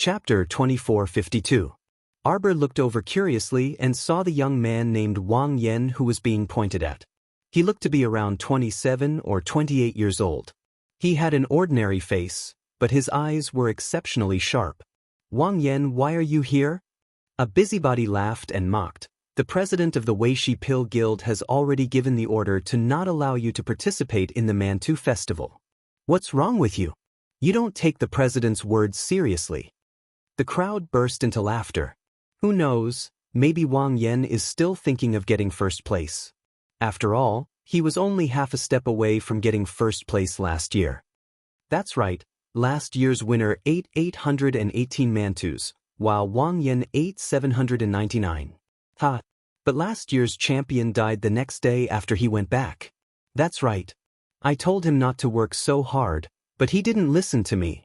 Chapter 2452. Arbor looked over curiously and saw the young man named Wang Yan who was being pointed at. He looked to be around 27 or 28 years old. He had an ordinary face, but his eyes were exceptionally sharp. "Wang Yan, why are you here?" A busybody laughed and mocked. "The president of the Weishi Pill Guild has already given the order to not allow you to participate in the Mantu festival. What's wrong with you? You don't take the president's words seriously." The crowd burst into laughter. Who knows, maybe Wang Yan is still thinking of getting first place. After all, he was only half a step away from getting first place last year. That's right, last year's winner ate 818 mantus, while Wang Yan ate 799. Ha! But last year's champion died the next day after he went back. That's right. I told him not to work so hard, but he didn't listen to me.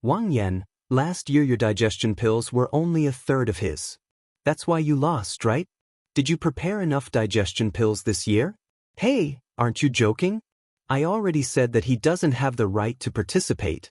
Wang Yan, last year your digestion pills were only a third of his. That's why you lost, right? Did you prepare enough digestion pills this year? Hey, aren't you joking? I already said that he doesn't have the right to participate.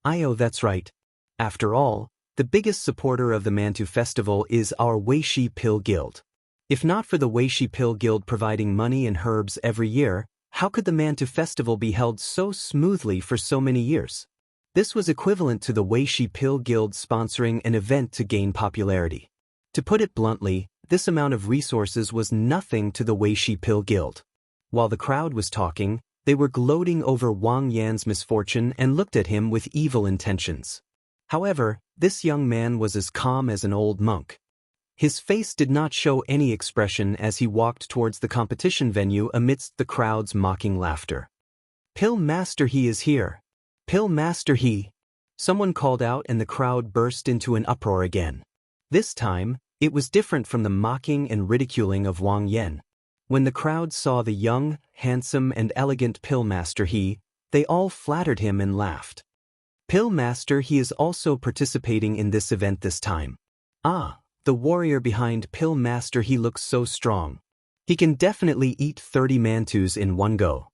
Oh, that's right. After all, the biggest supporter of the Mantu festival is our Weishi Pill Guild. If not for the Weishi Pill Guild providing money and herbs every year, how could the Mantu festival be held so smoothly for so many years? This was equivalent to the Weishi Pill Guild sponsoring an event to gain popularity. To put it bluntly, this amount of resources was nothing to the Weishi Pill Guild. While the crowd was talking, they were gloating over Wang Yan's misfortune and looked at him with evil intentions. However, this young man was as calm as an old monk. His face did not show any expression as he walked towards the competition venue amidst the crowd's mocking laughter. "Pill Master, he is here! Pill Master, he!" Someone called out and the crowd burst into an uproar again. This time, it was different from the mocking and ridiculing of Wang Yan. When the crowd saw the young, handsome and elegant Pill Master they all flattered him and laughed. Pill Master, he is also participating in this event this time. Ah, the warrior behind Pill Master, he looks so strong. He can definitely eat 30 mantus in one go.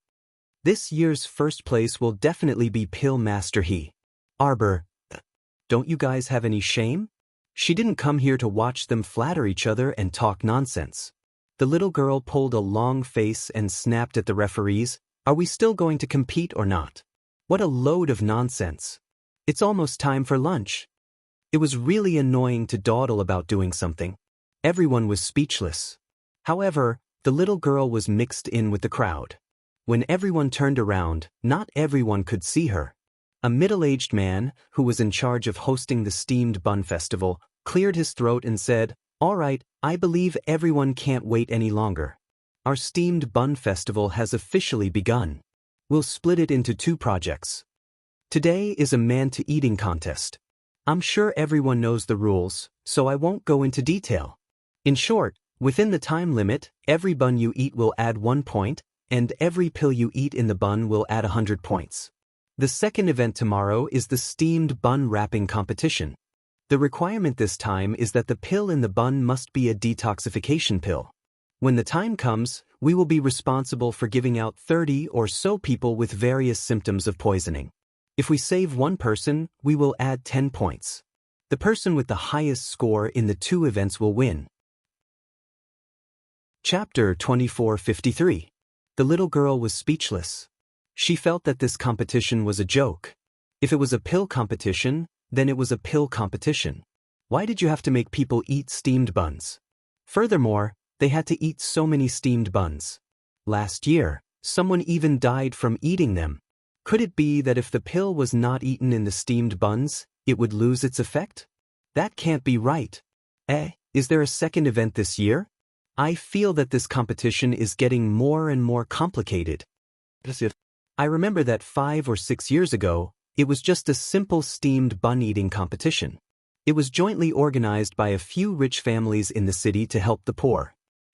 This year's first place will definitely be Pill Master he. Arbor, don't you guys have any shame? She didn't come here to watch them flatter each other and talk nonsense. The little girl pulled a long face and snapped at the referees. Are we still going to compete or not? What a load of nonsense. It's almost time for lunch. It was really annoying to dawdle about doing something. Everyone was speechless. However, the little girl was mixed in with the crowd. When everyone turned around, not everyone could see her. A middle-aged man, who was in charge of hosting the steamed bun festival, cleared his throat and said, "All right, I believe everyone can't wait any longer. Our steamed bun festival has officially begun. We'll split it into 2 projects. Today is a man-to-eating contest. I'm sure everyone knows the rules, so I won't go into detail. In short, within the time limit, every bun you eat will add 1 point, and every pill you eat in the bun will add 100 points. The second event tomorrow is the steamed bun wrapping competition. The requirement this time is that the pill in the bun must be a detoxification pill. When the time comes, we will be responsible for giving out 30 or so people with various symptoms of poisoning. If we save 1 person, we will add 10 points. The person with the highest score in the 2 events will win." Chapter 2453. The little girl was speechless. She felt that this competition was a joke. If it was a pill competition, then it was a pill competition. Why did you have to make people eat steamed buns? Furthermore, they had to eat so many steamed buns. Last year, someone even died from eating them. Could it be that if the pill was not eaten in the steamed buns, it would lose its effect? That can't be right. Is there a second event this year? I feel that this competition is getting more and more complicated. I remember that 5 or 6 years ago, it was just a simple steamed bun eating competition. It was jointly organized by a few rich families in the city to help the poor.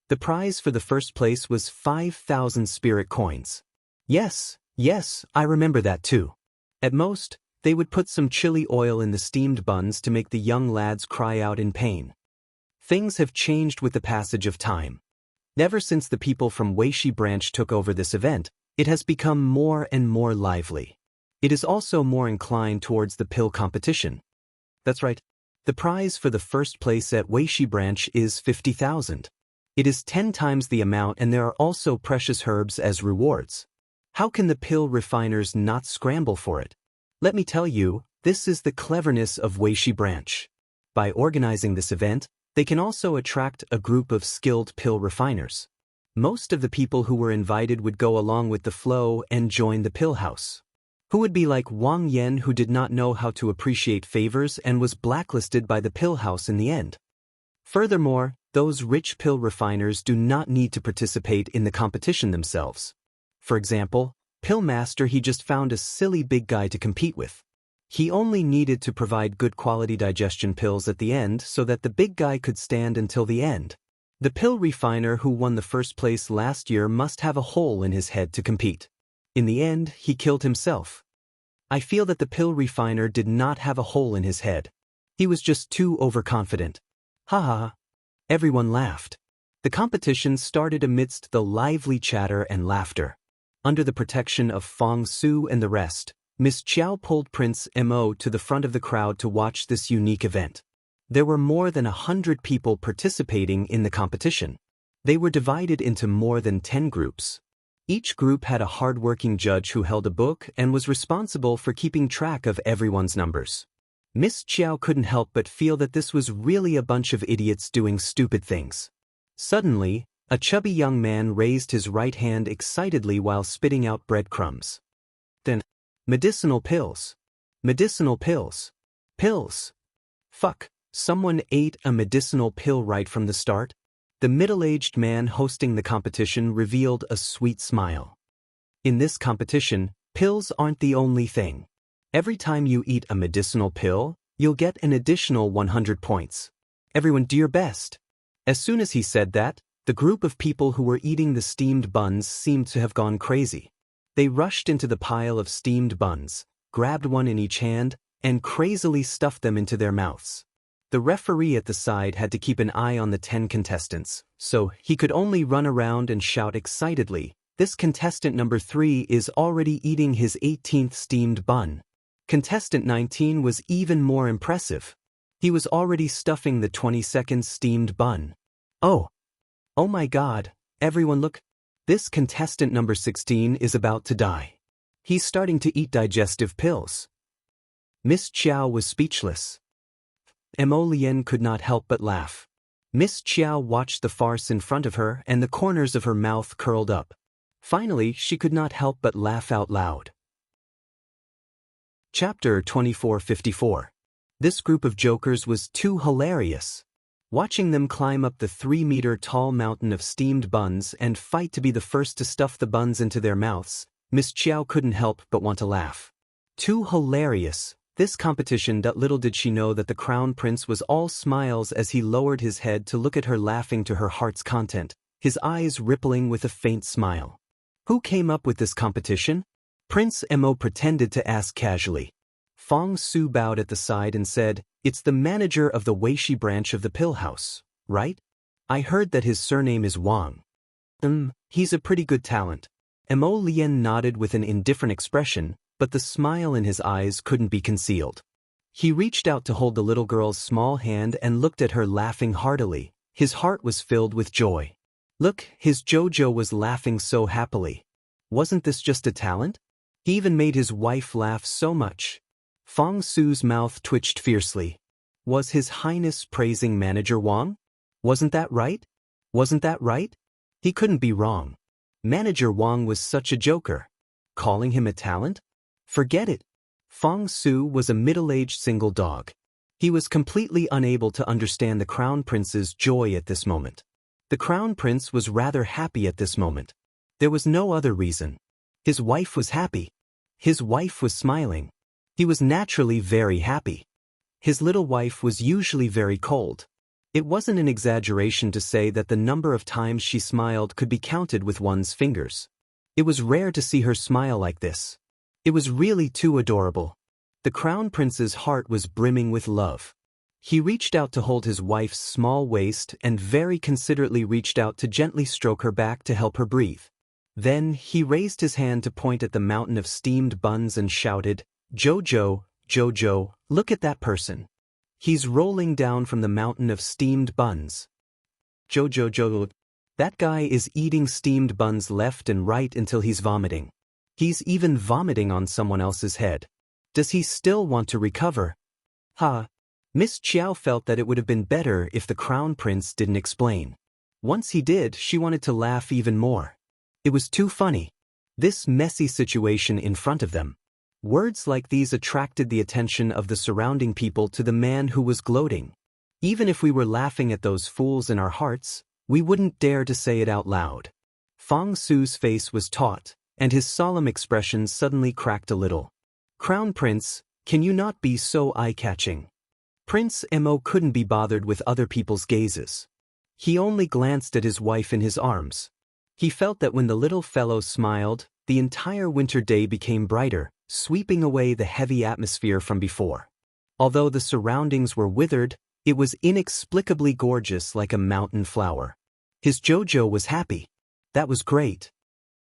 The prize for the first place was 5,000 spirit coins. Yes, I remember that too. At most, they would put some chili oil in the steamed buns to make the young lads cry out in pain. Things have changed with the passage of time. Ever since the people from Weishi branch took over this event, it has become more and more lively. It is also more inclined towards the pill competition. That's right. The prize for the first place at Weishi branch is 50,000. It is 10 times the amount, and there are also precious herbs as rewards. How can the pill refiners not scramble for it? Let me tell you, this is the cleverness of Weishi branch. By organizing this event, they can also attract a group of skilled pill refiners. Most of the people who were invited would go along with the flow and join the pill house. Who would be like Wang Yan, who did not know how to appreciate favors and was blacklisted by the pill house in the end. Furthermore, those rich pill refiners do not need to participate in the competition themselves. For example, Pill Master, he just found a silly big guy to compete with. He only needed to provide good quality digestion pills at the end so that the big guy could stand until the end. The pill refiner who won the first place last year must have a hole in his head to compete. In the end, he killed himself. I feel that the pill refiner did not have a hole in his head. He was just too overconfident. Ha ha. Everyone laughed. The competition started amidst the lively chatter and laughter. Under the protection of Fong Su and the rest, Miss Chiao pulled Prince Mo to the front of the crowd to watch this unique event. There were more than 100 people participating in the competition. They were divided into more than 10 groups. Each group had a hard-working judge who held a book and was responsible for keeping track of everyone's numbers. Miss Chiao couldn't help but feel that this was really a bunch of idiots doing stupid things. Suddenly, a chubby young man raised his right hand excitedly while spitting out breadcrumbs. Then, medicinal pills. Medicinal pills. Pills. Fuck, someone ate a medicinal pill right from the start? The middle-aged man hosting the competition revealed a sweet smile. In this competition, pills aren't the only thing. Every time you eat a medicinal pill, you'll get an additional 100 points. Everyone do your best. As soon as he said that, the group of people who were eating the steamed buns seemed to have gone crazy. They rushed into the pile of steamed buns, grabbed one in each hand, and crazily stuffed them into their mouths. The referee at the side had to keep an eye on the 10 contestants, so he could only run around and shout excitedly, "This contestant number 3 is already eating his 18th steamed bun." Contestant 19 was even more impressive. He was already stuffing the 22nd steamed bun. Oh my God, everyone look. This contestant number 16 is about to die. He's starting to eat digestive pills. Miss Chiao was speechless. Mo Lien could not help but laugh. Miss Chiao watched the farce in front of her and the corners of her mouth curled up. Finally, she could not help but laugh out loud. Chapter 2454. This group of jokers was too hilarious. Watching them climb up the 3-meter-tall mountain of steamed buns and fight to be the first to stuff the buns into their mouths, Miss Chiao couldn't help but want to laugh. Too hilarious. This competition. Little did she know that the Crown Prince was all smiles as he lowered his head to look at her, laughing to her heart's content, his eyes rippling with a faint smile. Who came up with this competition? Prince Mo pretended to ask casually. Fong Su bowed at the side and said, "It's the manager of the Weishi branch of the pill house, right? I heard that his surname is Wang." He's a pretty good talent." Mo Lien nodded with an indifferent expression, but the smile in his eyes couldn't be concealed. He reached out to hold the little girl's small hand and looked at her, laughing heartily. His heart was filled with joy. Look, his Jojo was laughing so happily. Wasn't this just a talent? He even made his wife laugh so much. Fong Su's mouth twitched fiercely. Was His Highness praising Manager Wang? Wasn't that right? Wasn't that right? He couldn't be wrong. Manager Wang was such a joker. Calling him a talent? Forget it. Fong Su was a middle-aged single dog. He was completely unable to understand the Crown Prince's joy at this moment. The Crown Prince was rather happy at this moment. There was no other reason. His wife was happy. His wife was smiling. He was naturally very happy. His little wife was usually very cold. It wasn't an exaggeration to say that the number of times she smiled could be counted with one's fingers. It was rare to see her smile like this. It was really too adorable. The Crown Prince's heart was brimming with love. He reached out to hold his wife's small waist and very considerately reached out to gently stroke her back to help her breathe. Then he raised his hand to point at the mountain of steamed buns and shouted, "Jojo, Jojo, look at that person. He's rolling down from the mountain of steamed buns. Jojo, that guy is eating steamed buns left and right until he's vomiting. He's even vomiting on someone else's head. Does he still want to recover? Miss Chiao felt that it would have been better if the Crown Prince didn't explain. Once he did, she wanted to laugh even more. It was too funny. This messy situation in front of them. Words like these attracted the attention of the surrounding people to the man who was gloating. Even if we were laughing at those fools in our hearts, we wouldn't dare to say it out loud. Fong Su's face was taut, and his solemn expression suddenly cracked a little. Crown Prince, can you not be so eye-catching? Prince Mo couldn't be bothered with other people's gazes. He only glanced at his wife in his arms. He felt that when the little fellow smiled, the entire winter day became brighter, sweeping away the heavy atmosphere from before. Although the surroundings were withered, it was inexplicably gorgeous like a mountain flower. His Jojo was happy. That was great.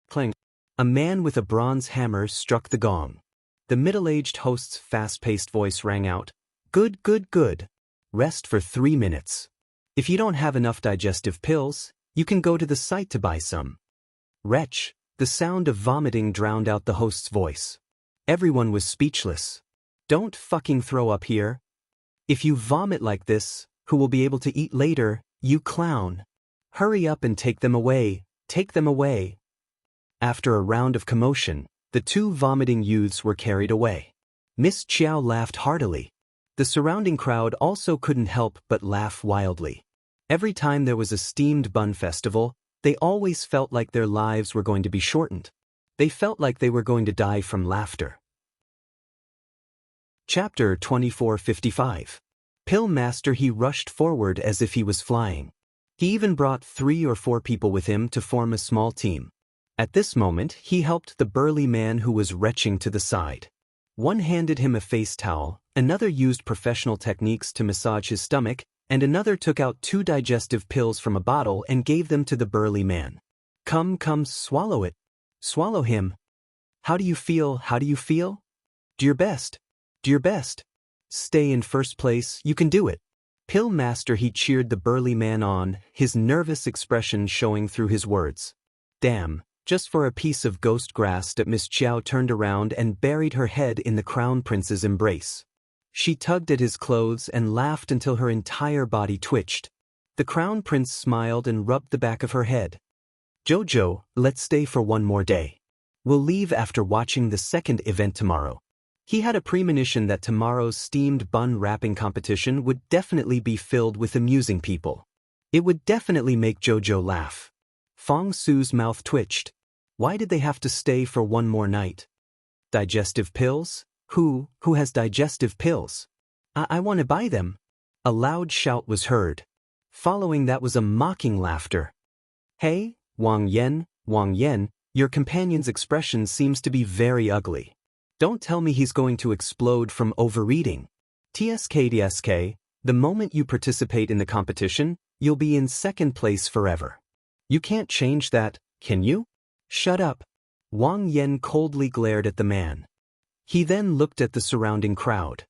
Clang. A man with a bronze hammer struck the gong. The middle-aged host's fast-paced voice rang out. Good. Rest for 3 minutes. If you don't have enough digestive pills, you can go to the site to buy some. Wretch, the sound of vomiting drowned out the host's voice. Everyone was speechless. Don't fucking throw up here. If you vomit like this, who will be able to eat later, you clown? Hurry up and take them away. Take them away. After a round of commotion, the 2 vomiting youths were carried away. Miss Chiao laughed heartily. The surrounding crowd also couldn't help but laugh wildly. Every time there was a steamed bun festival, they always felt like their lives were going to be shortened. They felt like they were going to die from laughter. Chapter 2455. Pill Master. He rushed forward as if he was flying. He even brought 3 or 4 people with him to form a small team. At this moment, he helped the burly man who was retching to the side. One handed him a face towel, another used professional techniques to massage his stomach, and another took out 2 digestive pills from a bottle and gave them to the burly man. Come, swallow it. Swallow him. How do you feel? Do your best. Stay in first place, you can do it. Pill Master. He cheered the burly man on, his nervous expression showing through his words. Damn, just for a piece of ghost grass. That Miss Chiao turned around and buried her head in the Crown Prince's embrace. She tugged at his clothes and laughed until her entire body twitched. The Crown Prince smiled and rubbed the back of her head. Jojo, let's stay for one more day. We'll leave after watching the second event tomorrow. He had a premonition that tomorrow's steamed bun wrapping competition would definitely be filled with amusing people. It would definitely make Jojo laugh. Fong Su's mouth twitched. Why did they have to stay for one more night? Digestive pills? Who has digestive pills? I want to buy them. A loud shout was heard. Following that was a mocking laughter. Hey, Wang Yen, your companion's expression seems to be very ugly. Don't tell me he's going to explode from overeating. TSK, the moment you participate in the competition, you'll be in second place forever. You can't change that, can you? Shut up. Wang Yen coldly glared at the man. He then looked at the surrounding crowd.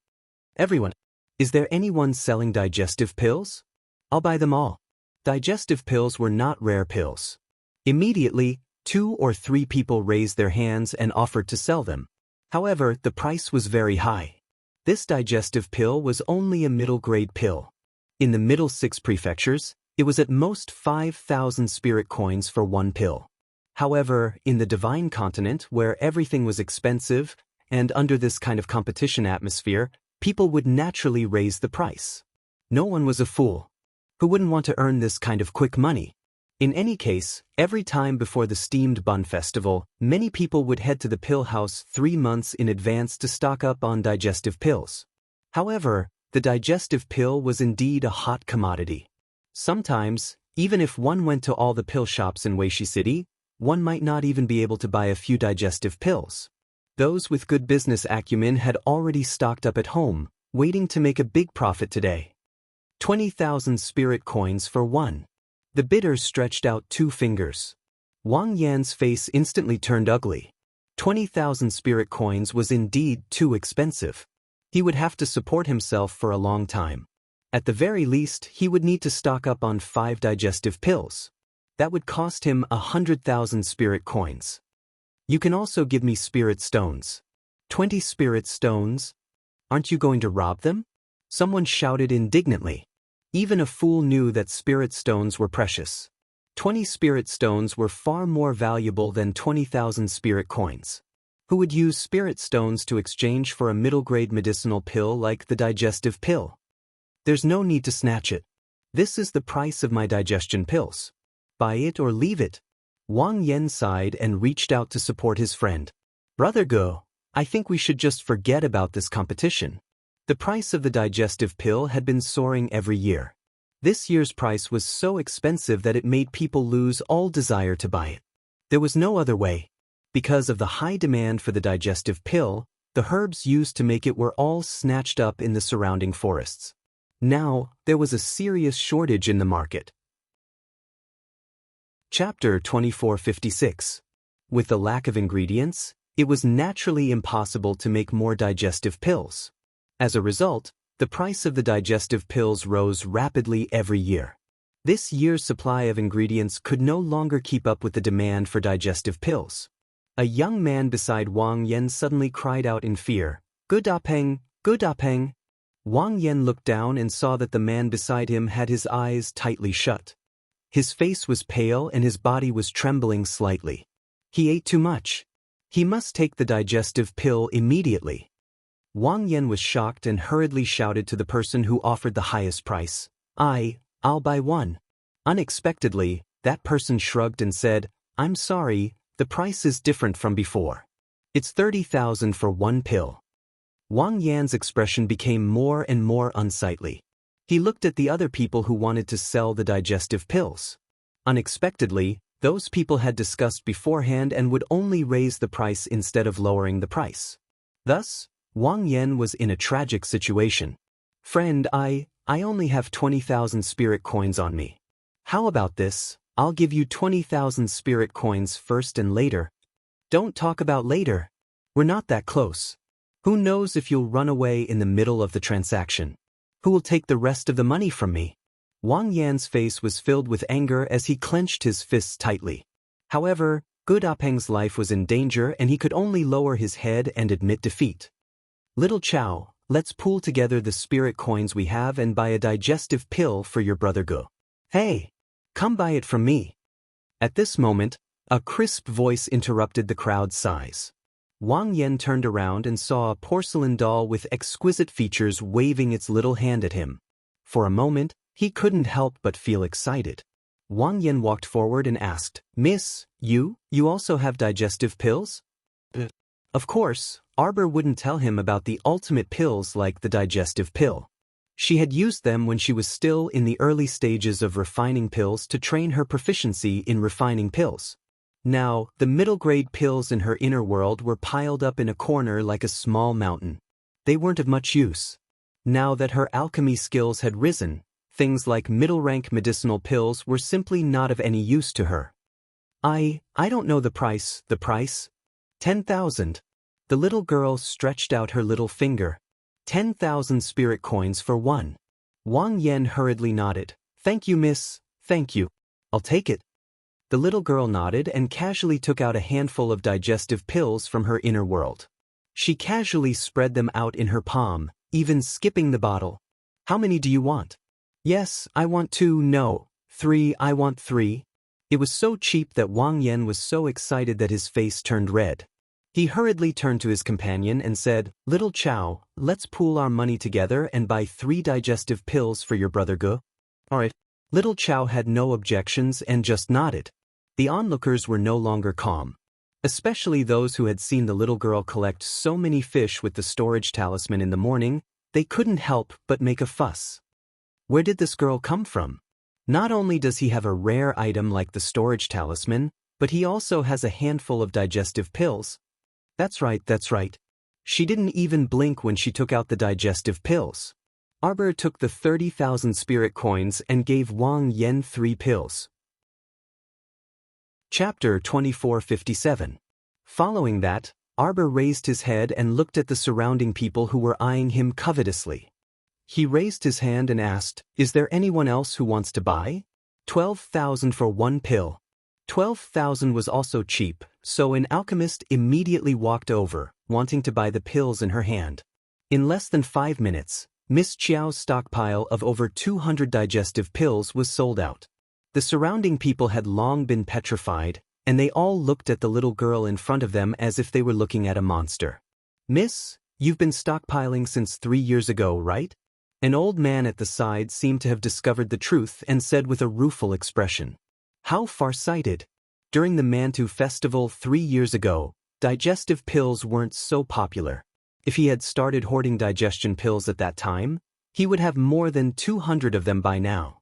Everyone, is there anyone selling digestive pills? I'll buy them all. Digestive pills were not rare pills. Immediately, 2 or 3 people raised their hands and offered to sell them. However, the price was very high. This digestive pill was only a middle-grade pill. In the middle 6 prefectures, it was at most 5,000 spirit coins for one pill. However, in the Divine Continent, where everything was expensive, and under this kind of competition atmosphere, people would naturally raise the price. No one was a fool. Who wouldn't want to earn this kind of quick money? In any case, every time before the steamed bun festival, many people would head to the pill house 3 months in advance to stock up on digestive pills. However, the digestive pill was indeed a hot commodity. Sometimes, even if one went to all the pill shops in Weishi City, one might not even be able to buy a few digestive pills. Those with good business acumen had already stocked up at home, waiting to make a big profit today. 20,000 spirit coins for one. The bidder stretched out 2 fingers. Wang Yan's face instantly turned ugly. 20,000 spirit coins was indeed too expensive. He would have to support himself for a long time. At the very least, he would need to stock up on 5 digestive pills. That would cost him 100,000 spirit coins. You can also give me spirit stones. 20 spirit stones? Aren't you going to rob them? Someone shouted indignantly. Even a fool knew that spirit stones were precious. 20 spirit stones were far more valuable than 20,000 spirit coins. Who would use spirit stones to exchange for a middle-grade medicinal pill like the digestive pill? There's no need to snatch it. This is the price of my digestion pills. Buy it or leave it. Wang Yan sighed and reached out to support his friend. Brother Go, I think we should just forget about this competition. The price of the digestive pill had been soaring every year. This year's price was so expensive that it made people lose all desire to buy it. There was no other way. Because of the high demand for the digestive pill, the herbs used to make it were all snatched up in the surrounding forests. Now, there was a serious shortage in the market. Chapter 2456. With the lack of ingredients, it was naturally impossible to make more digestive pills. As a result, the price of the digestive pills rose rapidly every year. This year's supply of ingredients could no longer keep up with the demand for digestive pills. A young man beside Wang Yan suddenly cried out in fear, "Good Apeng, good Apeng." Wang Yan looked down and saw that the man beside him had his eyes tightly shut. His face was pale and his body was trembling slightly. He ate too much. He must take the digestive pill immediately. Wang Yan was shocked and hurriedly shouted to the person who offered the highest price, I'll buy one." Unexpectedly, that person shrugged and said, "I'm sorry, the price is different from before. It's 30,000 for one pill." Wang Yan's expression became more and more unsightly. He looked at the other people who wanted to sell the digestive pills. Unexpectedly, those people had discussed beforehand and would only raise the price instead of lowering the price. Thus, Wang Yan was in a tragic situation. "Friend, I only have 20,000 spirit coins on me. How about this? I'll give you 20,000 spirit coins first and later." "Don't talk about later. We're not that close. Who knows if you'll run away in the middle of the transaction? Who will take the rest of the money from me?" Wang Yan's face was filled with anger as he clenched his fists tightly. However, Good Apeng's life was in danger and he could only lower his head and admit defeat. "Little Chow, let's pool together the spirit coins we have and buy a digestive pill for your brother Go. Hey, come buy it from me." At this moment, a crisp voice interrupted the crowd's sighs. Wang Yan turned around and saw a porcelain doll with exquisite features waving its little hand at him. For a moment, he couldn't help but feel excited. Wang Yan walked forward and asked, "Miss, you also have digestive pills?" Of course, Arbor wouldn't tell him about the ultimate pills like the digestive pill. She had used them when she was still in the early stages of refining pills to train her proficiency in refining pills. Now, the middle-grade pills in her inner world were piled up in a corner like a small mountain. They weren't of much use. Now that her alchemy skills had risen, things like middle-rank medicinal pills were simply not of any use to her. I don't know the price. 10,000. The little girl stretched out her little finger. 10,000 spirit coins for one. Wang Yan hurriedly nodded. "Thank you, miss, thank you. I'll take it." The little girl nodded and casually took out a handful of digestive pills from her inner world. She casually spread them out in her palm, even skipping the bottle. "How many do you want?" "Yes, I want 2, no, 3, I want 3. It was so cheap that Wang Yan was so excited that his face turned red. He hurriedly turned to his companion and said, "Little Chow, let's pool our money together and buy 3 digestive pills for your brother Ge." "Alright." Little Chow had no objections and just nodded. The onlookers were no longer calm. Especially those who had seen the little girl collect so many fish with the storage talisman in the morning, they couldn't help but make a fuss. Where did this girl come from? Not only does he have a rare item like the storage talisman, but he also has a handful of digestive pills. That's right. She didn't even blink when she took out the digestive pills. Arbor took the 30,000 spirit coins and gave Wang Yan 3 pills. Chapter 2457. Following that, Arbor raised his head and looked at the surrounding people who were eyeing him covetously. He raised his hand and asked, "Is there anyone else who wants to buy?" 12,000 for one pill. 12,000 was also cheap, so an alchemist immediately walked over, wanting to buy the pills in her hand. In less than 5 minutes, Miss Chiao's stockpile of over 200 digestive pills was sold out. The surrounding people had long been petrified, and they all looked at the little girl in front of them as if they were looking at a monster. "Miss, you've been stockpiling since 3 years ago, right?" An old man at the side seemed to have discovered the truth and said with a rueful expression, "How far-sighted. During the Mantu festival 3 years ago, digestive pills weren't so popular. If he had started hoarding digestion pills at that time, he would have more than 200 of them by now."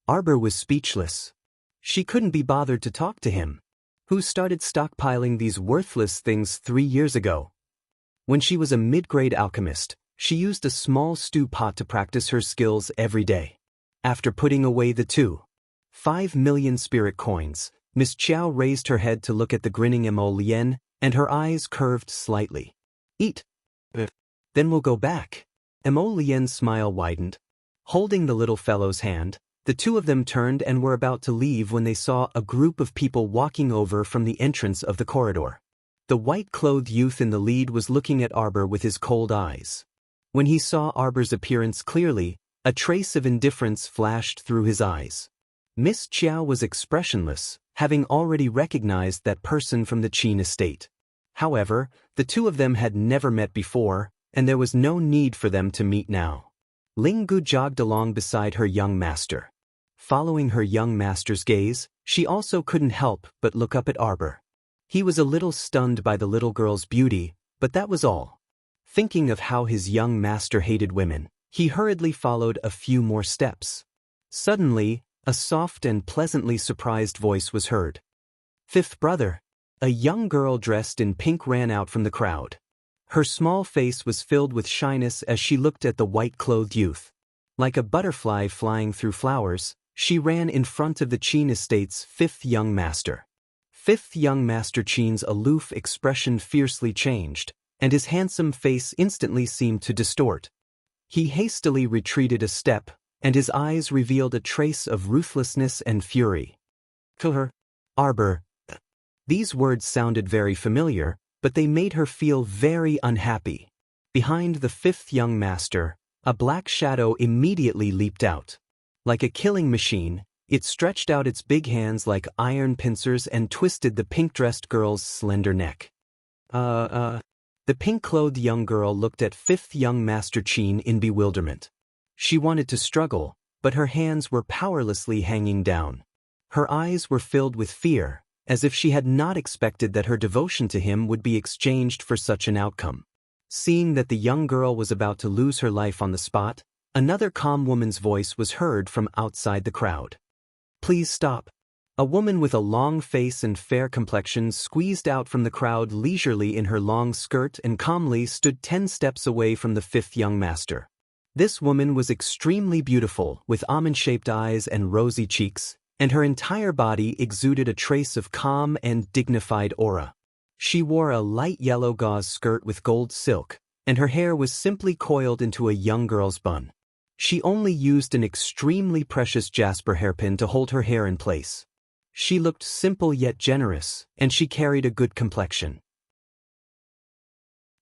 Arbor was speechless. She couldn't be bothered to talk to him. Who started stockpiling these worthless things 3 years ago? When she was a mid-grade alchemist, she used a small stew pot to practice her skills every day. After putting away the 2.5 million spirit coins, Miss Chiao raised her head to look at the grinning Mo Lien, and her eyes curved slightly. "Eat. Then we'll go back." Mo Lien's smile widened. Holding the little fellow's hand, the two of them turned and were about to leave when they saw a group of people walking over from the entrance of the corridor. The white-clothed youth in the lead was looking at Arbor with his cold eyes. When he saw Arbor's appearance clearly, a trace of indifference flashed through his eyes. Miss Chiao was expressionless, having already recognized that person from the Qin estate. However, the two of them had never met before, and there was no need for them to meet now. Ling Gu jogged along beside her young master. Following her young master's gaze, she also couldn't help but look up at Arbor. He was a little stunned by the little girl's beauty, but that was all. Thinking of how his young master hated women, he hurriedly followed a few more steps. Suddenly, a soft and pleasantly surprised voice was heard. "Fifth brother." A young girl dressed in pink ran out from the crowd. Her small face was filled with shyness as she looked at the white-clothed youth. Like a butterfly flying through flowers, she ran in front of the Qin estate's fifth young master. Fifth young master Qin's aloof expression fiercely changed, and his handsome face instantly seemed to distort. He hastily retreated a step, and his eyes revealed a trace of ruthlessness and fury. "Kill her, Arbor." These words sounded very familiar, but they made her feel very unhappy. Behind the fifth young master, a black shadow immediately leaped out. Like a killing machine, it stretched out its big hands like iron pincers and twisted the pink-dressed girl's slender neck. The pink-clothed young girl looked at fifth young master Qin in bewilderment. She wanted to struggle, but her hands were powerlessly hanging down. Her eyes were filled with fear, as if she had not expected that her devotion to him would be exchanged for such an outcome. Seeing that the young girl was about to lose her life on the spot, another calm woman's voice was heard from outside the crowd. "Please stop." A woman with a long face and fair complexion squeezed out from the crowd leisurely in her long skirt and calmly stood 10 steps away from the fifth young master. This woman was extremely beautiful, with almond-shaped eyes and rosy cheeks, and her entire body exuded a trace of calm and dignified aura. She wore a light yellow gauze skirt with gold silk, and her hair was simply coiled into a young girl's bun. She only used an extremely precious jasper hairpin to hold her hair in place. She looked simple yet generous, and she carried a good complexion.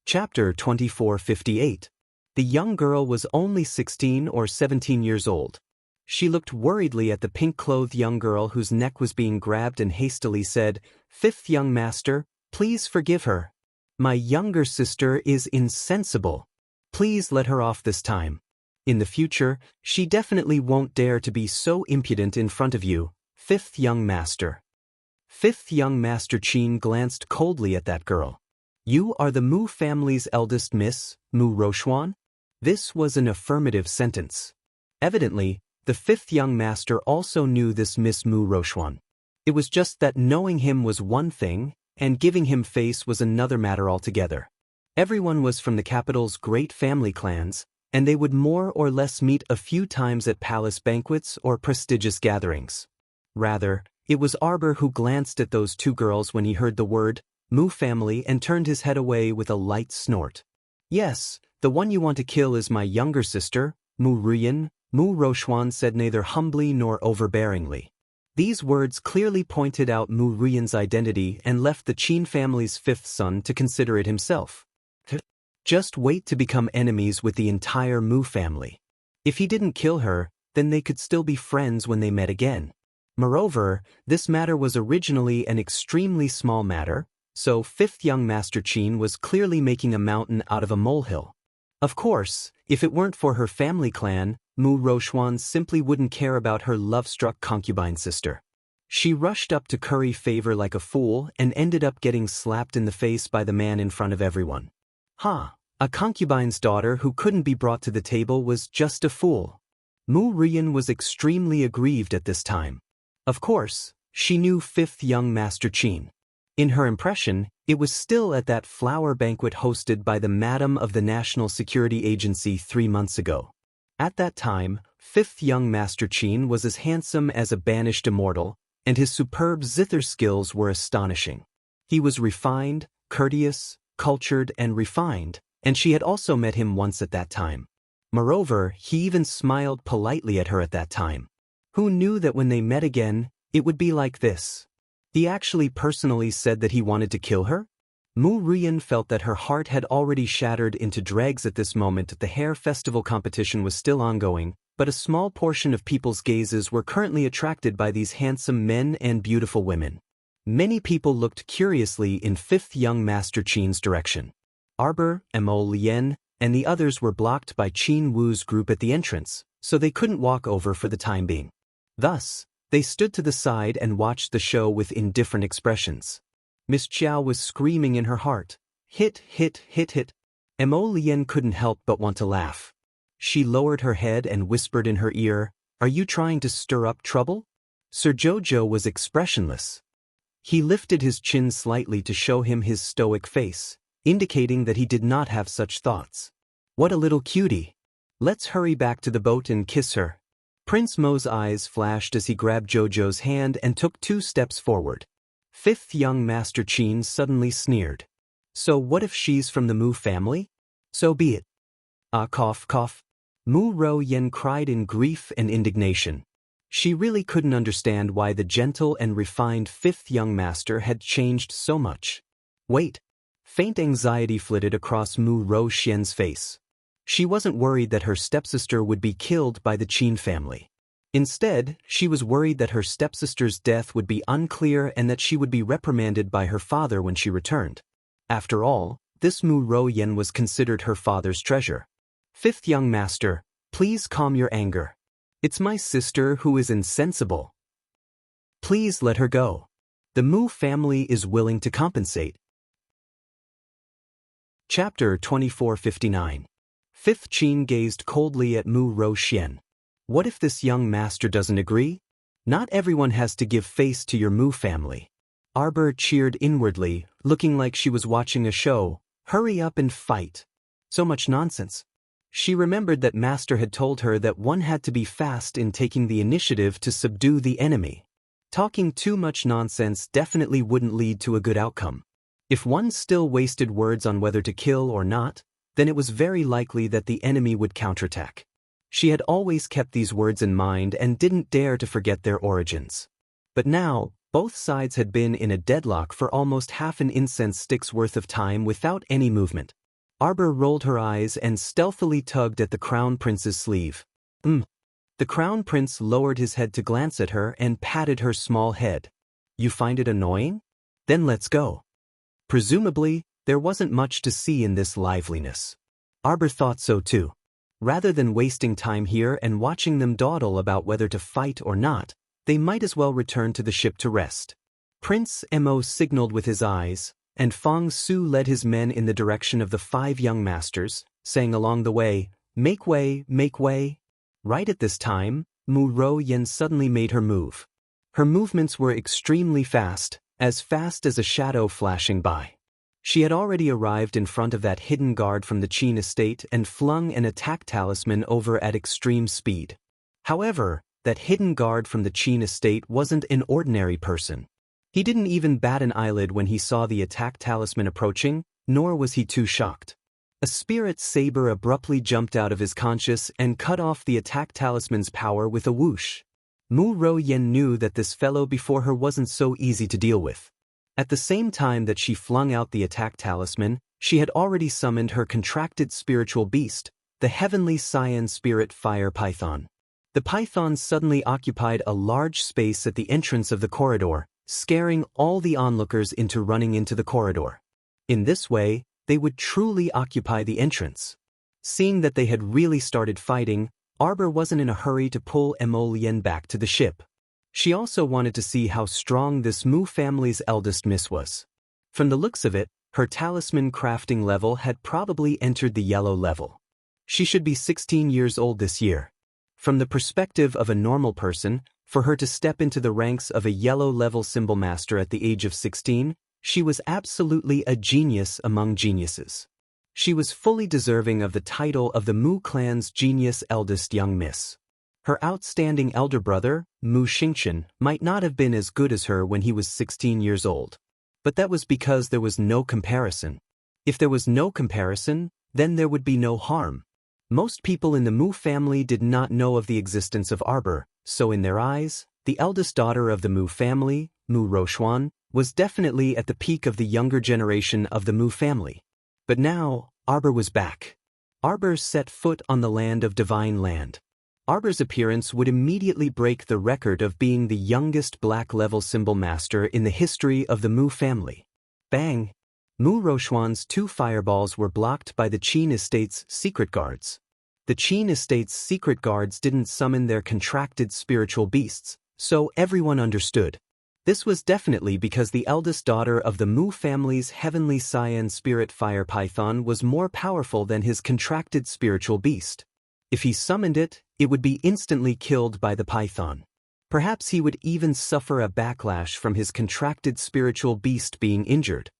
Chapter 2458. The young girl was only 16 or 17 years old. She looked worriedly at the pink-clothed young girl whose neck was being grabbed and hastily said, "Fifth young master, please forgive her. My younger sister is insensible. Please let her off this time. In the future, she definitely won't dare to be so impudent in front of you, fifth young master." Fifth young master Qin glanced coldly at that girl. "You are the Mu family's eldest Miss, Mu Rochuan?" This was an affirmative sentence. Evidently, the fifth young master also knew this Miss Mu Rochuan. It was just that knowing him was one thing, and giving him face was another matter altogether. Everyone was from the capital's great family clans, and they would more or less meet a few times at palace banquets or prestigious gatherings. Rather, it was Arbor who glanced at those two girls when he heard the word Mu family, and turned his head away with a light snort. Yes, the one you want to kill is my younger sister, Mu Ruyan, Mu Rochuan said neither humbly nor overbearingly. These words clearly pointed out Mu Ruyan's identity and left the Qin family's fifth son to consider it himself. Just wait to become enemies with the entire Mu family. If he didn't kill her, then they could still be friends when they met again. Moreover, this matter was originally an extremely small matter, so fifth young Master Qin was clearly making a mountain out of a molehill. Of course, if it weren't for her family clan, Mu Rochuan simply wouldn't care about her love-struck concubine sister. She rushed up to curry favor like a fool and ended up getting slapped in the face by the man in front of everyone. A concubine's daughter who couldn't be brought to the table was just a fool. Mu Ruyan was extremely aggrieved at this time. Of course, she knew fifth young Master Qin. In her impression, it was still at that flower banquet hosted by the Madam of the National Security Agency 3 months ago. At that time, fifth young Master Qin was as handsome as a banished immortal, and his superb zither skills were astonishing. He was refined, courteous, cultured, and refined, and she had also met him once at that time. Moreover, he even smiled politely at her at that time. Who knew that when they met again, it would be like this? He actually personally said that he wanted to kill her? Mu Ruyan felt that her heart had already shattered into dregs at this moment. The hair festival competition was still ongoing, but a small portion of people's gazes were currently attracted by these handsome men and beautiful women. Many people looked curiously in fifth young Master Qin's direction. Arbor, Mo Lien, and the others were blocked by Qin Wu's group at the entrance, so they couldn't walk over for the time being. Thus, they stood to the side and watched the show with indifferent expressions. Miss Chiao was screaming in her heart. Hit, hit, hit, hit. Mo Lien couldn't help but want to laugh. She lowered her head and whispered in her ear, "Are you trying to stir up trouble?" Sir Jojo was expressionless. He lifted his chin slightly to show him his stoic face, indicating that he did not have such thoughts. What a little cutie. Let's hurry back to the boat and kiss her. Prince Mo's eyes flashed as he grabbed Jojo's hand and took 2 steps forward. Fifth young Master Qin suddenly sneered. So what if she's from the Mu family? So be it. Cough, cough. Mu Ruyan cried in grief and indignation. She really couldn't understand why the gentle and refined fifth young master had changed so much. Wait. Faint anxiety flitted across Mu Ruyan's face. She wasn't worried that her stepsister would be killed by the Qin family. Instead, she was worried that her stepsister's death would be unclear and that she would be reprimanded by her father when she returned. After all, this Mu Ruyan was considered her father's treasure. Fifth young master, please calm your anger. It's my sister who is insensible. Please let her go. The Mu family is willing to compensate. Chapter 2459. Fifth Qin gazed coldly at Mu Ruyan. What if this young master doesn't agree? Not everyone has to give face to your Mu family. Arbor cheered inwardly, looking like she was watching a show. Hurry up and fight. So much nonsense. She remembered that Master had told her that one had to be fast in taking the initiative to subdue the enemy. Talking too much nonsense definitely wouldn't lead to a good outcome. If one still wasted words on whether to kill or not, then it was very likely that the enemy would counterattack. She had always kept these words in mind and didn't dare to forget their origins. But now, both sides had been in a deadlock for almost half an incense stick's worth of time without any movement. Arbor rolled her eyes and stealthily tugged at the Crown Prince's sleeve. The Crown Prince lowered his head to glance at her and patted her small head. You find it annoying? Then let's go. Presumably, there wasn't much to see in this liveliness. Arbor thought so too. Rather than wasting time here and watching them dawdle about whether to fight or not, they might as well return to the ship to rest. Prince Mo signaled with his eyes, and Fong Su led his men in the direction of the 5 young masters, saying along the way, "Make way, make way." Right at this time, Mu Ruyan suddenly made her move. Her movements were extremely fast as a shadow flashing by. She had already arrived in front of that hidden guard from the Qin estate and flung an attack talisman over at extreme speed. However, that hidden guard from the Qin estate wasn't an ordinary person. He didn't even bat an eyelid when he saw the attack talisman approaching, nor was he too shocked. A spirit saber abruptly jumped out of his conscious and cut off the attack talisman's power with a whoosh. Mu Ro Yen knew that this fellow before her wasn't so easy to deal with. At the same time that she flung out the attack talisman, she had already summoned her contracted spiritual beast, the heavenly cyan spirit fire python. The python suddenly occupied a large space at the entrance of the corridor, scaring all the onlookers into running into the corridor. In this way, they would truly occupy the entrance. Seeing that they had really started fighting, Arbor wasn't in a hurry to pull Emolien back to the ship. She also wanted to see how strong this Mu family's eldest miss was. From the looks of it, her talisman crafting level had probably entered the yellow level. She should be 16 years old this year. From the perspective of a normal person, for her to step into the ranks of a yellow-level symbol master at the age of 16, she was absolutely a genius among geniuses. She was fully deserving of the title of the Mu clan's genius eldest young miss. Her outstanding elder brother, Mu Xingchen, might not have been as good as her when he was 16 years old. But that was because there was no comparison. If there was no comparison, then there would be no harm. Most people in the Mu family did not know of the existence of Arbor, so in their eyes, the eldest daughter of the Mu family, Mu Roxuan, was definitely at the peak of the younger generation of the Mu family. But now, Arbor was back. Arbor set foot on the land of Divine Land. Arbor's appearance would immediately break the record of being the youngest black-level symbol master in the history of the Mu family. Bang! Mu Roxuan's 2 fireballs were blocked by the Qin Estate's secret guards. The Qin Estate's secret guards didn't summon their contracted spiritual beasts, so everyone understood. This was definitely because the eldest daughter of the Mu family's heavenly cyan spirit fire python was more powerful than his contracted spiritual beast. If he summoned it, it would be instantly killed by the python. Perhaps he would even suffer a backlash from his contracted spiritual beast being injured.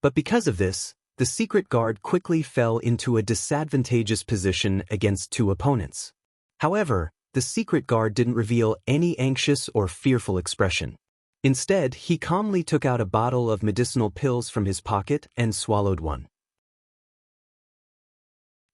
But because of this, the secret guard quickly fell into a disadvantageous position against 2 opponents. However, the secret guard didn't reveal any anxious or fearful expression. Instead, he calmly took out a bottle of medicinal pills from his pocket and swallowed one.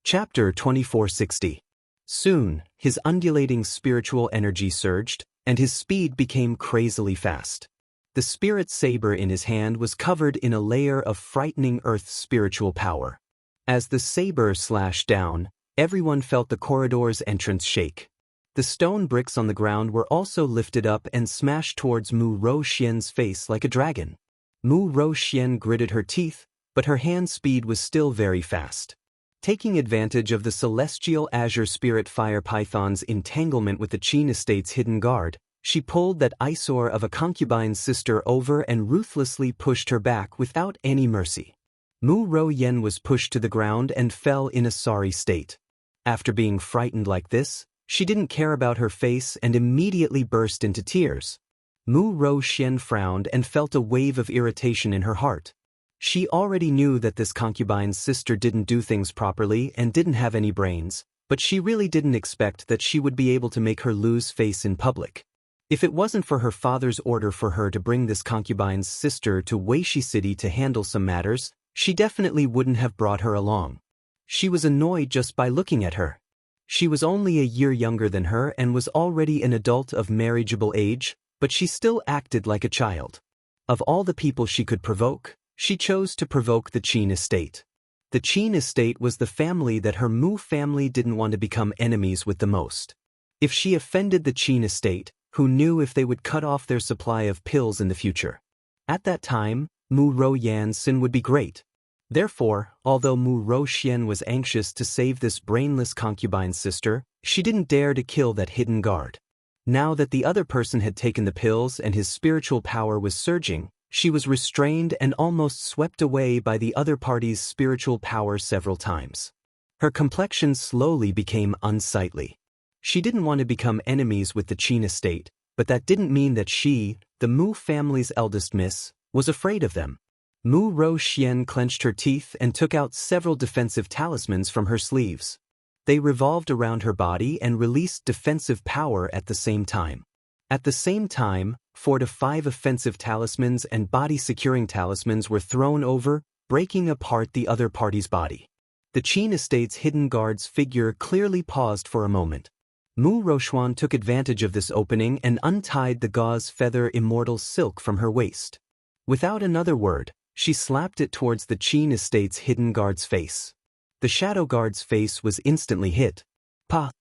Chapter 2460. Soon, his undulating spiritual energy surged, and his speed became crazily fast. The spirit saber in his hand was covered in a layer of frightening earth spiritual power. As the saber slashed down, everyone felt the corridor's entrance shake. The stone bricks on the ground were also lifted up and smashed towards Mu Roxian's face like a dragon. Mu Roxian gritted her teeth, but her hand speed was still very fast. Taking advantage of the celestial azure spirit fire python's entanglement with the Qin Estate's hidden guard, she pulled that eyesore of a concubine's sister over and ruthlessly pushed her back without any mercy. Mu Ro Yen was pushed to the ground and fell in a sorry state. After being frightened like this, she didn't care about her face and immediately burst into tears. Mu Ro Xian frowned and felt a wave of irritation in her heart. She already knew that this concubine's sister didn't do things properly and didn't have any brains, but she really didn't expect that she would be able to make her lose face in public. If it wasn't for her father's order for her to bring this concubine's sister to Weishi City to handle some matters, she definitely wouldn't have brought her along. She was annoyed just by looking at her. She was only a year younger than her and was already an adult of marriageable age, but she still acted like a child. Of all the people she could provoke, she chose to provoke the Qin Estate. The Qin Estate was the family that her Mu family didn't want to become enemies with the most. If she offended the Qin Estate, who knew if they would cut off their supply of pills in the future? At that time, Mu Ro Yan's sin would be great. Therefore, although Mu Ro Xian was anxious to save this brainless concubine's sister, she didn't dare to kill that hidden guard. Now that the other person had taken the pills and his spiritual power was surging, she was restrained and almost swept away by the other party's spiritual power several times. Her complexion slowly became unsightly. She didn't want to become enemies with the Qin Estate, but that didn't mean that she, the Mu family's eldest miss, was afraid of them. Mu Ro Xian clenched her teeth and took out several defensive talismans from her sleeves. They revolved around her body and released defensive power at the same time. At the same time, 4 to 5 offensive talismans and body-securing talismans were thrown over, breaking apart the other party's body. The Qin estate's hidden guard's figure clearly paused for a moment. Mu Roxuan took advantage of this opening and untied the gauze feather immortal silk from her waist. Without another word, she slapped it towards the Qin estate's hidden guard's face. The shadow guard's face was instantly hit. Pa!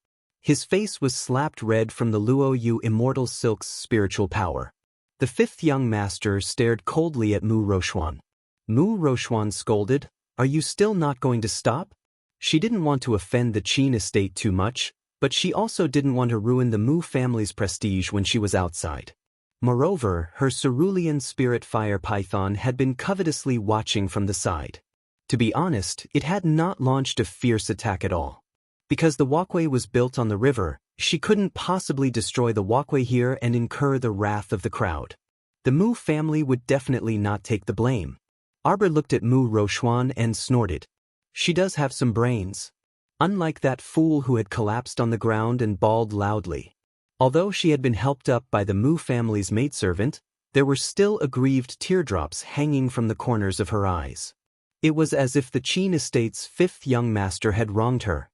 His face was slapped red from the Luo Yu immortal silk's spiritual power. The fifth young master stared coldly at Mu Roxuan. Mu Roxuan scolded, "Are you still not going to stop?" She didn't want to offend the Qin estate too much, but she also didn't want to ruin the Mu family's prestige when she was outside. Moreover, her cerulean spirit fire python had been covetously watching from the side. To be honest, it had not launched a fierce attack at all. Because the walkway was built on the river, she couldn't possibly destroy the walkway here and incur the wrath of the crowd. The Mu family would definitely not take the blame. Arbor looked at Mu Roxuan and snorted. She does have some brains. Unlike that fool who had collapsed on the ground and bawled loudly. Although she had been helped up by the Mu family's maidservant, there were still aggrieved teardrops hanging from the corners of her eyes. It was as if the Qin estate's fifth young master had wronged her.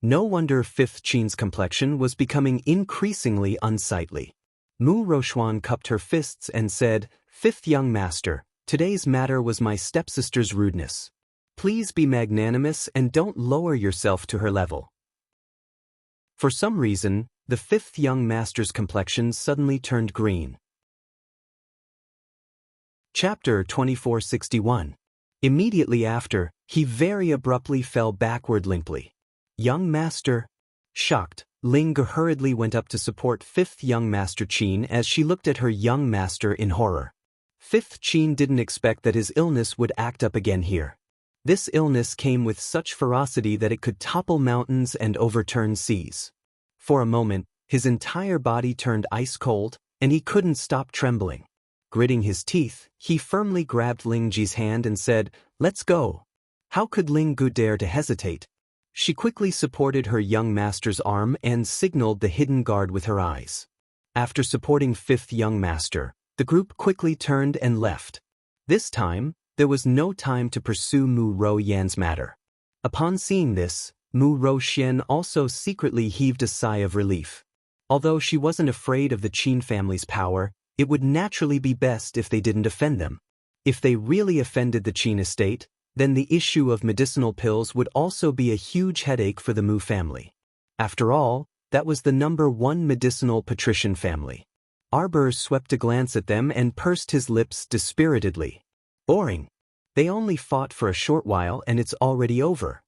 No wonder fifth Qin's complexion was becoming increasingly unsightly. Mu Roxuan cupped her fists and said, "Fifth young master, today's matter was my stepsister's rudeness. Please be magnanimous and don't lower yourself to her level." For some reason, the fifth young master's complexion suddenly turned green. Chapter 2461. Immediately after, he very abruptly fell backward limply. "Young master." Shocked, Ling hurriedly went up to support fifth young master Qin as she looked at her young master in horror. Fifth Qin didn't expect that his illness would act up again here. This illness came with such ferocity that it could topple mountains and overturn seas. For a moment, his entire body turned ice cold, and he couldn't stop trembling. Gritting his teeth, he firmly grabbed Ling Ji's hand and said, "Let's go." How could Ling Gu dare to hesitate? She quickly supported her young master's arm and signaled the hidden guard with her eyes. After supporting fifth young master, the group quickly turned and left. This time, there was no time to pursue Mu Ro Yan's matter. Upon seeing this, Mu Ro Xian also secretly heaved a sigh of relief. Although she wasn't afraid of the Qin family's power, it would naturally be best if they didn't offend them. If they really offended the Qin estate, then the issue of medicinal pills would also be a huge headache for the Mu family. After all, that was the #1 medicinal patrician family. Arbor swept a glance at them and pursed his lips dispiritedly. Boring. They only fought for a short while and it's already over.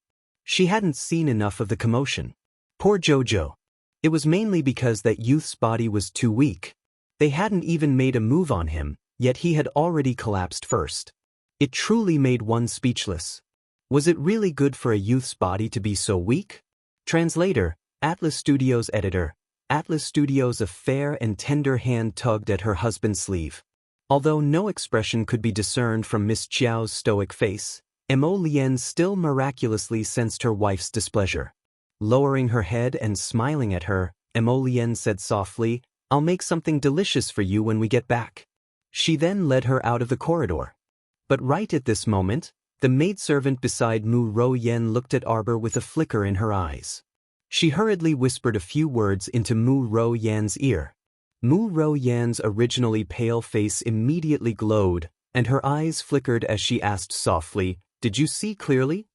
She hadn't seen enough of the commotion. Poor Jojo. It was mainly because that youth's body was too weak. They hadn't even made a move on him, yet he had already collapsed first. It truly made one speechless. Was it really good for a youth's body to be so weak? Translator, Atlas Studios editor. Atlas Studios. A fair and tender hand tugged at her husband's sleeve. Although no expression could be discerned from Miss Chiao's stoic face, Mo Lien still miraculously sensed her wife's displeasure. Lowering her head and smiling at her, Mo Lien said softly, "I'll make something delicious for you when we get back." She then led her out of the corridor. But right at this moment, the maidservant beside Mu Ro Yan looked at Arbor with a flicker in her eyes. She hurriedly whispered a few words into Mu Ro Yan's ear. Mu Ro Yan's originally pale face immediately glowed, and her eyes flickered as she asked softly, "Did you see clearly?"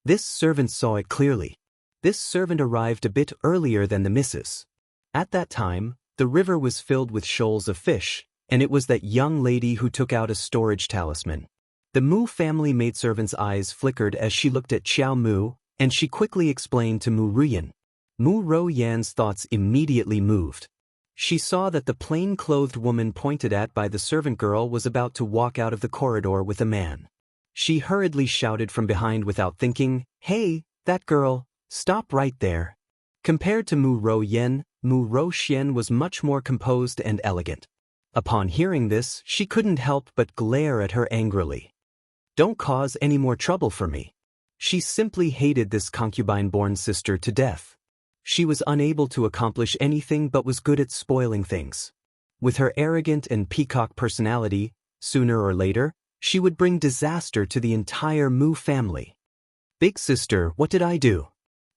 This servant saw it clearly. This servant arrived a bit earlier than the missus. At that time, the river was filled with shoals of fish, and it was that young lady who took out a storage talisman. The Mu family maidservant's eyes flickered as she looked at Xiao Mu, and she quickly explained to Mu Ruyan. Mu Ro Yan's thoughts immediately moved. She saw that the plain-clothed woman pointed at by the servant girl was about to walk out of the corridor with a man. She hurriedly shouted from behind without thinking, "Hey, that girl, stop right there." Compared to Mu Ro Yan, Mu Ro Xian was much more composed and elegant. Upon hearing this, she couldn't help but glare at her angrily. "Don't cause any more trouble for me." She simply hated this concubine-born sister to death. She was unable to accomplish anything but was good at spoiling things. With her arrogant and peacock personality, sooner or later, she would bring disaster to the entire Mu family. Big sister, what did I do?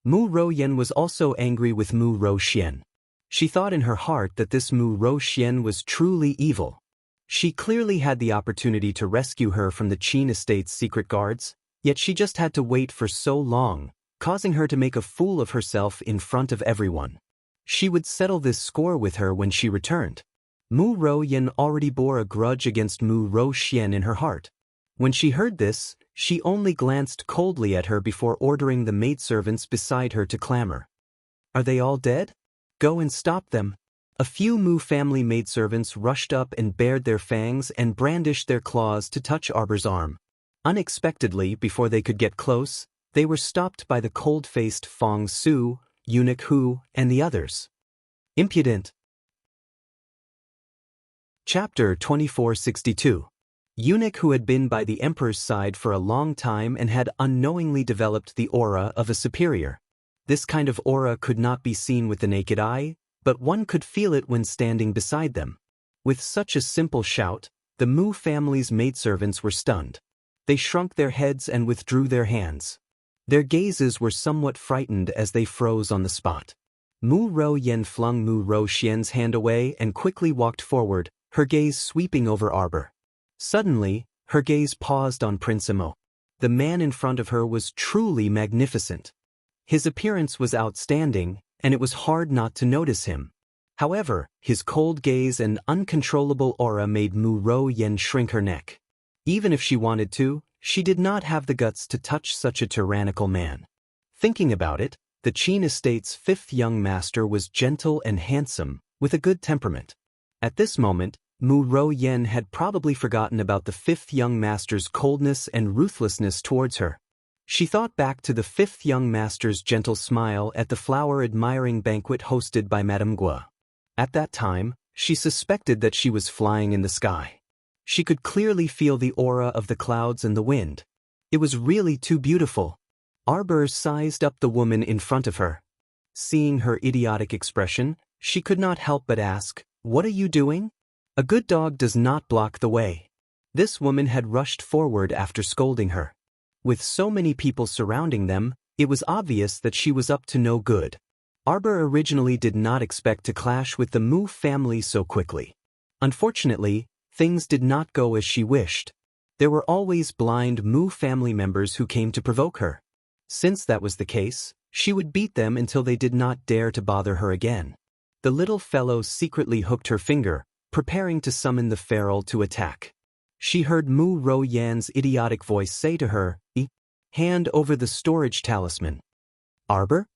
Mu Rouyen was also angry with Mu Rouxian. She thought in her heart that this Mu Rouxian was truly evil. She clearly had the opportunity to rescue her from the Qin estate's secret guards, yet she just had to wait for so long, causing her to make a fool of herself in front of everyone. She would settle this score with her when she returned. Mu Rouyen already bore a grudge against Mu Rouxian in her heart. When she heard this, she only glanced coldly at her before ordering the maidservants beside her to clamor. Are they all dead? Go and stop them. A few Mu family maidservants rushed up and bared their fangs and brandished their claws to touch Arbor's arm. Unexpectedly, before they could get close, they were stopped by the cold-faced Fong Su, Eunuch Hu, and the others. Impudent. Chapter 2462. Eunuch Hu had been by the emperor's side for a long time and had unknowingly developed the aura of a superior. This kind of aura could not be seen with the naked eye, but one could feel it when standing beside them. With such a simple shout, the Mu family's maidservants were stunned. They shrunk their heads and withdrew their hands. Their gazes were somewhat frightened as they froze on the spot. Mu Rouyen flung Mu Rouxian's hand away and quickly walked forward, her gaze sweeping over Arbor. Suddenly, her gaze paused on Prince Imo. The man in front of her was truly magnificent. His appearance was outstanding, and it was hard not to notice him. However, his cold gaze and uncontrollable aura made Mu Rouyen shrink her neck. Even if she wanted to, she did not have the guts to touch such a tyrannical man. Thinking about it, the Qin estate's fifth young master was gentle and handsome, with a good temperament. At this moment, Mu Rouyen had probably forgotten about the fifth young master's coldness and ruthlessness towards her. She thought back to the fifth young master's gentle smile at the flower-admiring banquet hosted by Madame Gua. At that time, she suspected that she was flying in the sky. She could clearly feel the aura of the clouds and the wind. It was really too beautiful. Arbor sized up the woman in front of her. Seeing her idiotic expression, she could not help but ask, "What are you doing?" A good dog does not block the way. This woman had rushed forward after scolding her. With so many people surrounding them, it was obvious that she was up to no good. Arbor originally did not expect to clash with the Mu family so quickly. Unfortunately, things did not go as she wished. There were always blind Mu family members who came to provoke her. Since that was the case, she would beat them until they did not dare to bother her again. The little fellow secretly hooked her finger, preparing to summon the feral to attack. She heard Mu Rouyen's idiotic voice say to her, "Hand over the storage talisman." Arbor?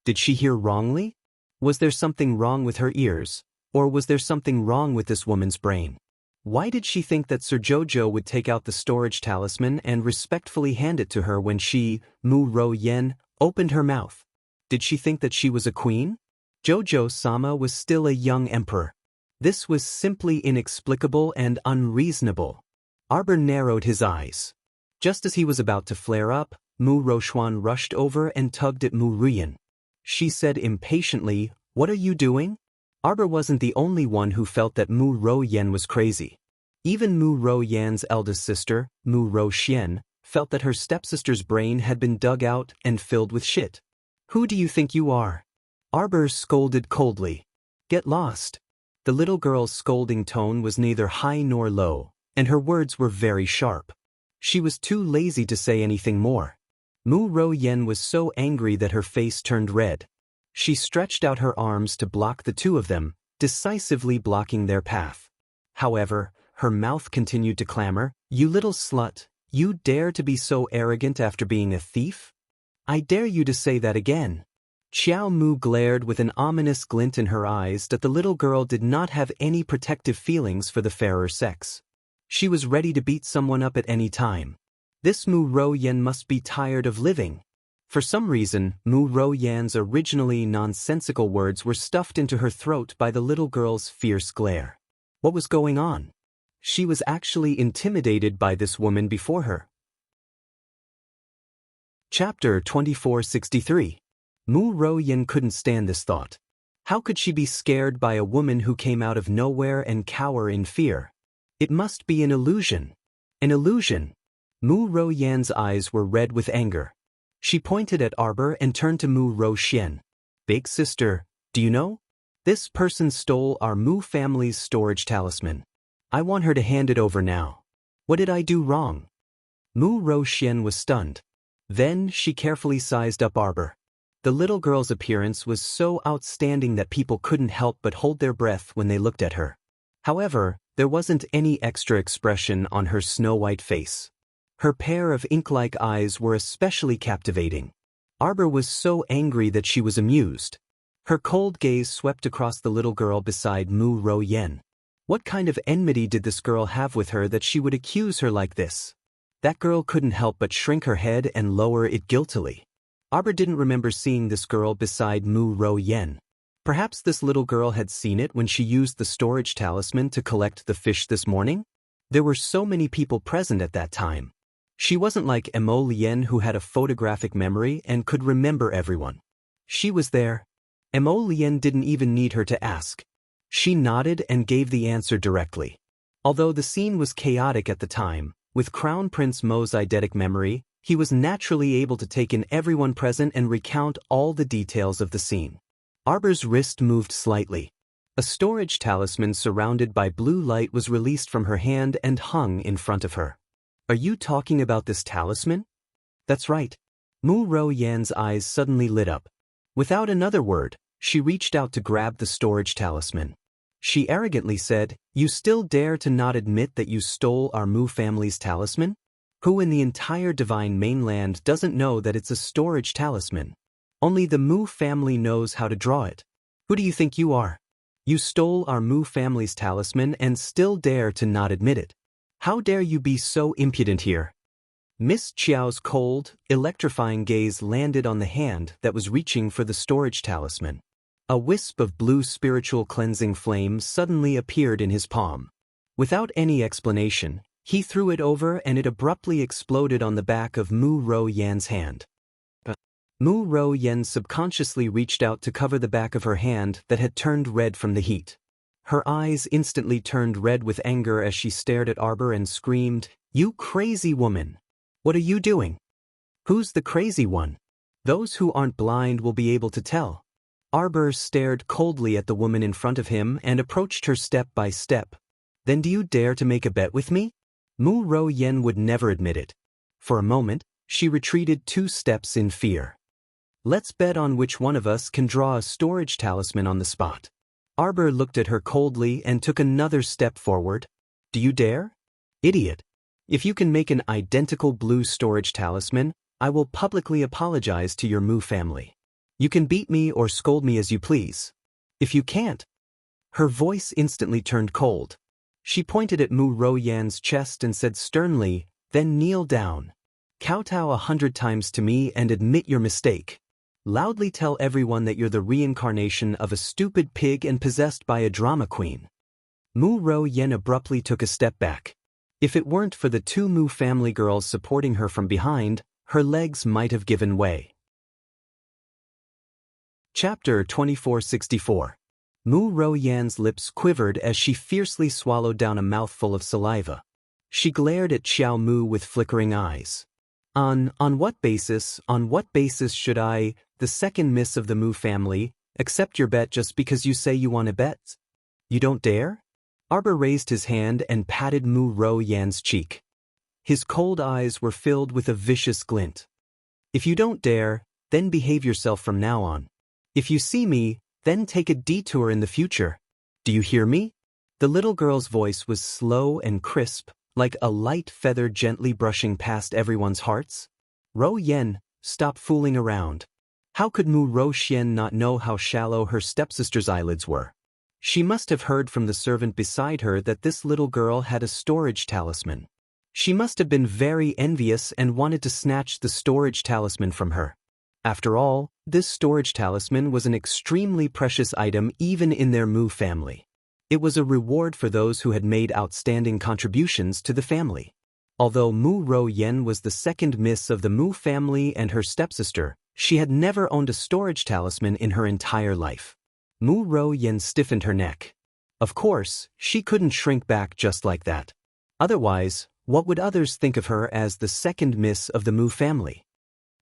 Did she hear wrongly? Was there something wrong with her ears, or was there something wrong with this woman's brain? Why did she think that Sir Jojo would take out the storage talisman and respectfully hand it to her when she, Mu Rouyen, opened her mouth? Did she think that she was a queen? Jojo-sama was still a young emperor. This was simply inexplicable and unreasonable. Arbor narrowed his eyes. Just as he was about to flare up, Mu Rouxuan rushed over and tugged at Mu Rouyen. She said impatiently, "What are you doing?" Arbor wasn't the only one who felt that Mu Rouyen was crazy. Even Mu Rouyen's eldest sister, Mu Rouxian, felt that her stepsister's brain had been dug out and filled with shit. "Who do you think you are?" Arbor scolded coldly. "Get lost." The little girl's scolding tone was neither high nor low, and her words were very sharp. She was too lazy to say anything more. Mu Rouyen was so angry that her face turned red. She stretched out her arms to block the two of them, decisively blocking their path. However, her mouth continued to clamor, "You little slut, you dare to be so arrogant after being a thief? I dare you to say that again." Xiao Mu glared with an ominous glint in her eyes that the little girl did not have any protective feelings for the fairer sex. She was ready to beat someone up at any time. This Mu Rouyen must be tired of living. For some reason, Mu Rouyen's originally nonsensical words were stuffed into her throat by the little girl's fierce glare. What was going on? She was actually intimidated by this woman before her. Chapter 2463. Mu Rouyen couldn't stand this thought. How could she be scared by a woman who came out of nowhere and cower in fear? It must be an illusion. An illusion. Mu Ro Yan's eyes were red with anger. She pointed at Arbor and turned to Mu Ro Xian. Big sister, do you know? This person stole our Mu family's storage talisman. I want her to hand it over now. What did I do wrong? Mu Ro Xian was stunned. Then she carefully sized up Arbor. The little girl's appearance was so outstanding that people couldn't help but hold their breath when they looked at her. However, there wasn't any extra expression on her snow-white face. Her pair of ink-like eyes were especially captivating. Arbor was so angry that she was amused. Her cold gaze swept across the little girl beside Mu Ro Yan. What kind of enmity did this girl have with her that she would accuse her like this? That girl couldn't help but shrink her head and lower it guiltily. Arbor didn't remember seeing this girl beside Mu Ro Yan. Perhaps this little girl had seen it when she used the storage talisman to collect the fish this morning? There were so many people present at that time. She wasn't like Mo Lien, who had a photographic memory and could remember everyone. She was there. Mo Lien didn't even need her to ask. She nodded and gave the answer directly. Although the scene was chaotic at the time, with Crown Prince Mo's eidetic memory, he was naturally able to take in everyone present and recount all the details of the scene. Arbor's wrist moved slightly. A storage talisman surrounded by blue light was released from her hand and hung in front of her. Are you talking about this talisman? That's right. Mu Ro Yan's eyes suddenly lit up. Without another word, she reached out to grab the storage talisman. She arrogantly said, "You still dare to not admit that you stole our Mu family's talisman? Who in the entire Divine Mainland doesn't know that it's a storage talisman? Only the Mu family knows how to draw it. Who do you think you are? You stole our Mu family's talisman and still dare to not admit it. How dare you be so impudent here?" Miss Chiao's cold, electrifying gaze landed on the hand that was reaching for the storage talisman. A wisp of blue spiritual cleansing flame suddenly appeared in his palm. Without any explanation, he threw it over and it abruptly exploded on the back of Mu Ro Yan's hand. Mu Ro Yan subconsciously reached out to cover the back of her hand that had turned red from the heat. Her eyes instantly turned red with anger as she stared at Arbor and screamed, "You crazy woman! What are you doing? Who's the crazy one? Those who aren't blind will be able to tell." Arbor stared coldly at the woman in front of him and approached her step by step. "Then do you dare to make a bet with me?" Mu Ro Yan would never admit it. For a moment, she retreated 2 steps in fear. "Let's bet on which one of us can draw a storage talisman on the spot." Arbor looked at her coldly and took another step forward. "Do you dare? Idiot. If you can make an identical blue storage talisman, I will publicly apologize to your Mu family. You can beat me or scold me as you please. If you can't..." Her voice instantly turned cold. She pointed at Mu Ro Yan's chest and said sternly, "Then kneel down. Kowtow 100 times to me and admit your mistake. Loudly tell everyone that you're the reincarnation of a stupid pig and possessed by a drama queen." Mu Ro Yan abruptly took a step back. If it weren't for the 2 Mu family girls supporting her from behind, her legs might have given way. Chapter 2464. Mu Ro Yan's lips quivered as she fiercely swallowed down a mouthful of saliva. She glared at Xiao Mu with flickering eyes. On what basis should I, the second miss of the Mu family, accept your bet just because you say you want to bet? You don't dare?" Arbor raised his hand and patted Mu Ro Yan's cheek. His cold eyes were filled with a vicious glint. "If you don't dare, then behave yourself from now on. If you see me, then take a detour in the future. Do you hear me?" The little girl's voice was slow and crisp, like a light feather gently brushing past everyone's hearts. "Ro Yan, stop fooling around." How could Mu Ro Xian not know how shallow her stepsister's eyelids were? She must have heard from the servant beside her that this little girl had a storage talisman. She must have been very envious and wanted to snatch the storage talisman from her. After all, this storage talisman was an extremely precious item even in their Mu family. It was a reward for those who had made outstanding contributions to the family. Although Mu Ro Yan was the second miss of the Mu family and her stepsister, she had never owned a storage talisman in her entire life. Mu Ro Yen stiffened her neck. Of course, she couldn't shrink back just like that. Otherwise, what would others think of her as the second miss of the Mu family?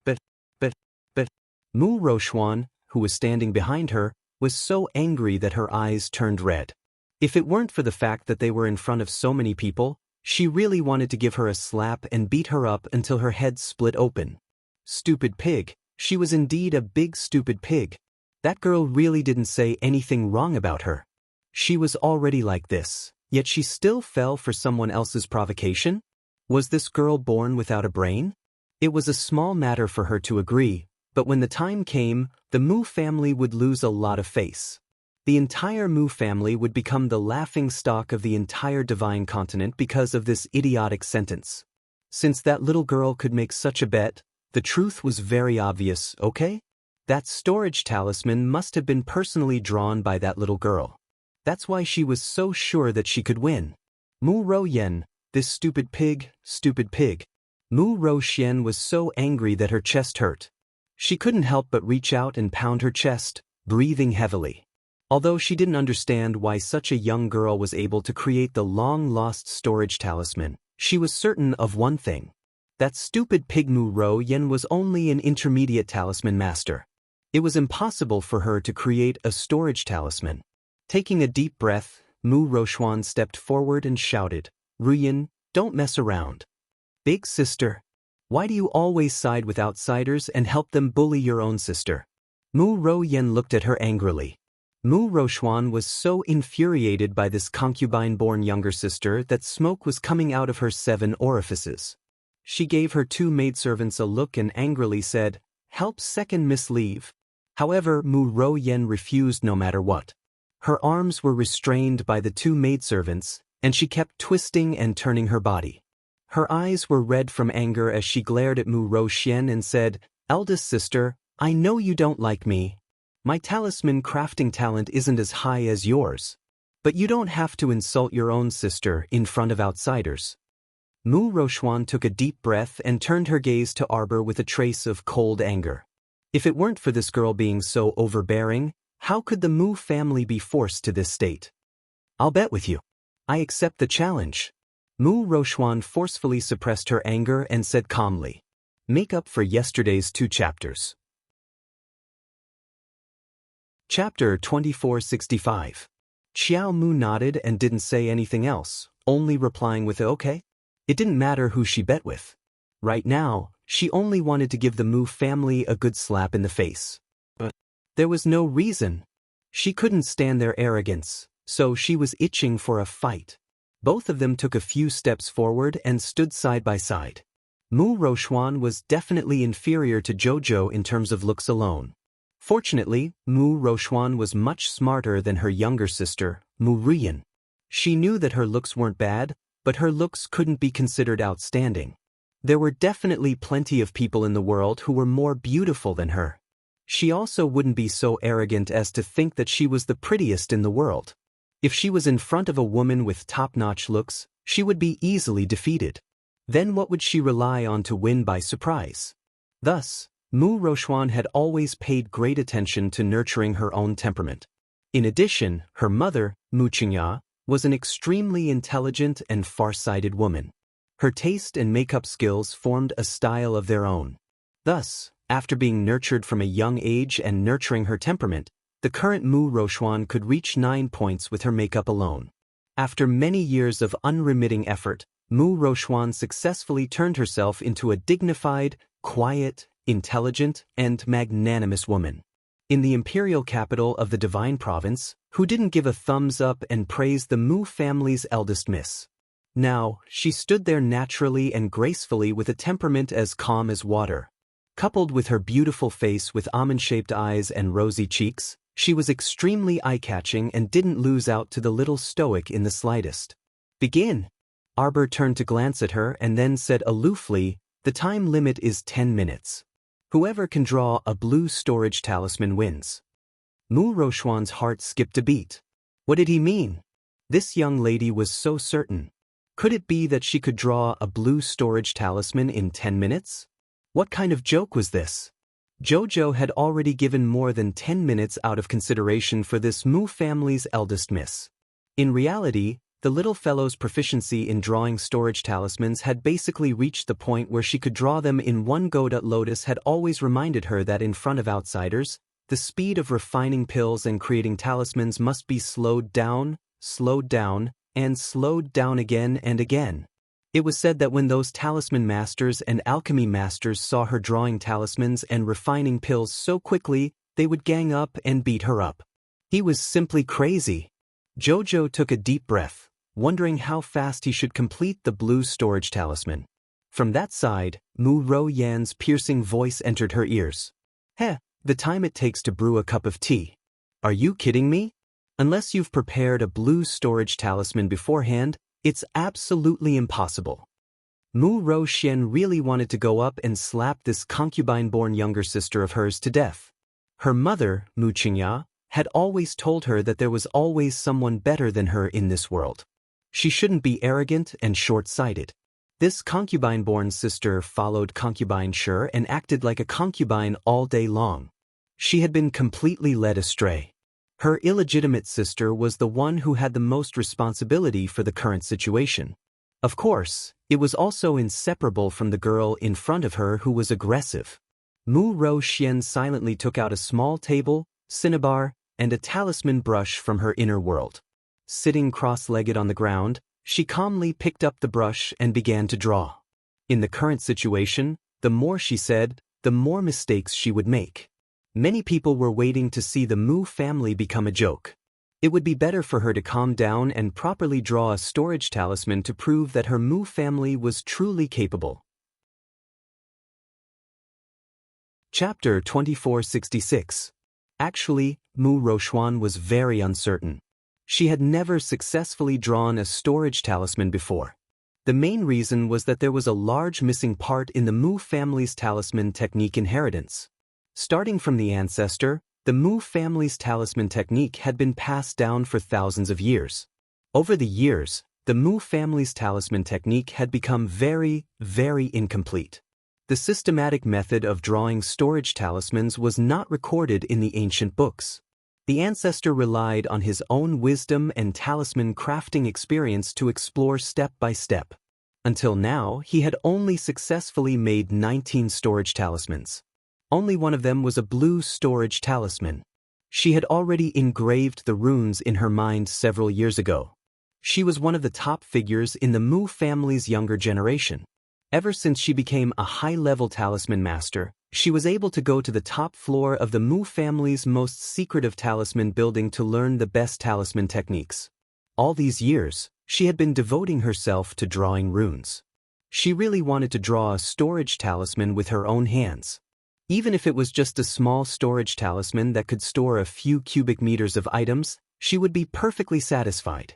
But, but, Mu Rochuan, who was standing behind her, was so angry that her eyes turned red. If it weren't for the fact that they were in front of so many people, she really wanted to give her a slap and beat her up until her head split open. Stupid pig, she was indeed a big stupid pig. That girl really didn't say anything wrong about her. She was already like this, yet she still fell for someone else's provocation? Was this girl born without a brain? It was a small matter for her to agree, but when the time came, the Mu family would lose a lot of face. The entire Mu family would become the laughingstock of the entire divine continent because of this idiotic sentence. Since that little girl could make such a bet, the truth was very obvious, okay? That storage talisman must have been personally drawn by that little girl. That's why she was so sure that she could win. Mu Ro Yen, this stupid pig, stupid pig. Mu Ro Xian was so angry that her chest hurt. She couldn't help but reach out and pound her chest, breathing heavily. Although she didn't understand why such a young girl was able to create the long-lost storage talisman, she was certain of one thing. That stupid pig Mu Ro Yen was only an intermediate talisman master. It was impossible for her to create a storage talisman. Taking a deep breath, Mu Rochuan stepped forward and shouted, "Ruyin, don't mess around. Big sister, why do you always side with outsiders and help them bully your own sister?" Mu Ro Yen looked at her angrily. Mu Rochuan was so infuriated by this concubine-born younger sister that smoke was coming out of her 7 orifices. She gave her 2 maidservants a look and angrily said, "Help second miss leave." However, Mu Ro Yen refused no matter what. Her arms were restrained by the 2 maidservants, and she kept twisting and turning her body. Her eyes were red from anger as she glared at Mu Ro Xian and said, "Eldest sister, I know you don't like me. My talisman crafting talent isn't as high as yours. But you don't have to insult your own sister in front of outsiders." Mu Rochuan took a deep breath and turned her gaze to Arbor with a trace of cold anger. If it weren't for this girl being so overbearing, how could the Mu family be forced to this state? "I'll bet with you. I accept the challenge." Mu Rochuan forcefully suppressed her anger and said calmly, "Make up for yesterday's 2 chapters." Chapter 2465. Xiao Mu nodded and didn't say anything else, only replying with okay. It didn't matter who she bet with. Right now, she only wanted to give the Mu family a good slap in the face. But there was no reason. She couldn't stand their arrogance, so she was itching for a fight. Both of them took a few steps forward and stood side by side. Mu Rochuan was definitely inferior to Jojo in terms of looks alone. Fortunately, Mu Rochuan was much smarter than her younger sister, Mu Ruyin. She knew that her looks weren't bad, but her looks couldn't be considered outstanding. There were definitely plenty of people in the world who were more beautiful than her. She also wouldn't be so arrogant as to think that she was the prettiest in the world. If she was in front of a woman with top-notch looks, she would be easily defeated. Then what would she rely on to win by surprise? Thus, Mu Rochuan had always paid great attention to nurturing her own temperament. In addition, her mother, Mu Qingya, was an extremely intelligent and far-sighted woman. Her taste and makeup skills formed a style of their own. Thus, after being nurtured from a young age and nurturing her temperament, the current Mu Rochuan could reach 9 points with her makeup alone. After many years of unremitting effort, Mu Rochuan successfully turned herself into a dignified, quiet, intelligent, and magnanimous woman. In the imperial capital of the Divine Province, who didn't give a thumbs up and praise the Mu family's eldest miss? Now, she stood there naturally and gracefully with a temperament as calm as water. Coupled with her beautiful face with almond-shaped eyes and rosy cheeks, she was extremely eye-catching and didn't lose out to the little stoic in the slightest. "Begin." Arbor turned to glance at her and then said aloofly, "The time limit is 10 minutes. Whoever can draw a blue storage talisman wins." Mu Rochuan's heart skipped a beat. What did he mean? This young lady was so certain. Could it be that she could draw a blue storage talisman in 10 minutes? What kind of joke was this? Jojo had already given more than 10 minutes out of consideration for this Mu family's eldest miss. In reality, the little fellow's proficiency in drawing storage talismans had basically reached the point where she could draw them in one go. Lotus had always reminded her that in front of outsiders, the speed of refining pills and creating talismans must be slowed down, and slowed down again and again. It was said that when those talisman masters and alchemy masters saw her drawing talismans and refining pills so quickly, they would gang up and beat her up. He was simply crazy. Jojo took a deep breath, wondering how fast he should complete the blue storage talisman. From that side, Mu Ro Yan's piercing voice entered her ears. "Heh, the time it takes to brew a cup of tea. Are you kidding me? Unless you've prepared a blue storage talisman beforehand, it's absolutely impossible." Mu Ro Xian really wanted to go up and slap this concubine-born younger sister of hers to death. Her mother, Mu Qingya, had always told her that there was always someone better than her in this world. She shouldn't be arrogant and short-sighted. This concubine-born sister followed concubine Shi and acted like a concubine all day long. She had been completely led astray. Her illegitimate sister was the one who had the most responsibility for the current situation. Of course, it was also inseparable from the girl in front of her who was aggressive. Mu Ro Xian silently took out a small table, cinnabar, and a talisman brush from her inner world. Sitting cross-legged on the ground, she calmly picked up the brush and began to draw. In the current situation, the more she said, the more mistakes she would make. Many people were waiting to see the Mu family become a joke. It would be better for her to calm down and properly draw a storage talisman to prove that her Mu family was truly capable. Chapter 2466. Actually, Mu Roxuan was very uncertain. She had never successfully drawn a storage talisman before. The main reason was that there was a large missing part in the Mu family's talisman technique inheritance. Starting from the ancestor, the Mu family's talisman technique had been passed down for thousands of years. Over the years, the Mu family's talisman technique had become very, very incomplete. The systematic method of drawing storage talismans was not recorded in the ancient books. The ancestor relied on his own wisdom and talisman crafting experience to explore step by step. Until now, he had only successfully made 19 storage talismans. Only one of them was a blue storage talisman. She had already engraved the runes in her mind several years ago. She was one of the top figures in the Mu family's younger generation. Ever since she became a high-level talisman master, she was able to go to the top floor of the Mu family's most secretive talisman building to learn the best talisman techniques. All these years, she had been devoting herself to drawing runes. She really wanted to draw a storage talisman with her own hands. Even if it was just a small storage talisman that could store a few cubic meters of items, she would be perfectly satisfied.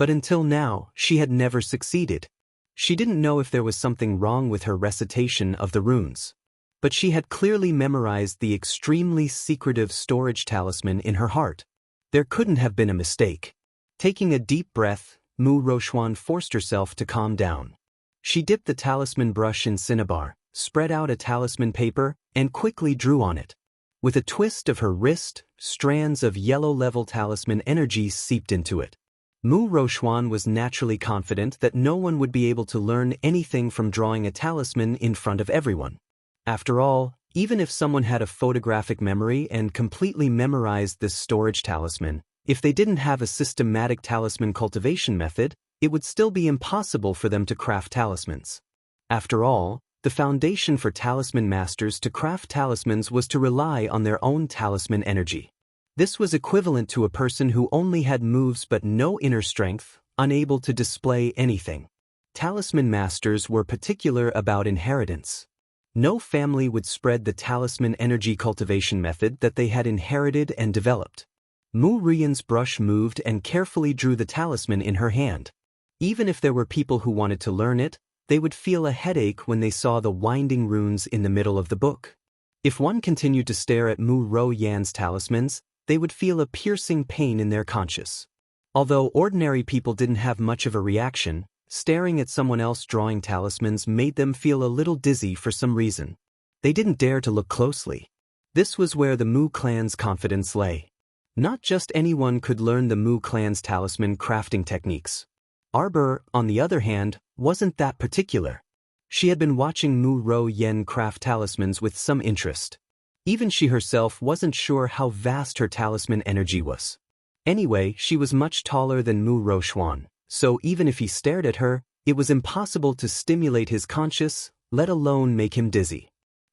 But until now, she had never succeeded. She didn't know if there was something wrong with her recitation of the runes. But she had clearly memorized the extremely secretive storage talisman in her heart. There couldn't have been a mistake. Taking a deep breath, Mu Roxuan forced herself to calm down. She dipped the talisman brush in cinnabar, spread out a talisman paper, and quickly drew on it. With a twist of her wrist, strands of yellow-level talisman energy seeped into it. Mu Roxuan was naturally confident that no one would be able to learn anything from drawing a talisman in front of everyone. After all, even if someone had a photographic memory and completely memorized this storage talisman, if they didn't have a systematic talisman cultivation method, it would still be impossible for them to craft talismans. After all, the foundation for talisman masters to craft talismans was to rely on their own talisman energy. This was equivalent to a person who only had moves but no inner strength, unable to display anything. Talisman masters were particular about inheritance. No family would spread the talisman energy cultivation method that they had inherited and developed. Mu Ruyan's brush moved and carefully drew the talisman in her hand. Even if there were people who wanted to learn it, they would feel a headache when they saw the winding runes in the middle of the book. If one continued to stare at Mu Ro Yan's talismans, they would feel a piercing pain in their conscience. Although ordinary people didn't have much of a reaction, staring at someone else drawing talismans made them feel a little dizzy for some reason. They didn't dare to look closely. This was where the Mu clan's confidence lay. Not just anyone could learn the Mu clan's talisman crafting techniques. Arbor, on the other hand, wasn't that particular. She had been watching Mu Ro Yen craft talismans with some interest. Even she herself wasn't sure how vast her talisman energy was. Anyway, she was much taller than Mu Ro Xuan, so even if he stared at her, it was impossible to stimulate his conscience, let alone make him dizzy.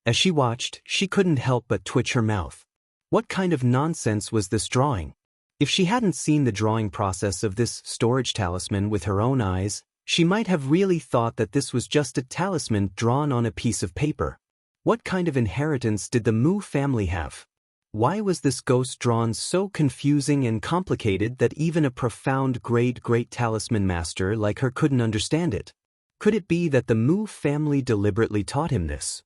As she watched, she couldn't help but twitch her mouth. What kind of nonsense was this drawing? If she hadn't seen the drawing process of this storage talisman with her own eyes, she might have really thought that this was just a talisman drawn on a piece of paper. What kind of inheritance did the Mu family have? Why was this ghost drawn so confusing and complicated that even a profound great talisman master like her couldn't understand it? Could it be that the Mu family deliberately taught him this?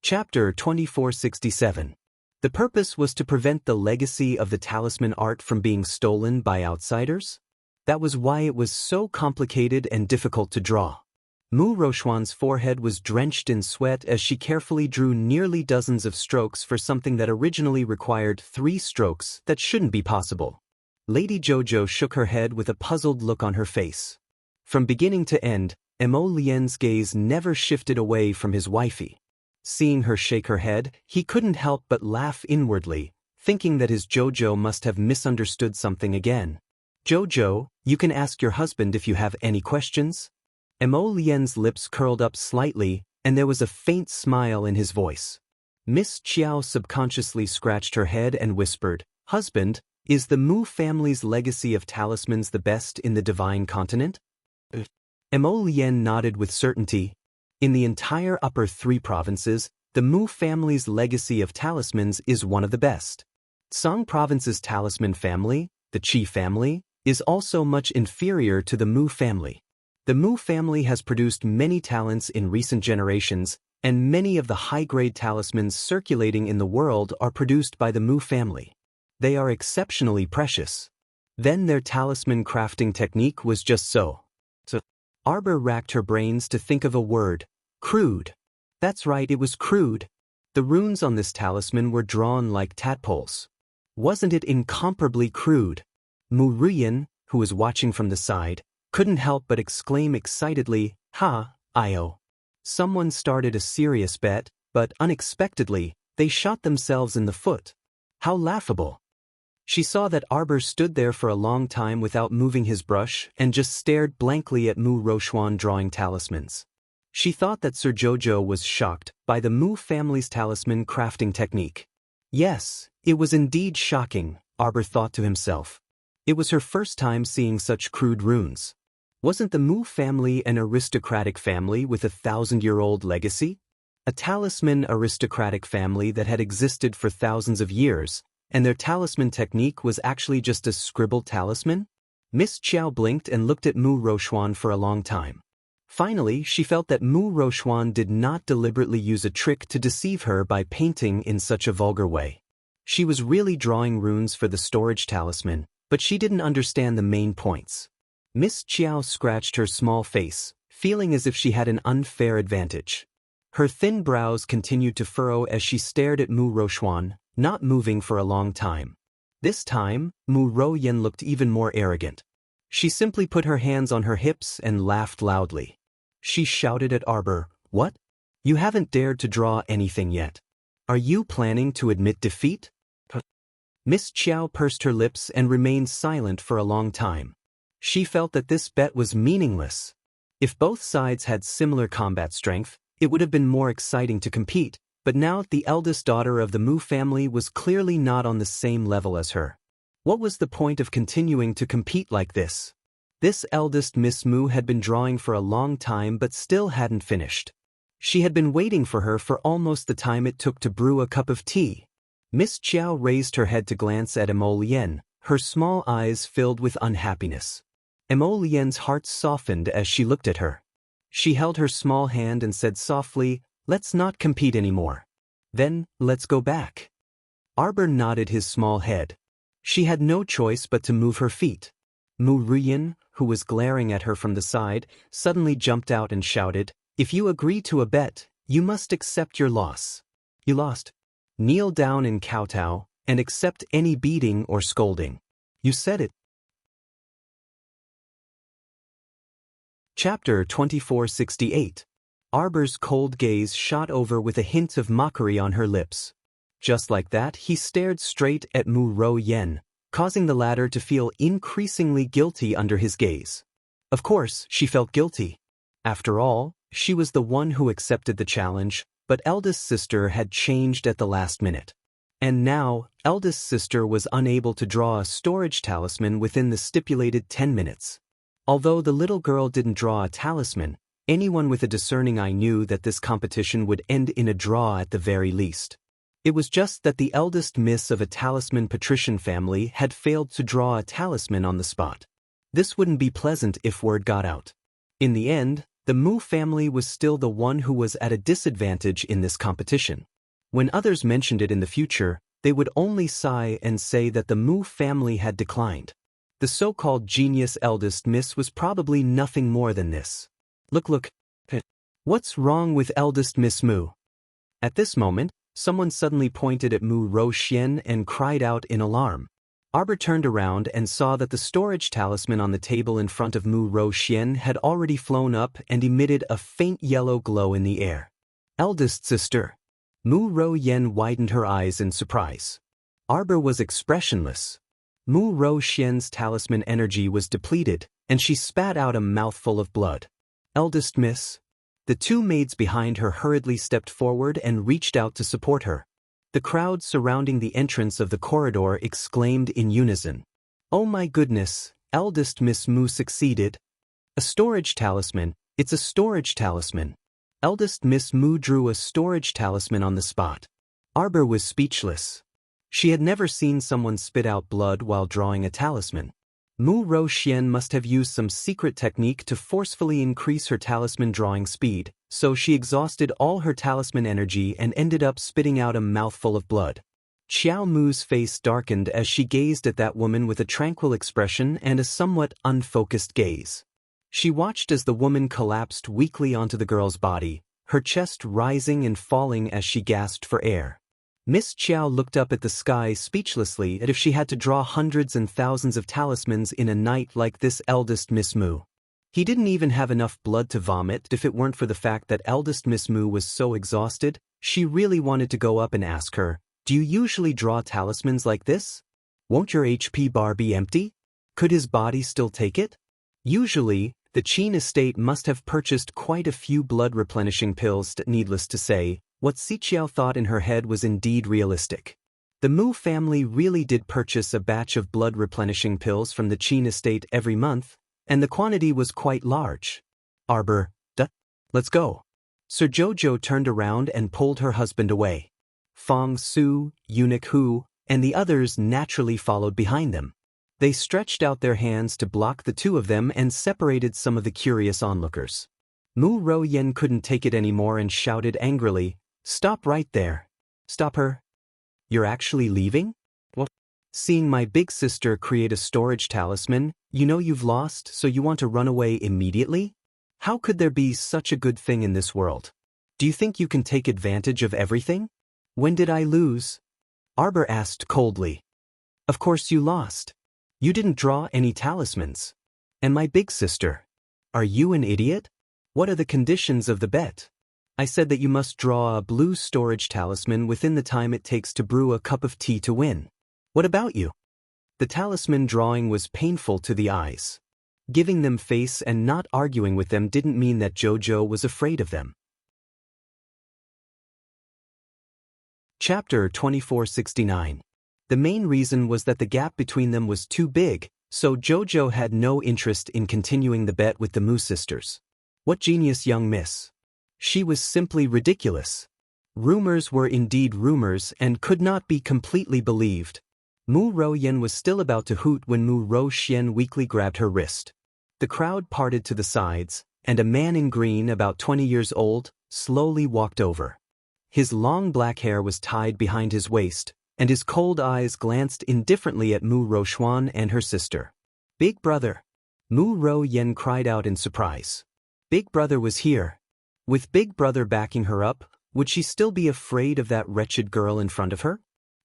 Chapter 2467. The purpose was to prevent the legacy of the talisman art from being stolen by outsiders? That was why it was so complicated and difficult to draw. Mu Roxuan's forehead was drenched in sweat as she carefully drew nearly dozens of strokes for something that originally required 3 strokes that shouldn't be possible. Lady Jojo shook her head with a puzzled look on her face. From beginning to end, Mo Lien's gaze never shifted away from his wifey. Seeing her shake her head, he couldn't help but laugh inwardly, thinking that his Jojo must have misunderstood something again. Jojo, you can ask your husband if you have any questions? Mo Lien's lips curled up slightly, and there was a faint smile in his voice. Miss Chiao subconsciously scratched her head and whispered, "Husband, is the Mu family's legacy of talismans the best in the Divine Continent?" Mo Lien nodded with certainty. In the entire upper 3 provinces, the Mu family's legacy of talismans is one of the best. Song province's talisman family, the Qi family, is also much inferior to the Mu family. The Mu family has produced many talents in recent generations, and many of the high-grade talismans circulating in the world are produced by the Mu family. They are exceptionally precious. Then their talisman crafting technique was just so. Arbor racked her brains to think of a word. Crude. That's right, it was crude. The runes on this talisman were drawn like tadpoles. Wasn't it incomparably crude? Mu Ruyan, who was watching from the side, couldn't help but exclaim excitedly, "Ha, Io." Someone started a serious bet, but unexpectedly, they shot themselves in the foot. How laughable. She saw that Arbor stood there for a long time without moving his brush and just stared blankly at Mu Roxuan drawing talismans. She thought that Sir Jojo was shocked by the Mu family's talisman crafting technique. Yes, it was indeed shocking, Arbor thought to himself. It was her first time seeing such crude runes. Wasn't the Mu family an aristocratic family with a 1,000-year-old legacy? A talisman aristocratic family that had existed for thousands of years, and their talisman technique was actually just a scribbled talisman? Miss Chiao blinked and looked at Mu Roxuan for a long time. Finally, she felt that Mu Roxuan did not deliberately use a trick to deceive her by painting in such a vulgar way. She was really drawing runes for the storage talisman, but she didn't understand the main points. Miss Chiao scratched her small face, feeling as if she had an unfair advantage. Her thin brows continued to furrow as she stared at Mu Roxuan, not moving for a long time. This time, Mu Royan looked even more arrogant. She simply put her hands on her hips and laughed loudly. She shouted at Arbor, "What? You haven't dared to draw anything yet. Are you planning to admit defeat?" Miss Chiao pursed her lips and remained silent for a long time. She felt that this bet was meaningless. If both sides had similar combat strength, it would have been more exciting to compete, but now the eldest daughter of the Mu family was clearly not on the same level as her. What was the point of continuing to compete like this? This eldest Miss Mu had been drawing for a long time but still hadn't finished. She had been waiting for her for almost the time it took to brew a cup of tea. Miss Chiao raised her head to glance at Mo Lien, her small eyes filled with unhappiness. Mo Lien's heart softened as she looked at her. She held her small hand and said softly, "Let's not compete anymore. Then, let's go back." Arbor nodded his small head. She had no choice but to move her feet. Mu Ruyan, who was glaring at her from the side, suddenly jumped out and shouted, "If you agree to a bet, You must accept your loss. You lost. Kneel down and kowtow, and accept any beating or scolding. You said it. Chapter 2468. Arbor's cold gaze shot over with a hint of mockery on her lips. Just like that, he stared straight at Mu Ro Yen, causing the latter to feel increasingly guilty under his gaze. Of course, she felt guilty. After all, she was the one who accepted the challenge, but eldest sister had changed at the last minute. And now, eldest sister was unable to draw a storage talisman within the stipulated 10 minutes. Although the little girl didn't draw a talisman, anyone with a discerning eye knew that this competition would end in a draw at the very least. It was just that the eldest miss of a talisman patrician family had failed to draw a talisman on the spot. This wouldn't be pleasant if word got out. In the end, the Mu family was still the one who was at a disadvantage in this competition. When others mentioned it in the future, they would only sigh and say that the Mu family had declined. The so-called genius eldest miss was probably nothing more than this. Look. What's wrong with eldest Miss Mu? At this moment, someone suddenly pointed at Mu Ro Xian and cried out in alarm. Arbor turned around and saw that the storage talisman on the table in front of Mu Ro Xian had already flown up and emitted a faint yellow glow in the air. Eldest sister. Mu Ro Yen widened her eyes in surprise. Arbor was expressionless. Mu Ro Xian's talisman energy was depleted, and she spat out a mouthful of blood. Eldest miss. The two maids behind her hurriedly stepped forward and reached out to support her. The crowd surrounding the entrance of the corridor exclaimed in unison. Oh my goodness, eldest Miss Mu succeeded. A storage talisman, it's a storage talisman. Eldest Miss Mu drew a storage talisman on the spot. Arbor was speechless. She had never seen someone spit out blood while drawing a talisman. Mu Ro Xian must have used some secret technique to forcefully increase her talisman drawing speed, so she exhausted all her talisman energy and ended up spitting out a mouthful of blood. Xiao Mu's face darkened as she gazed at that woman with a tranquil expression and a somewhat unfocused gaze. She watched as the woman collapsed weakly onto the girl's body, her chest rising and falling as she gasped for air. Miss Qiao looked up at the sky speechlessly as if she had to draw hundreds and thousands of talismans in a night like this eldest Miss Mu. He didn't even have enough blood to vomit. If it weren't for the fact that eldest Miss Mu was so exhausted, she really wanted to go up and ask her, do you usually draw talismans like this? Won't your HP bar be empty? Could his body still take it? Usually, the Qin estate must have purchased quite a few blood-replenishing pills. Needless to say, what Xiqiao thought in her head was indeed realistic. The Mu family really did purchase a batch of blood-replenishing pills from the Qin estate every month, and the quantity was quite large. Arbor, let's go. Sir Jojo turned around and pulled her husband away. Fong Su, Eunuch Hu, and the others naturally followed behind them. They stretched out their hands to block the two of them and separated some of the curious onlookers. Mu Ro Yen couldn't take it anymore and shouted angrily, "Stop right there. Stop her. You're actually leaving? What? Seeing my big sister create a storage talisman, you know you've lost, so you want to run away immediately? How could there be such a good thing in this world? Do you think you can take advantage of everything? When did I lose?" Arbor asked coldly. Of course you lost. You didn't draw any talismans. And my big sister. Are you an idiot? What are the conditions of the bet? I said that you must draw a blue storage talisman within the time it takes to brew a cup of tea to win. What about you? The talisman drawing was painful to the eyes. Giving them face and not arguing with them didn't mean that Jojo was afraid of them. Chapter 2469. The main reason was that the gap between them was too big, so Jojo had no interest in continuing the bet with the Mu sisters. What genius young miss. She was simply ridiculous. Rumors were indeed rumors and could not be completely believed. Mu Ro Yen was still about to hoot when Mu Ro Xian weakly grabbed her wrist. The crowd parted to the sides, and a man in green about 20 years old slowly walked over. His long black hair was tied behind his waist, and his cold eyes glanced indifferently at Mu Ro Xuan and her sister. Big brother! Mu Ro Yen cried out in surprise. Big brother was here. With Big Brother backing her up, would she still be afraid of that wretched girl in front of her?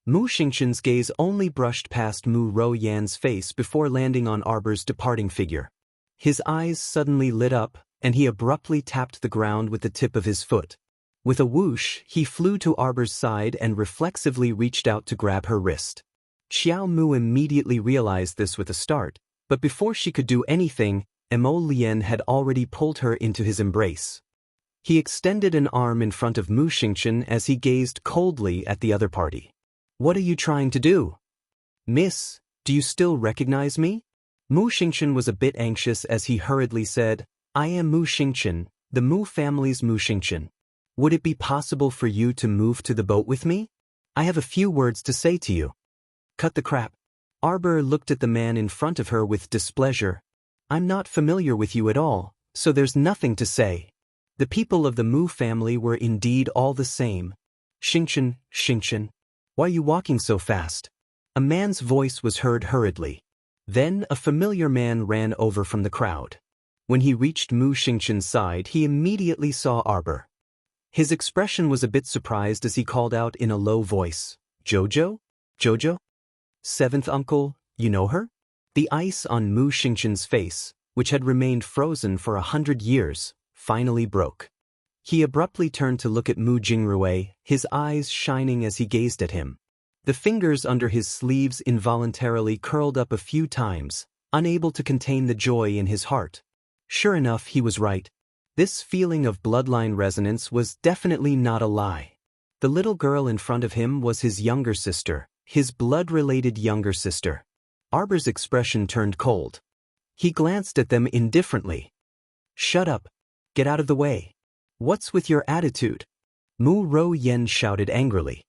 Mu Xingqian's gaze only brushed past Mu Ruoyan's face before landing on Arbor's departing figure. His eyes suddenly lit up, and he abruptly tapped the ground with the tip of his foot. With a whoosh, he flew to Arbor's side and reflexively reached out to grab her wrist. Xiao Mu immediately realized this with a start, but before she could do anything, Mo Lian had already pulled her into his embrace. He extended an arm in front of Mu Xingqian as he gazed coldly at the other party. "What are you trying to do? Miss, do you still recognize me?" Mu Xingqian was a bit anxious as he hurriedly said, "I am Mu Xingqian, the Mu family's Mu Xingqian. Would it be possible for you to move to the boat with me? I have a few words to say to you." "Cut the crap." Arbor looked at the man in front of her with displeasure. "I'm not familiar with you at all, so there's nothing to say." The people of the Mu family were indeed all the same. "Xingqian, Xingqian, why are you walking so fast?" A man's voice was heard hurriedly. Then a familiar man ran over from the crowd. When he reached Mu Xingqian's side, he immediately saw Arbor. His expression was a bit surprised as he called out in a low voice, "Jojo? Jojo? Seventh uncle, you know her?" The ice on Mu Xingqian's face, which had remained frozen for 100 years, finally broke. He abruptly turned to look at Mu Jingrui, his eyes shining as he gazed at him. The fingers under his sleeves involuntarily curled up a few times, unable to contain the joy in his heart. Sure enough, he was right. This feeling of bloodline resonance was definitely not a lie. The little girl in front of him was his younger sister, his blood-related younger sister. Arbor's expression turned cold. He glanced at them indifferently. "Shut up. Get out of the way. What's with your attitude?" Mu Ruoyan shouted angrily.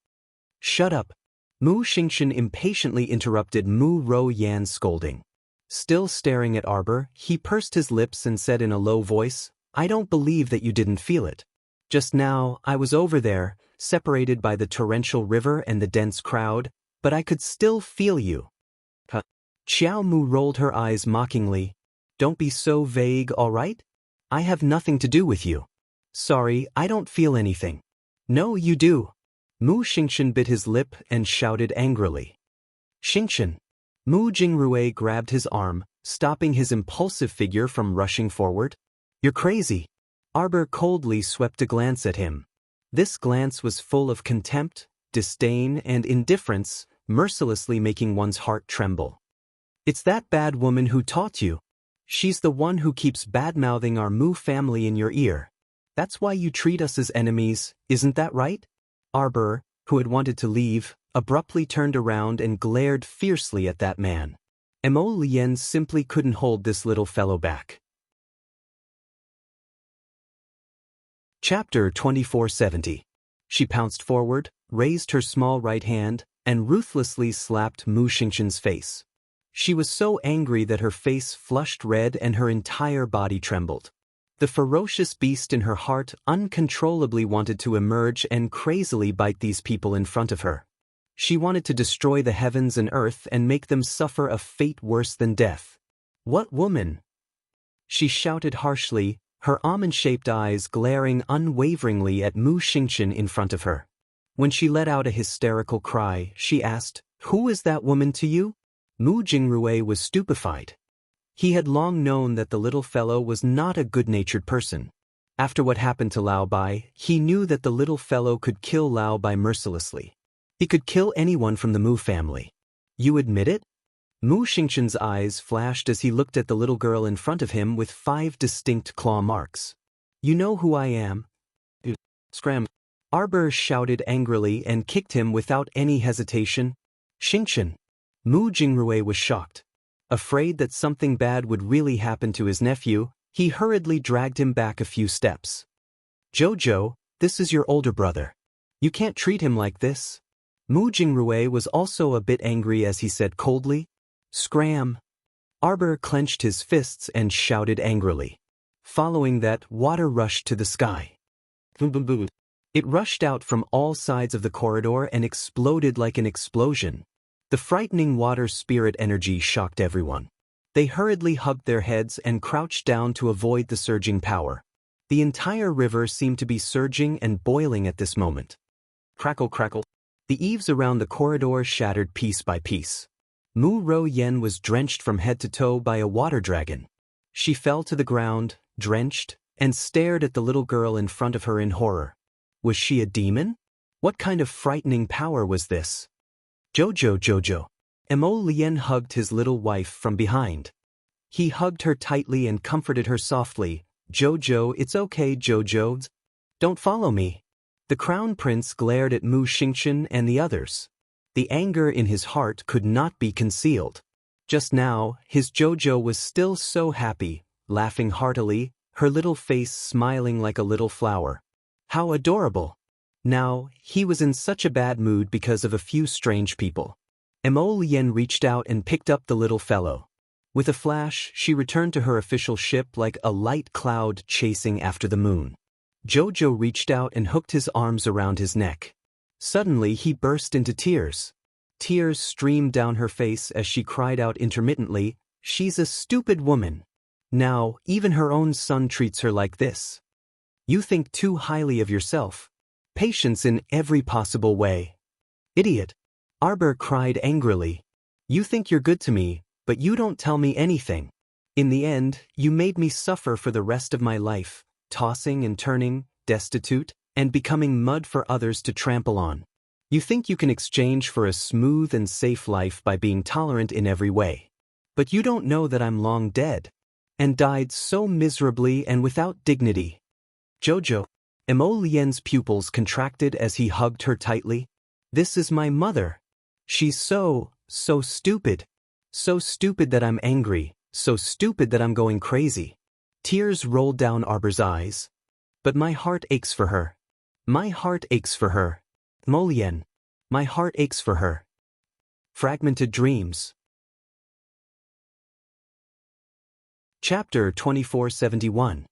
"Shut up." Mu Xingqian impatiently interrupted Mu Ruoyan's scolding. Still staring at Arbor, he pursed his lips and said in a low voice, "I don't believe that you didn't feel it. Just now, I was over there, separated by the torrential river and the dense crowd, but I could still feel you." Huh. Xiao Mu rolled her eyes mockingly. "Don't be so vague, all right? I have nothing to do with you." "Sorry, I don't feel anything." "No, you do." Mu Xingqian bit his lip and shouted angrily. "Xingqian." Mu Jingrui grabbed his arm, stopping his impulsive figure from rushing forward. "You're crazy." Arbor coldly swept a glance at him. This glance was full of contempt, disdain, and indifference, mercilessly making one's heart tremble. "It's that bad woman who taught you. She's the one who keeps bad-mouthing our Mu family in your ear. That's why you treat us as enemies, isn't that right?" Arbor, who had wanted to leave, abruptly turned around and glared fiercely at that man. Mo Lian simply couldn't hold this little fellow back. Chapter 2470. She pounced forward, raised her small right hand, and ruthlessly slapped Mu Xingqian's face. She was so angry that her face flushed red and her entire body trembled. The ferocious beast in her heart uncontrollably wanted to emerge and crazily bite these people in front of her. She wanted to destroy the heavens and earth and make them suffer a fate worse than death. "What woman?" she shouted harshly, her almond-shaped eyes glaring unwaveringly at Mu Xingqian in front of her. When she let out a hysterical cry, she asked, "Who is that woman to you?" Mu Jingrui was stupefied. He had long known that the little fellow was not a good-natured person. After what happened to Lao Bai, he knew that the little fellow could kill Lao Bai mercilessly. He could kill anyone from the Mu family. "You admit it?" Mu Xingqian's eyes flashed as he looked at the little girl in front of him with 5 distinct claw marks. "You know who I am?" Scram. Arbor shouted angrily and kicked him without any hesitation. "Xingqian." Mu Jingrui was shocked. Afraid that something bad would really happen to his nephew, he hurriedly dragged him back a few steps. "Jojo, this is your older brother. You can't treat him like this." Mu Jingrui was also a bit angry as he said coldly, "Scram." Arbor clenched his fists and shouted angrily. Following that, water rushed to the sky. It rushed out from all sides of the corridor and exploded like an explosion. The frightening water spirit energy shocked everyone. They hurriedly hugged their heads and crouched down to avoid the surging power. The entire river seemed to be surging and boiling at this moment. Crackle crackle. The eaves around the corridor shattered piece by piece. Mu Ro Yen was drenched from head to toe by a water dragon. She fell to the ground, drenched, and stared at the little girl in front of her in horror. Was she a demon? What kind of frightening power was this? Jojo. Mo Lien hugged his little wife from behind. He hugged her tightly and comforted her softly. Jojo, it's okay, Jojo. Don't follow me. The crown prince glared at Mu Xingchen and the others. The anger in his heart could not be concealed. Just now, his Jojo was still so happy, laughing heartily, her little face smiling like a little flower. How adorable! Now, he was in such a bad mood because of a few strange people. Mo Lien reached out and picked up the little fellow. With a flash, she returned to her official ship like a light cloud chasing after the moon. Jojo reached out and hooked his arms around his neck. Suddenly, he burst into tears. Tears streamed down her face as she cried out intermittently, "She's a stupid woman. Now, even her own son treats her like this. You think too highly of yourself. Patience in every possible way. Idiot." Arbor cried angrily. "You think you're good to me, but you don't tell me anything. In the end, you made me suffer for the rest of my life, tossing and turning, destitute, and becoming mud for others to trample on. You think you can exchange for a smooth and safe life by being tolerant in every way. But you don't know that I'm long dead, and died so miserably and without dignity." Jojo. Mo Lien's pupils contracted as he hugged her tightly. "This is my mother. She's so stupid. So stupid that I'm angry, so stupid that I'm going crazy." Tears rolled down Arbor's eyes. "But my heart aches for her. My heart aches for her. Mo Lien. My heart aches for her." Fragmented Dreams. Chapter 2471.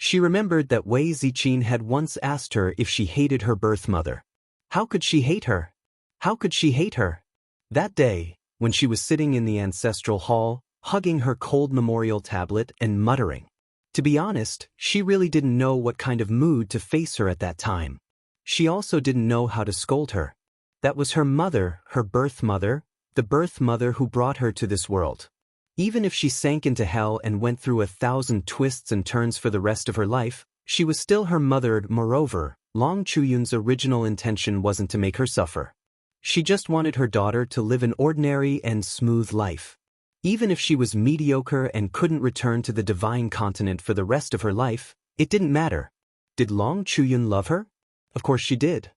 She remembered that Wei Ziqin had once asked her if she hated her birth mother. How could she hate her? How could she hate her? That day, when she was sitting in the ancestral hall, hugging her cold memorial tablet and muttering. To be honest, she really didn't know what kind of mood to face her at that time. She also didn't know how to scold her. That was her mother, her birth mother, the birth mother who brought her to this world. Even if she sank into hell and went through 1,000 twists and turns for the rest of her life, she was still her mother. Moreover, Long Chuyun's original intention wasn't to make her suffer. She just wanted her daughter to live an ordinary and smooth life. Even if she was mediocre and couldn't return to the divine continent for the rest of her life, it didn't matter. Did Long Chuyun love her? Of course she did.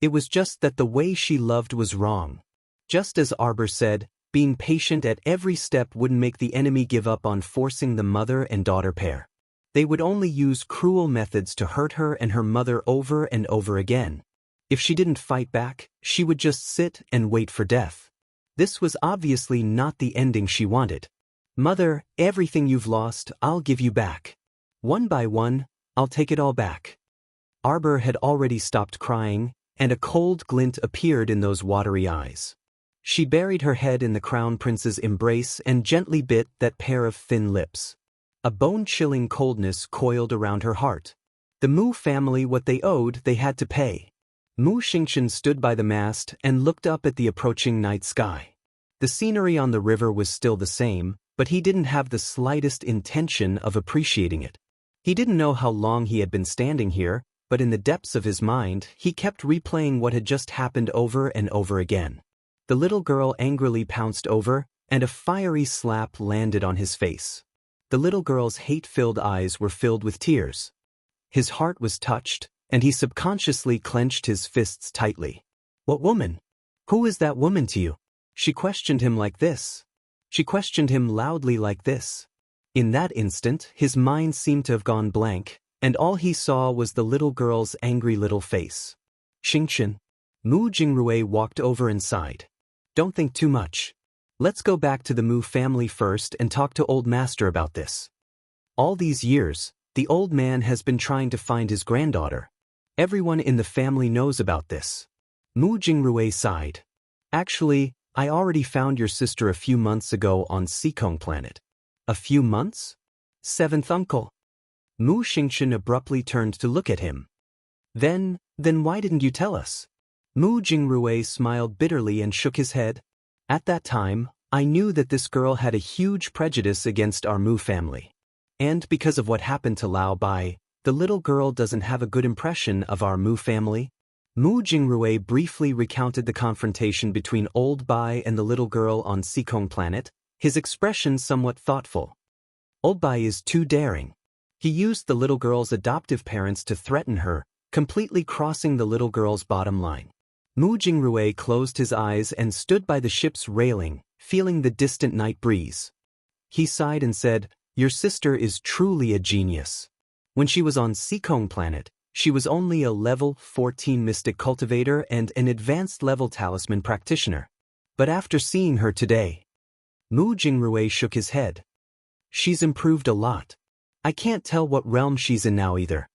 It was just that the way she loved was wrong. Just as Arbor said, being patient at every step wouldn't make the enemy give up on forcing the mother and daughter pair. They would only use cruel methods to hurt her and her mother over and over again. If she didn't fight back, she would just sit and wait for death. This was obviously not the ending she wanted. "Mother, everything you've lost, I'll give you back. One by one, I'll take it all back." Arbor had already stopped crying, and a cold glint appeared in those watery eyes. She buried her head in the crown prince's embrace and gently bit that pair of thin lips. A bone-chilling coldness coiled around her heart. The Mu family, what they owed, they had to pay. Mu Xingchen stood by the mast and looked up at the approaching night sky. The scenery on the river was still the same, but he didn't have the slightest intention of appreciating it. He didn't know how long he had been standing here, but in the depths of his mind, he kept replaying what had just happened over and over again. The little girl angrily pounced over, and a fiery slap landed on his face. The little girl's hate-filled eyes were filled with tears. His heart was touched, and he subconsciously clenched his fists tightly. "What woman? Who is that woman to you?" She questioned him like this. She questioned him loudly like this. In that instant, his mind seemed to have gone blank, and all he saw was the little girl's angry little face. "Xingchen." Mu Jingrui walked over and sighed. "Don't think too much. Let's go back to the Mu family first and talk to Old Master about this. All these years, the old man has been trying to find his granddaughter. Everyone in the family knows about this." Mu Jingrui sighed. "Actually, I already found your sister a few months ago on Sikong planet." "A few months?" "Seventh uncle." Mu Xingchen abruptly turned to look at him. Then why didn't you tell us? Mu Jingrui smiled bitterly and shook his head. At that time, I knew that this girl had a huge prejudice against our Mu family. And because of what happened to Lao Bai, the little girl doesn't have a good impression of our Mu family. Mu Jingrui briefly recounted the confrontation between Old Bai and the little girl on Sikong planet, his expression somewhat thoughtful. Old Bai is too daring. He used the little girl's adoptive parents to threaten her, completely crossing the little girl's bottom line. Mu Jingrui closed his eyes and stood by the ship's railing, feeling the distant night breeze. He sighed and said, "Your sister is truly a genius. When she was on Sikong planet, she was only a level 14 mystic cultivator and an advanced level talisman practitioner. But after seeing her today..." Mu Jingrui shook his head. "She's improved a lot. I can't tell what realm she's in now either."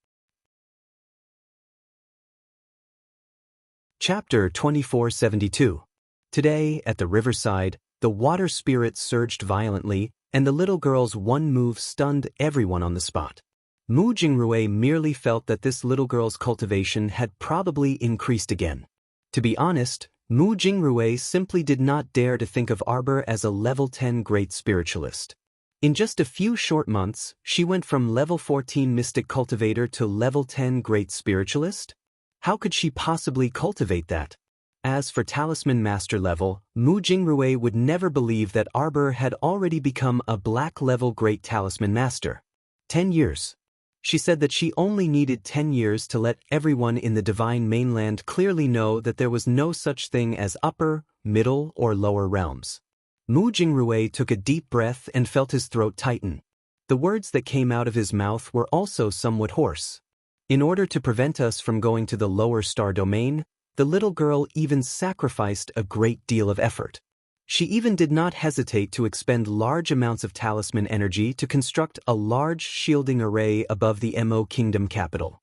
Chapter 2472. Today, at the riverside, the water spirit surged violently, and the little girl's one move stunned everyone on the spot. Mu Jingrui merely felt that this little girl's cultivation had probably increased again. To be honest, Mu Jingrui simply did not dare to think of Arbor as a level 10 great spiritualist. In just a few short months, she went from level 14 mystic cultivator to level 10 great spiritualist? How could she possibly cultivate that? As for talisman master level, Mu Jingrui would never believe that Arbor had already become a black level great talisman master. 10 years. She said that she only needed 10 years to let everyone in the divine mainland clearly know that there was no such thing as upper, middle, or lower realms. Mu Jingrui took a deep breath and felt his throat tighten. The words that came out of his mouth were also somewhat hoarse. In order to prevent us from going to the lower star domain, the little girl even sacrificed a great deal of effort. She even did not hesitate to expend large amounts of talisman energy to construct a large shielding array above the Mo Kingdom capital.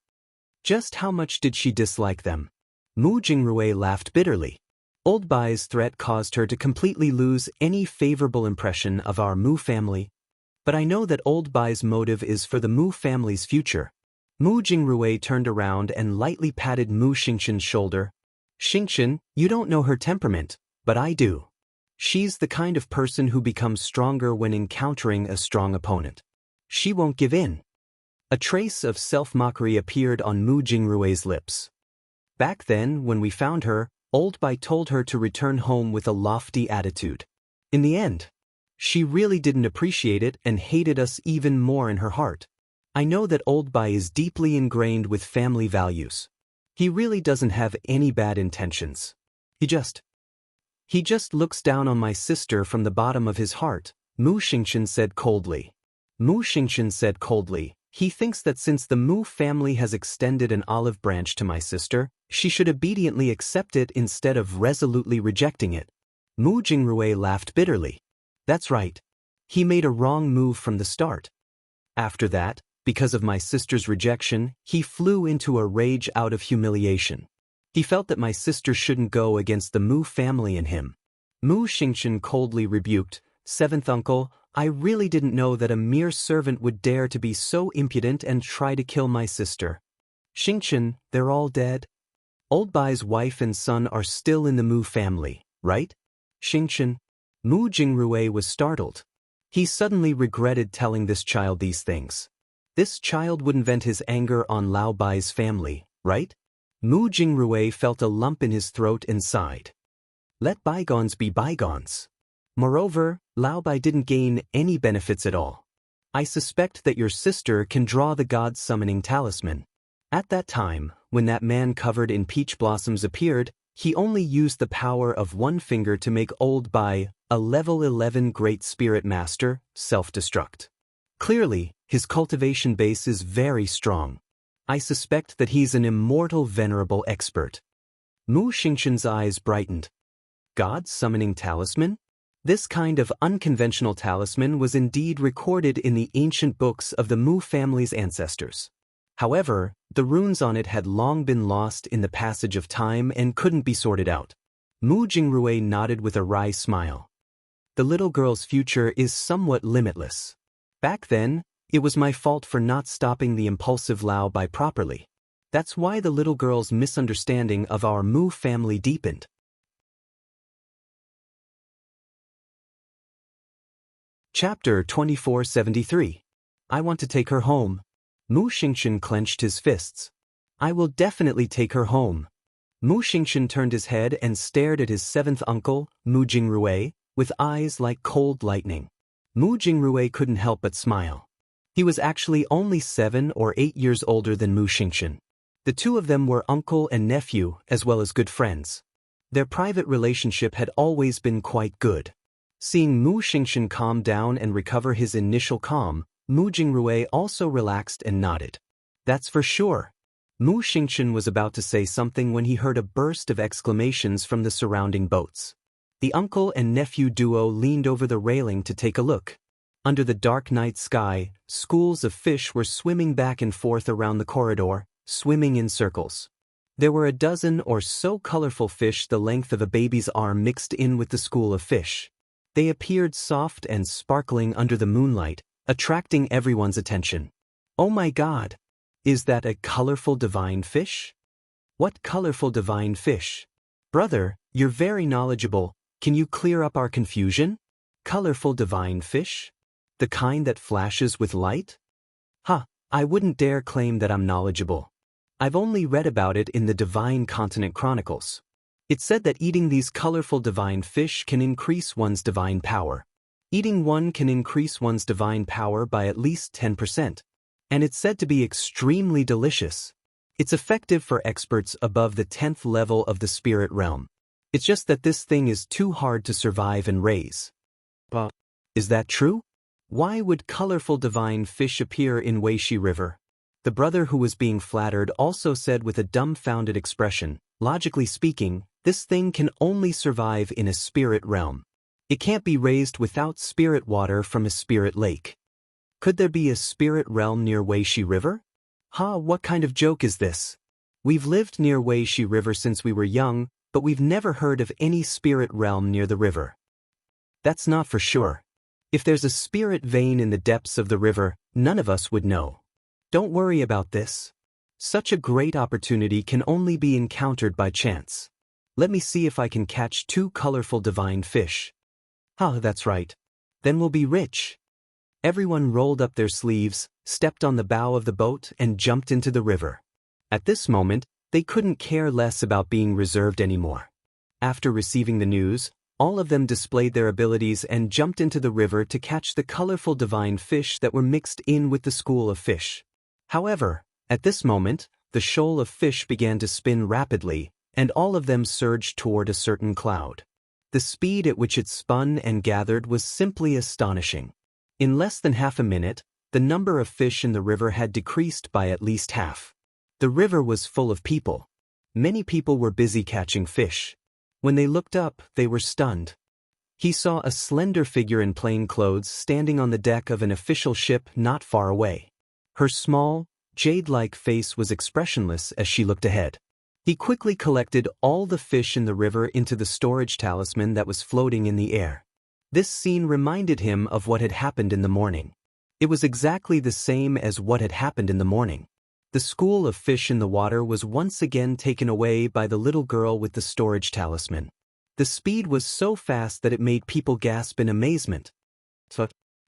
Just how much did she dislike them? Mu Jingrui laughed bitterly. Old Bai's threat caused her to completely lose any favorable impression of our Mu family. But I know that Old Bai's motive is for the Mu family's future. Mu Jingrui turned around and lightly patted Mu Xingchen's shoulder. "Xingchen, you don't know her temperament, but I do. She's the kind of person who becomes stronger when encountering a strong opponent. She won't give in." A trace of self-mockery appeared on Mu Jingrui's lips. Back then, when we found her, Old Bai told her to return home with a lofty attitude. In the end, she really didn't appreciate it and hated us even more in her heart. I know that Old Bai is deeply ingrained with family values. He really doesn't have any bad intentions. He just looks down on my sister from the bottom of his heart, Mu Xingchen said coldly. Mu Xingchen said coldly, he thinks that since the Mu family has extended an olive branch to my sister, she should obediently accept it instead of resolutely rejecting it. Mu Jingrui laughed bitterly. That's right. He made a wrong move from the start. After that, because of my sister's rejection, he flew into a rage out of humiliation. He felt that my sister shouldn't go against the Mu family and him. Mu Xingchen coldly rebuked, "Seventh uncle, I really didn't know that a mere servant would dare to be so impudent and try to kill my sister." "Xingchen, they're all dead. Old Bai's wife and son are still in the Mu family, right?" "Xingchen." Mu Jingrui was startled. He suddenly regretted telling this child these things. This child wouldn't vent his anger on Lao Bai's family, right? Mu Jingrui felt a lump in his throat and sighed. Let bygones be bygones. Moreover, Lao Bai didn't gain any benefits at all. I suspect that your sister can draw the god's summoning talisman. At that time, when that man covered in peach blossoms appeared, he only used the power of one finger to make Old Bai, a level 11 Great Spirit Master, self-destruct. Clearly, his cultivation base is very strong. I suspect that he's an immortal venerable expert. Mu Xingchen's eyes brightened. God's summoning talisman? This kind of unconventional talisman was indeed recorded in the ancient books of the Mu family's ancestors. However, the runes on it had long been lost in the passage of time and couldn't be sorted out. Mu Jingrui nodded with a wry smile. The little girl's future is somewhat limitless. Back then, It was my fault for not stopping the impulsive Lao Bai properly. That's why the little girl's misunderstanding of our Mu family deepened. Chapter 2473. I want to take her home. Mu Xingchen clenched his fists. I will definitely take her home. Mu Xingchen turned his head and stared at his seventh uncle, Mu Jingrui, with eyes like cold lightning. Mu Jingrui couldn't help but smile. He was actually only 7 or 8 years older than Mu Xingchen. The two of them were uncle and nephew, as well as good friends. Their private relationship had always been quite good. Seeing Mu Xingchen calm down and recover his initial calm, Mu Jingrui also relaxed and nodded. That's for sure. Mu Xingchen was about to say something when he heard a burst of exclamations from the surrounding boats. The uncle and nephew duo leaned over the railing to take a look. Under the dark night sky, schools of fish were swimming back and forth around the corridor, swimming in circles. There were a dozen or so colorful fish the length of a baby's arm mixed in with the school of fish. They appeared soft and sparkling under the moonlight, attracting everyone's attention. Oh my God! Is that a colorful divine fish? What colorful divine fish? Brother, you're very knowledgeable. Can you clear up our confusion? Colorful divine fish? The kind that flashes with light? I wouldn't dare claim that I'm knowledgeable. I've only read about it in the Divine Continent Chronicles. It said that eating these colorful divine fish can increase one's divine power. Eating one can increase one's divine power by at least 10%. And it's said to be extremely delicious. It's effective for experts above the 10th level of the spirit realm. It's just that this thing is too hard to survive and raise. But is that true? Why would colorful divine fish appear in Weishi River? The brother who was being flattered also said with a dumbfounded expression, logically speaking, this thing can only survive in a spirit realm. It can't be raised without spirit water from a spirit lake. Could there be a spirit realm near Weishi River? What kind of joke is this? We've lived near Weishi River since we were young, but we've never heard of any spirit realm near the river. That's not for sure. If there's a spirit vein in the depths of the river, none of us would know. Don't worry about this. Such a great opportunity can only be encountered by chance. Let me see if I can catch 2 colorful divine fish. That's right. Then we'll be rich. Everyone rolled up their sleeves, stepped on the bow of the boat, and jumped into the river. At this moment, they couldn't care less about being reserved anymore. After receiving the news, all of them displayed their abilities and jumped into the river to catch the colorful divine fish that were mixed in with the school of fish. However, at this moment, the shoal of fish began to spin rapidly, and all of them surged toward a certain cloud. The speed at which it spun and gathered was simply astonishing. In less than half a minute, the number of fish in the river had decreased by at least half. The river was full of people. Many people were busy catching fish. When they looked up, they were stunned. He saw a slender figure in plain clothes standing on the deck of an official ship not far away. Her small, jade-like face was expressionless as she looked ahead. He quickly collected all the fish in the river into the storage talisman that was floating in the air. This scene reminded him of what had happened in the morning. It was exactly the same as what had happened in the morning. The school of fish in the water was once again taken away by the little girl with the storage talisman. The speed was so fast that it made people gasp in amazement.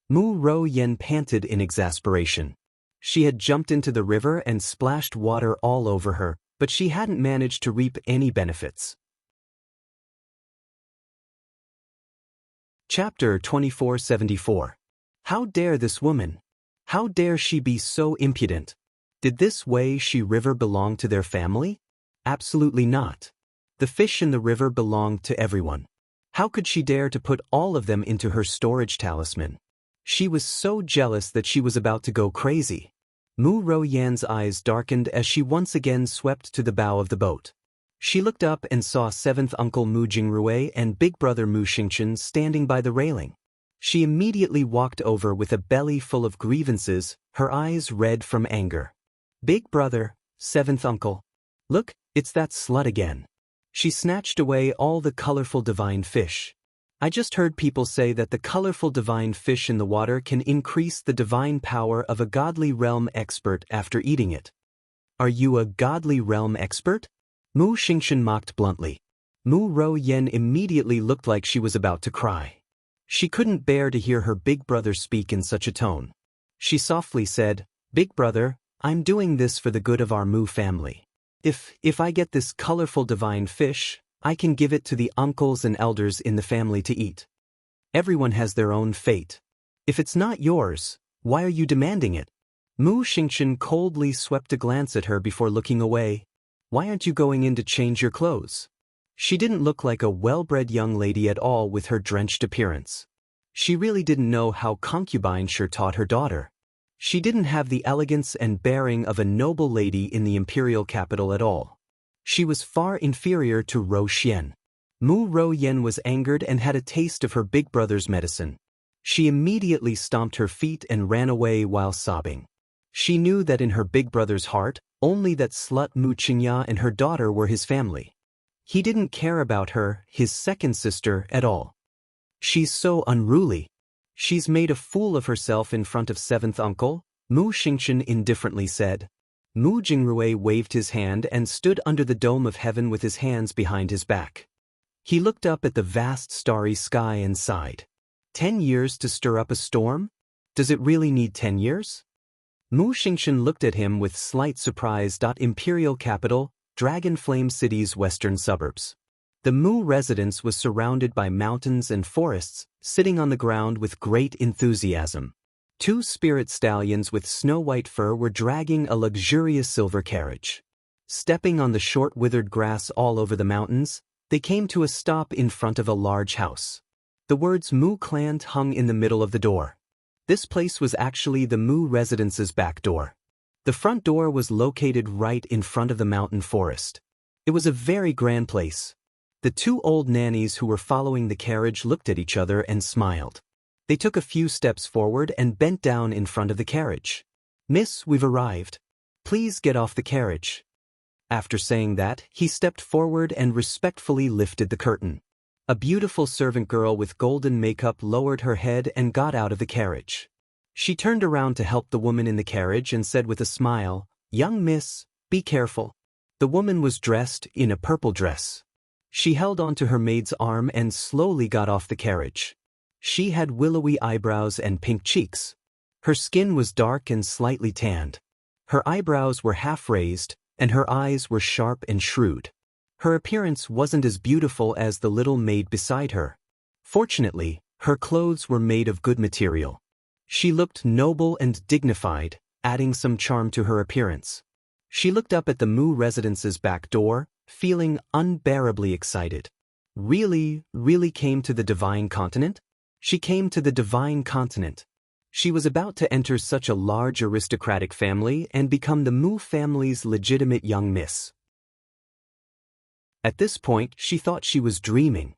Mu Ro Yen panted in exasperation. She had jumped into the river and splashed water all over her, but she hadn't managed to reap any benefits. Chapter 2474. How dare this woman? How dare she be so impudent? Did this Weishi River belong to their family? Absolutely not. The fish in the river belonged to everyone. How could she dare to put all of them into her storage talisman? She was so jealous that she was about to go crazy. Mu Ro Yan's eyes darkened as she once again swept to the bow of the boat. She looked up and saw 7th Uncle Mu Jingrui and Big Brother Mu Xingchen standing by the railing. She immediately walked over with a belly full of grievances, her eyes red from anger. Big Brother, 7th Uncle. Look, it's that slut again. She snatched away all the colorful divine fish. I just heard people say that the colorful divine fish in the water can increase the divine power of a godly realm expert after eating it. Are you a godly realm expert? Mu Xingchen mocked bluntly. Mu Ro Yen immediately looked like she was about to cry. She couldn't bear to hear her big brother speak in such a tone. She softly said, "Big brother, I'm doing this for the good of our Mu family. If I get this colorful divine fish, I can give it to the uncles and elders in the family to eat. Everyone has their own fate. If it's not yours, why are you demanding it?" Mu Xingchen coldly swept a glance at her before looking away. "Why aren't you going in to change your clothes?" She didn't look like a well-bred young lady at all with her drenched appearance. She really didn't know how concubine sure taught her daughter. She didn't have the elegance and bearing of a noble lady in the imperial capital at all. She was far inferior to Ro Xian. Mu Ro Yen was angered and had a taste of her big brother's medicine. She immediately stomped her feet and ran away while sobbing. She knew that in her big brother's heart, only that slut Mu Qingya and her daughter were his family. He didn't care about her, his second sister, at all. "She's so unruly. She's made a fool of herself in front of seventh uncle," Mu Xingchen indifferently said. Mu Jingrui waved his hand and stood under the dome of heaven with his hands behind his back. He looked up at the vast starry sky and sighed. 10 years to stir up a storm? Does it really need 10 years? Mu Xingchen looked at him with slight surprise. Imperial capital, Dragon Flame City's western suburbs. The Mu residence was surrounded by mountains and forests, sitting on the ground with great enthusiasm. 2 spirit stallions with snow-white fur were dragging a luxurious silver carriage. Stepping on the short withered grass all over the mountains, they came to a stop in front of a large house. The words Mu Clan hung in the middle of the door. This place was actually the Mu residence's back door. The front door was located right in front of the mountain forest. It was a very grand place. The 2 old nannies who were following the carriage looked at each other and smiled. They took a few steps forward and bent down in front of the carriage. "Miss, we've arrived. Please get off the carriage." After saying that, he stepped forward and respectfully lifted the curtain. A beautiful servant girl with golden makeup lowered her head and got out of the carriage. She turned around to help the woman in the carriage and said with a smile, "Young miss, be careful." The woman was dressed in a purple dress. She held onto her maid's arm and slowly got off the carriage. She had willowy eyebrows and pink cheeks. Her skin was dark and slightly tanned. Her eyebrows were half raised, and her eyes were sharp and shrewd. Her appearance wasn't as beautiful as the little maid beside her. Fortunately, her clothes were made of good material. She looked noble and dignified, adding some charm to her appearance. She looked up at the Mu residence's back door, feeling unbearably excited. Really came to the divine continent? She came to the divine continent. She was about to enter such a large aristocratic family and become the Mu family's legitimate young miss. At this point, she thought she was dreaming.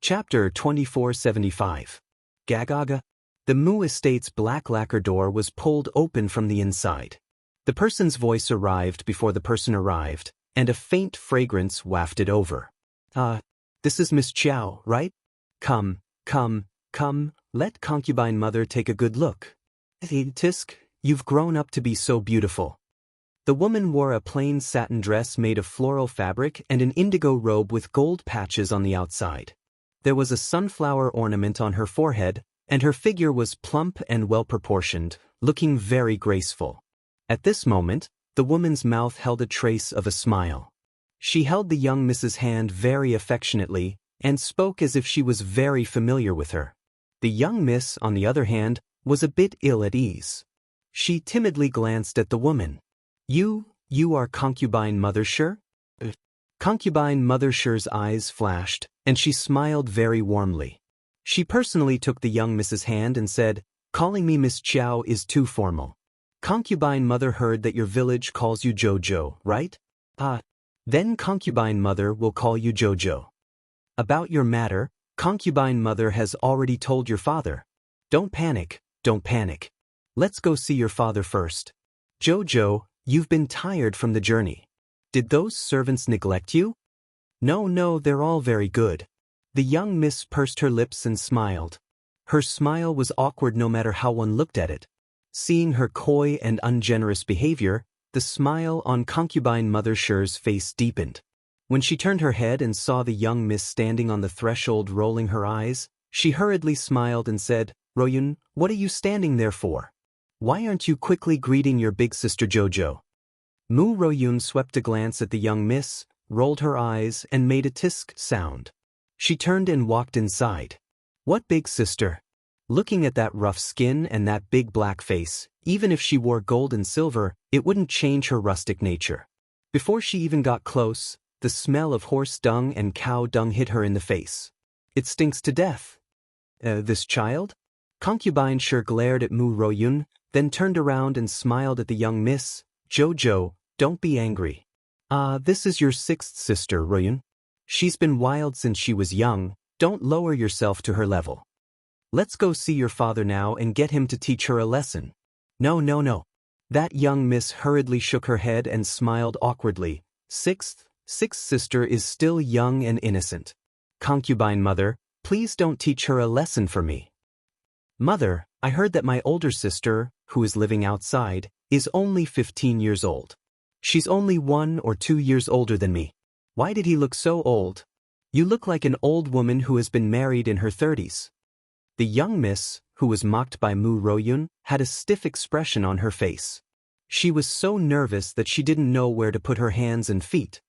Chapter 2475. Gagaga. The Mu estate's black lacquer door was pulled open from the inside. The person's voice arrived before the person arrived, and a faint fragrance wafted over. This is Miss Chiao, right? Come, let concubine mother take a good look. Tisk, you've grown up to be so beautiful. The woman wore a plain satin dress made of floral fabric and an indigo robe with gold patches on the outside. There was a sunflower ornament on her forehead, and her figure was plump and well-proportioned, looking very graceful. At this moment, the woman's mouth held a trace of a smile. She held the young Mrs. hand very affectionately and spoke as if she was very familiar with her. The young miss, on the other hand, was a bit ill at ease. She timidly glanced at the woman. You are concubine Mother Sure?" Concubine Mother Sure's eyes flashed, and she smiled very warmly. She personally took the young Mrs. hand and said, "Calling me Miss Chiao is too formal. Concubine Mother heard that your village calls you Jojo, right? Then Concubine Mother will call you Jojo. About your matter, Concubine Mother has already told your father. Don't panic. Let's go see your father first. Jojo, you've been tired from the journey. Did those servants neglect you?" No, no, they're all very good. The young miss pursed her lips and smiled. Her smile was awkward no matter how one looked at it. Seeing her coy and ungenerous behavior, the smile on concubine Mother Sher's face deepened. When she turned her head and saw the young miss standing on the threshold rolling her eyes, she hurriedly smiled and said, "Royun, what are you standing there for? Why aren't you quickly greeting your big sister Jojo?" Mu Royun swept a glance at the young miss, rolled her eyes, and made a tisk sound. She turned and walked inside. What big sister? Looking at that rough skin and that big black face, even if she wore gold and silver, it wouldn't change her rustic nature. Before she even got close, the smell of horse dung and cow dung hit her in the face. It stinks to death. This child? Concubine Sher glared at Mu Royun, then turned around and smiled at the young miss. Jojo, don't be angry. This is your sixth sister, Royun. She's been wild since she was young, don't lower yourself to her level. Let's go see your father now and get him to teach her a lesson. No, no, no. That young miss hurriedly shook her head and smiled awkwardly. Sixth sister is still young and innocent. Concubine mother, please don't teach her a lesson for me. Mother, I heard that my older sister, who is living outside, is only 15 years old. She's only 1 or 2 years older than me. Why did he look so old? You look like an old woman who has been married in her 30s. The young miss, who was mocked by Mu Royun, had a stiff expression on her face. She was so nervous that she didn't know where to put her hands and feet.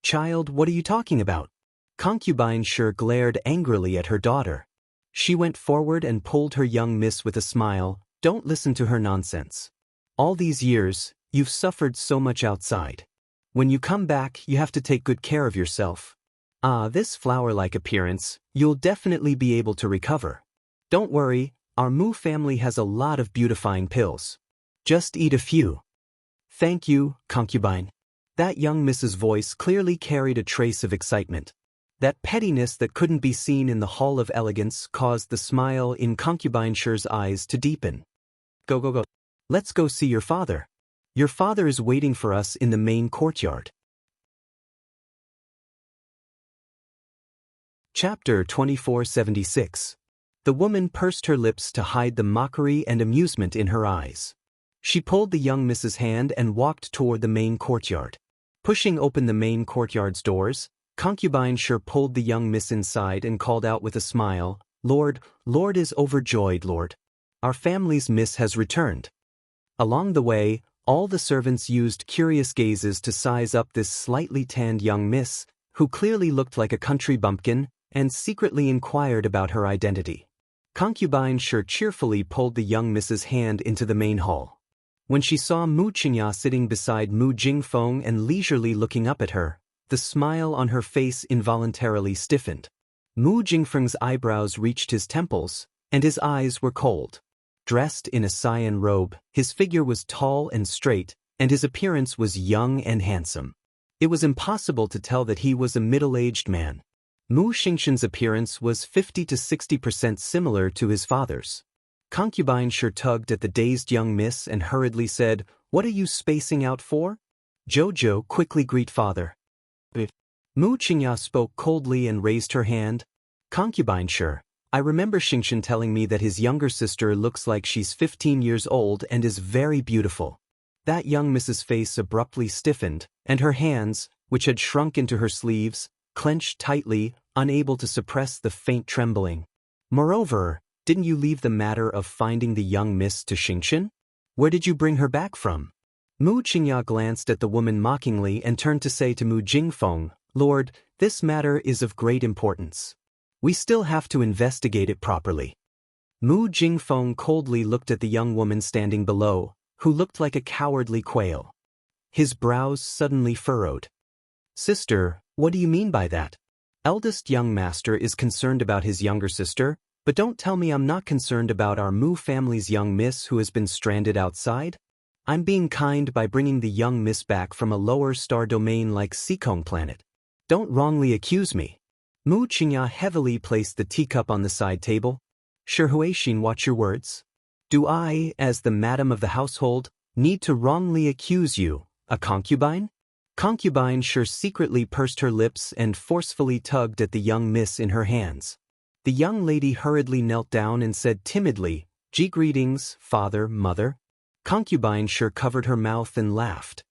Child, what are you talking about? Concubine Sher glared angrily at her daughter. She went forward and pulled her young miss with a smile. Don't listen to her nonsense. All these years, you've suffered so much outside. When you come back, you have to take good care of yourself. This flower-like appearance, you'll definitely be able to recover. Don't worry, our Mu family has a lot of beautifying pills. Just eat a few. Thank you, concubine. That young miss's voice clearly carried a trace of excitement. That pettiness that couldn't be seen in the Hall of Elegance caused the smile in concubine Sher's eyes to deepen. Go, go, go. Let's go see your father. Your father is waiting for us in the main courtyard. Chapter 2476. The woman pursed her lips to hide the mockery and amusement in her eyes. She pulled the young miss's hand and walked toward the main courtyard. Pushing open the main courtyard's doors, concubine Sher pulled the young miss inside and called out with a smile, Lord is overjoyed, Lord. Our family's miss has returned. Along the way, all the servants used curious gazes to size up this slightly tanned young miss, who clearly looked like a country bumpkin, and secretly inquired about her identity. Concubine Sher cheerfully pulled the young miss's hand into the main hall. When she saw Mu Qingya sitting beside Mu Jingfeng and leisurely looking up at her, the smile on her face involuntarily stiffened. Mu Jingfeng's eyebrows reached his temples, and his eyes were cold. Dressed in a cyan robe, his figure was tall and straight, and his appearance was young and handsome. It was impossible to tell that he was a middle-aged man. Mu Xingshan's appearance was 50 to 60% similar to his father's. Concubine Sher tugged at the dazed young miss and hurriedly said, What are you spacing out for? Jojo, quickly greet father. Mu Qingya spoke coldly and raised her hand. Concubine Sher, I remember Xingshan telling me that his younger sister looks like she's 15 years old and is very beautiful. That young miss's face abruptly stiffened, and her hands, which had shrunk into her sleeves, clenched tightly, unable to suppress the faint trembling. Moreover, didn't you leave the matter of finding the young miss to Xingshan? Where did you bring her back from? Mu Qingya glanced at the woman mockingly and turned to say to Mu Jingfeng, Lord, this matter is of great importance. We still have to investigate it properly. Mu Jingfeng coldly looked at the young woman standing below, who looked like a cowardly quail. His brows suddenly furrowed. Sister, what do you mean by that? Eldest young master is concerned about his younger sister, but don't tell me I'm not concerned about our Mu family's young miss who has been stranded outside. I'm being kind by bringing the young miss back from a lower star domain like Seekong planet. Don't wrongly accuse me. Mu Qingya heavily placed the teacup on the side table. Sure Huixin, watch your words. Do I, as the madam of the household, need to wrongly accuse you, a concubine? Concubine sure secretly pursed her lips and forcefully tugged at the young miss in her hands. The young lady hurriedly knelt down and said timidly, "Greetings, father, mother." Concubine sure covered her mouth and laughed.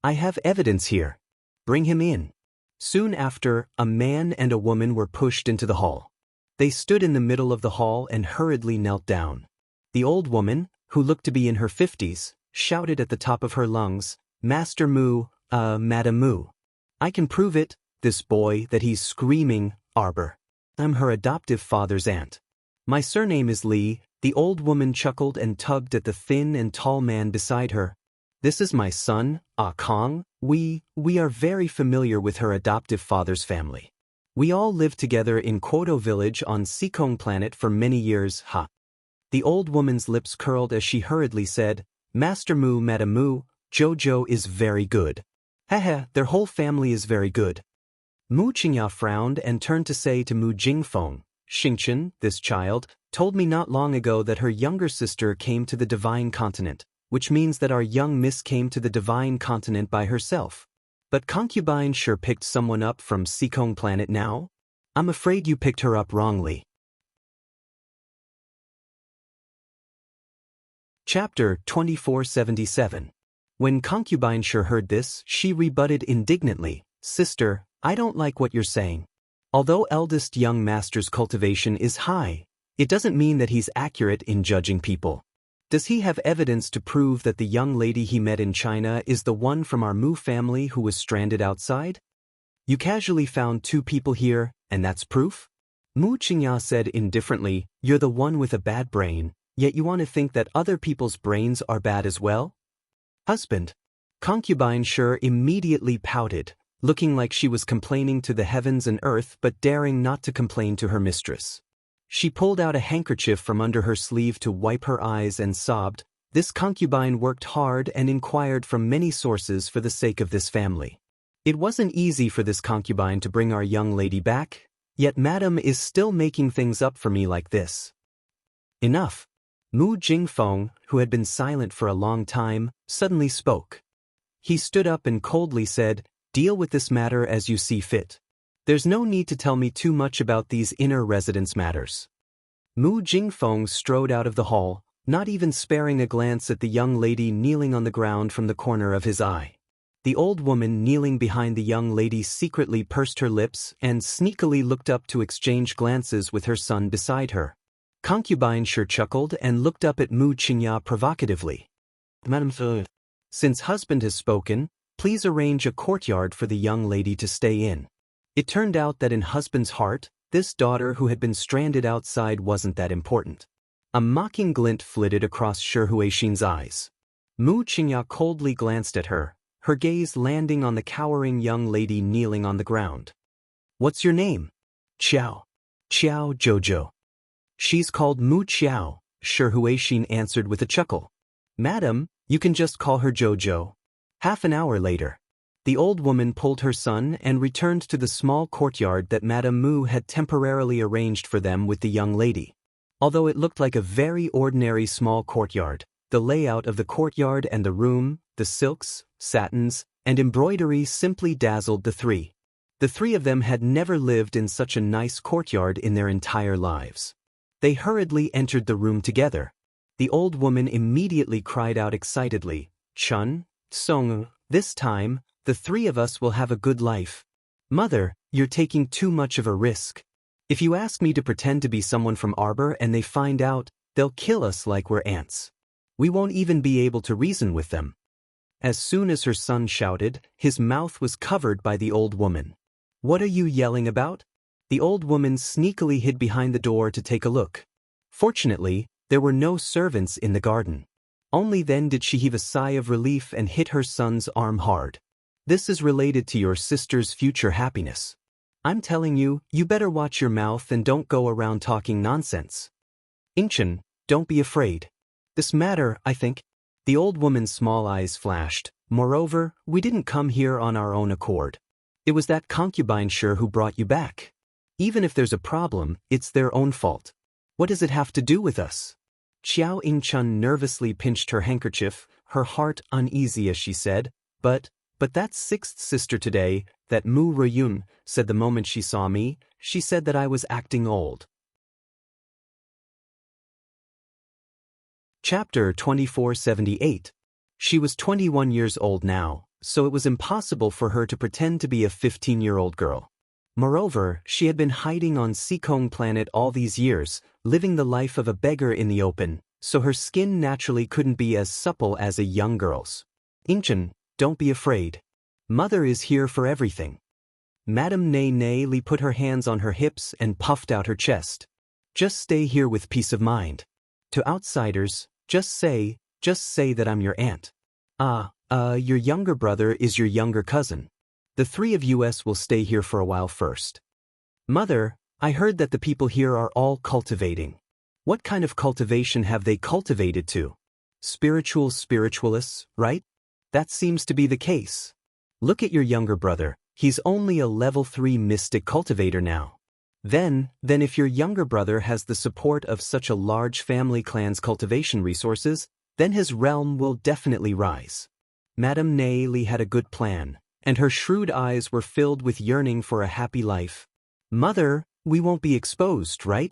"I have evidence here. Bring him in." Soon after, a man and a woman were pushed into the hall. They stood in the middle of the hall and hurriedly knelt down. The old woman, who looked to be in her 50s, shouted at the top of her lungs, "Master Moo, Madam Moo. I can prove it, this boy that he's screaming, Arbor. I'm her adoptive father's aunt. My surname is Lee." The old woman chuckled and tugged at the thin and tall man beside her. "This is my son, Ah Kong. We are very familiar with her adoptive father's family. We all lived together in Kwoto village on Seekong planet for many years, ha." The old woman's lips curled as she hurriedly said, "Master Moo, Madam Moo, Jojo is very good. Haha, their whole family is very good." Mu Qingya frowned and turned to say to Mu Jingfeng, "Xingchen, this child, told me not long ago that her younger sister came to the divine continent, which means that our young miss came to the divine continent by herself. But concubine sure picked someone up from Seekong planet now? I'm afraid you picked her up wrongly." Chapter 2477. When concubine sure heard this, she rebutted indignantly, "Sister, I don't like what you're saying. Although eldest young master's cultivation is high, it doesn't mean that he's accurate in judging people. Does he have evidence to prove that the young lady he met in China is the one from our Mu family who was stranded outside? You casually found 2 people here, and that's proof?" Mu Qingya said indifferently, "You're the one with a bad brain, yet you want to think that other people's brains are bad as well?" "Husband." Concubine sure immediately pouted, looking like she was complaining to the heavens and earth but daring not to complain to her mistress. She pulled out a handkerchief from under her sleeve to wipe her eyes and sobbed. This concubine worked hard and inquired from many sources for the sake of this family. It wasn't easy for this concubine to bring our young lady back, yet Madam is still making things up for me like this. Enough. Mu Jingfeng, who had been silent for a long time, suddenly spoke. He stood up and coldly said, "Deal with this matter as you see fit. There's no need to tell me too much about these inner residence matters." Mu Jingfeng strode out of the hall, not even sparing a glance at the young lady kneeling on the ground from the corner of his eye. The old woman kneeling behind the young lady secretly pursed her lips and sneakily looked up to exchange glances with her son beside her. Concubine sure chuckled and looked up at Mu Qingya provocatively. "Madam Fu, since husband has spoken, please arrange a courtyard for the young lady to stay in." It turned out that in husband's heart, this daughter who had been stranded outside wasn't that important. A mocking glint flitted across Shi Huixin's eyes. Mu Qingya coldly glanced at her, her gaze landing on the cowering young lady kneeling on the ground. "What's your name?" "Qiao. Qiao Jojo." "She's called Mu Qiao," Shi Huixin answered with a chuckle. "Madam, you can just call her Jojo." Half an hour later, the old woman pulled her son and returned to the small courtyard that Madame Mu had temporarily arranged for them with the young lady. Although it looked like a very ordinary small courtyard, the layout of the courtyard and the room, the silks, satins, and embroidery simply dazzled the three. The 3 of them had never lived in such a nice courtyard in their entire lives. They hurriedly entered the room together. The old woman immediately cried out excitedly, "Chun, Song, this time, the 3 of us will have a good life. Mother, you're taking too much of a risk. If you ask me to pretend to be someone from Arbor and they find out, they'll kill us like we're ants. We won't even be able to reason with them." As soon as her son shouted, his mouth was covered by the old woman. "What are you yelling about?" The old woman sneakily hid behind the door to take a look. Fortunately, there were no servants in the garden. Only then did she heave a sigh of relief and hit her son's arm hard. "This is related to your sister's future happiness. I'm telling you, you better watch your mouth and don't go around talking nonsense. Ingchen, don't be afraid. This matter, I think." The old woman's small eyes flashed. "Moreover, we didn't come here on our own accord. It was that concubine sure who brought you back. Even if there's a problem, it's their own fault. What does it have to do with us?" Qiao Ingchun nervously pinched her handkerchief, her heart uneasy as she said, "But, But that sixth sister today, that Mu Royun, said the moment she saw me, she said that I was acting old. Chapter 2478. She was 21 years old now, so it was impossible for her to pretend to be a 15-year-old girl. Moreover, she had been hiding on Seekong planet all these years, living the life of a beggar in the open, so her skin naturally couldn't be as supple as a young girl's. Inchen, don't be afraid. Mother is here for everything. Madame Nay Li put her hands on her hips and puffed out her chest. Just stay here with peace of mind. To outsiders, just say that I'm your aunt. Your younger brother is your younger cousin. The three of us will stay here for a while first. Mother, I heard that the people here are all cultivating. What kind of cultivation have they cultivated to? Spiritualists, right? That seems to be the case. Look at your younger brother, he's only a level 3 mystic cultivator now. Then if your younger brother has the support of such a large family clan's cultivation resources, then his realm will definitely rise. Madame Nay Li had a good plan, and her shrewd eyes were filled with yearning for a happy life. Mother, we won't be exposed, right?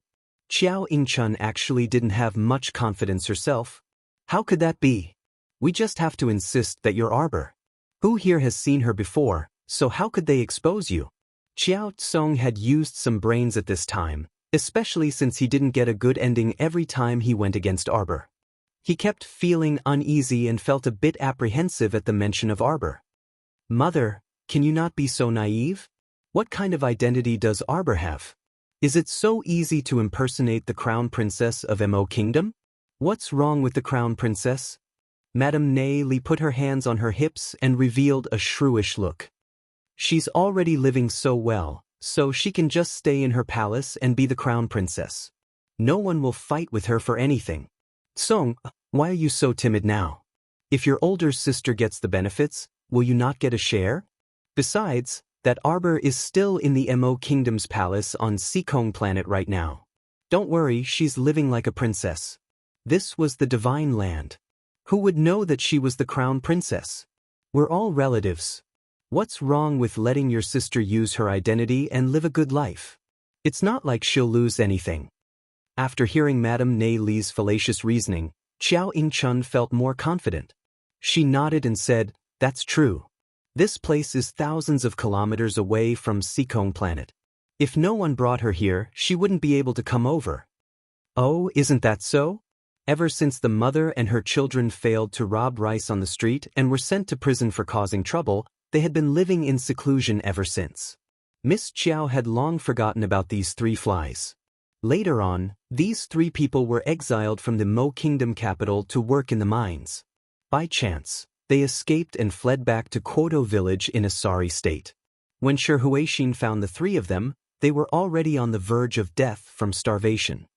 Xiao Yingchun actually didn't have much confidence herself. How could that be? We just have to insist that you're Arbor. Who here has seen her before, so how could they expose you? Xiao Tsong had used some brains at this time, especially since he didn't get a good ending every time he went against Arbor. He kept feeling uneasy and felt a bit apprehensive at the mention of Arbor. Mother, can you not be so naive? What kind of identity does Arbor have? Is it so easy to impersonate the crown princess of Mo Kingdom? What's wrong with the crown princess? Madame Nay Li put her hands on her hips and revealed a shrewish look. She's already living so well, so she can just stay in her palace and be the crown princess. No one will fight with her for anything. Song, why are you so timid now? If your older sister gets the benefits, will you not get a share? Besides, that Arbor is still in the Mo Kingdom's palace on Seekong planet right now. Don't worry, she's living like a princess. This was the divine land. Who would know that she was the crown princess? We're all relatives. What's wrong with letting your sister use her identity and live a good life? It's not like she'll lose anything. After hearing Madame Nay Li's fallacious reasoning, Xiao Yingchun felt more confident. She nodded and said, "That's true. This place is thousands of kilometers away from Seekong planet. If no one brought her here, she wouldn't be able to come over." Oh, isn't that so? Ever since the mother and her children failed to rob rice on the street and were sent to prison for causing trouble, they had been living in seclusion ever since. Miss Chiao had long forgotten about these three flies. Later on, these three people were exiled from the Mo Kingdom capital to work in the mines. By chance, they escaped and fled back to Quoto village in a sorry state. When Shi Huixin found the three of them, they were already on the verge of death from starvation.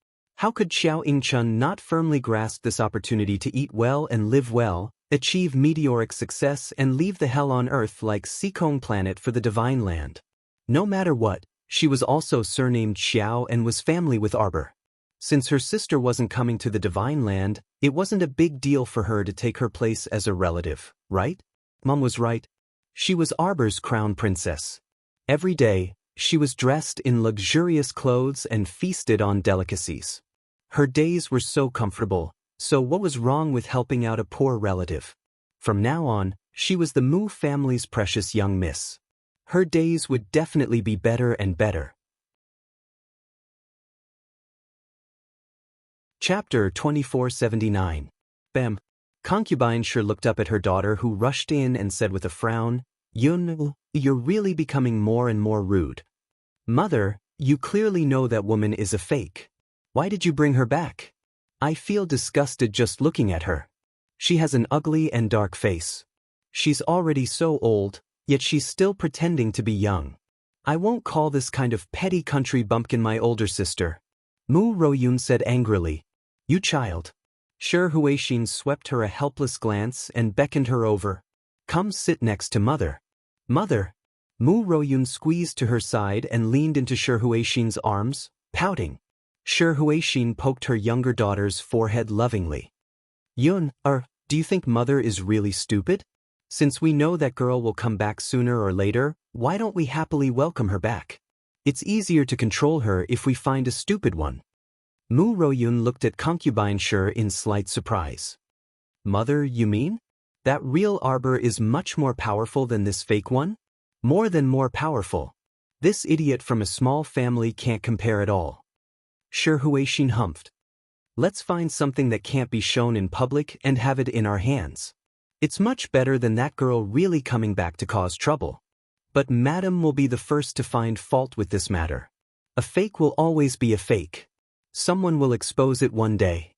How could Xiao Yingchun not firmly grasp this opportunity to eat well and live well, achieve meteoric success and leave the hell on earth like Seekong planet for the divine land? No matter what, she was also surnamed Xiao and was family with Arbor. Since her sister wasn't coming to the divine land, it wasn't a big deal for her to take her place as a relative, right? Mom was right. She was Arbor's crown princess. Every day, she was dressed in luxurious clothes and feasted on delicacies. Her days were so comfortable, so what was wrong with helping out a poor relative? From now on, she was the Mu family's precious young miss. Her days would definitely be better and better. Chapter 2479. Bam. Concubine sure looked up at her daughter who rushed in and said with a frown, "Yun, you're really becoming more and more rude. Mother, you clearly know that woman is a fake. Why did you bring her back? I feel disgusted just looking at her. She has an ugly and dark face. She's already so old, yet she's still pretending to be young. I won't call this kind of petty country bumpkin my older sister." Mu Royun said angrily. "You child." Shi Huixin swept her a helpless glance and beckoned her over. "Come sit next to Mother." "Mother." Mu Royun squeezed to her side and leaned into Shi Huixin's arms, pouting. Shi Huixin poked her younger daughter's forehead lovingly. "Yun, do you think Mother is really stupid? Since we know that girl will come back sooner or later, why don't we happily welcome her back? It's easier to control her if we find a stupid one. Mu Royun looked at concubine Shi in slight surprise. Mother, you mean? That real arbor is much more powerful than this fake one? More than more powerful. This idiot from a small family can't compare at all. Shi Huixin humphed. Let's find something that can't be shown in public and have it in our hands. It's much better than that girl really coming back to cause trouble. But Madam will be the first to find fault with this matter. A fake will always be a fake. Someone will expose it one day.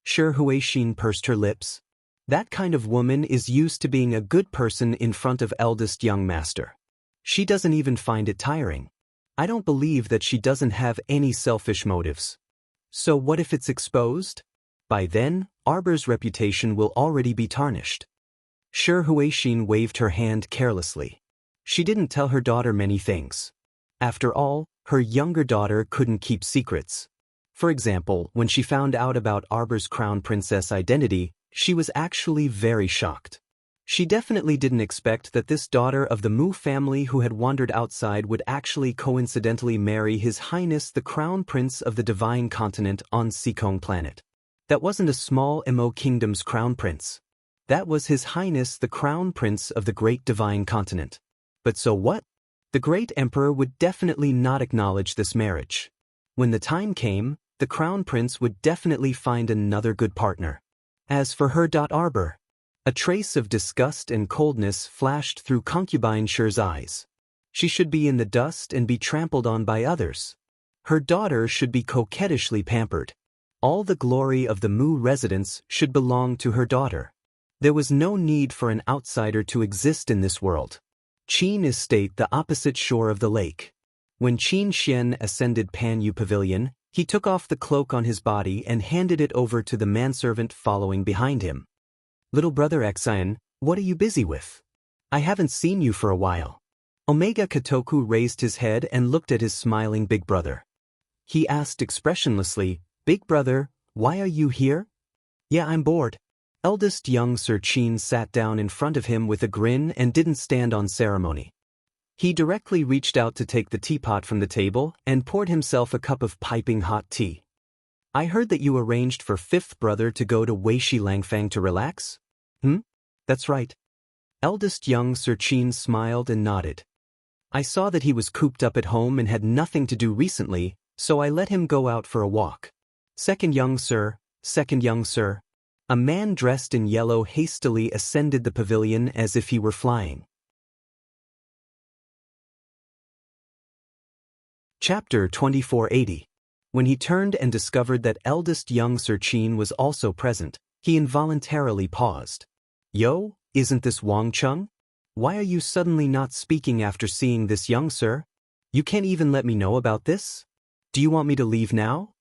Shi Huixin pursed her lips. That kind of woman is used to being a good person in front of eldest young master. She doesn't even find it tiring. I don't believe that she doesn't have any selfish motives. So what if it's exposed? By then, Arbor's reputation will already be tarnished. Shi Huixin waved her hand carelessly. She didn't tell her daughter many things. After all, her younger daughter couldn't keep secrets. For example, when she found out about Arbor's crown princess identity, she was actually very shocked. She definitely didn't expect that this daughter of the Mu family who had wandered outside would actually coincidentally marry His Highness the Crown Prince of the Divine Continent on Sikong Planet. That wasn't a small Mo Kingdom's Crown Prince. That was His Highness the Crown Prince of the Great Divine Continent. But so what? The Great Emperor would definitely not acknowledge this marriage. When the time came, the Crown Prince would definitely find another good partner. As for her, Arbor, a trace of disgust and coldness flashed through concubine Shi's eyes. She should be in the dust and be trampled on by others. Her daughter should be coquettishly pampered. All the glory of the Mu residence should belong to her daughter. There was no need for an outsider to exist in this world. Qin Estate, the opposite shore of the lake. When Qin Xian ascended Panyu Pavilion, he took off the cloak on his body and handed it over to the manservant following behind him. Little brother Xian, what are you busy with? I haven't seen you for a while. Omega Kotoku raised his head and looked at his smiling big brother. He asked expressionlessly, Big brother, why are you here? Yeah, I'm bored. Eldest young Sir Qin sat down in front of him with a grin and didn't stand on ceremony. He directly reached out to take the teapot from the table and poured himself a cup of piping hot tea. I heard that you arranged for fifth brother to go to Weishi Langfang to relax? That's right. Eldest young Sir Qin smiled and nodded. I saw that he was cooped up at home and had nothing to do recently, so I let him go out for a walk. Second young sir. A man dressed in yellow hastily ascended the pavilion as if he were flying. Chapter 2480. When he turned and discovered that eldest young Sir Qin was also present, he involuntarily paused. Yo, isn't this Wang Chung? Why are you suddenly not speaking after seeing this young sir? You can't even let me know about this? Do you want me to leave now?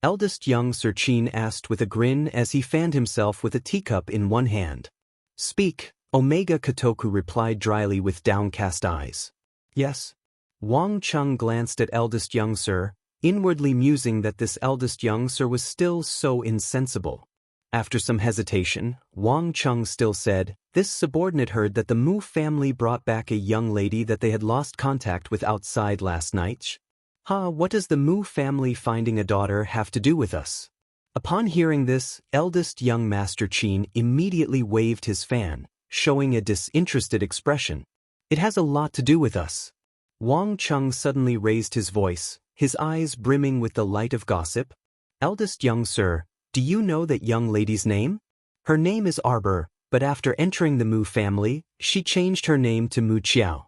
Eldest young Sir Qin asked with a grin as he fanned himself with a teacup in one hand. Speak, Omega Kotoku replied dryly with downcast eyes. Yes. Wang Chung glanced at eldest young sir, inwardly musing that this eldest young sir was still so insensible. After some hesitation, Wang Chung still said, this subordinate heard that the Mu family brought back a young lady that they had lost contact with outside last night. What does the Mu family finding a daughter have to do with us? Upon hearing this, eldest young Master Qin immediately waved his fan, showing a disinterested expression. It has a lot to do with us. Wang Chung suddenly raised his voice, his eyes brimming with the light of gossip. Eldest young sir, do you know that young lady's name? Her name is Arbor, but after entering the Mu family, she changed her name to Mu Qiao.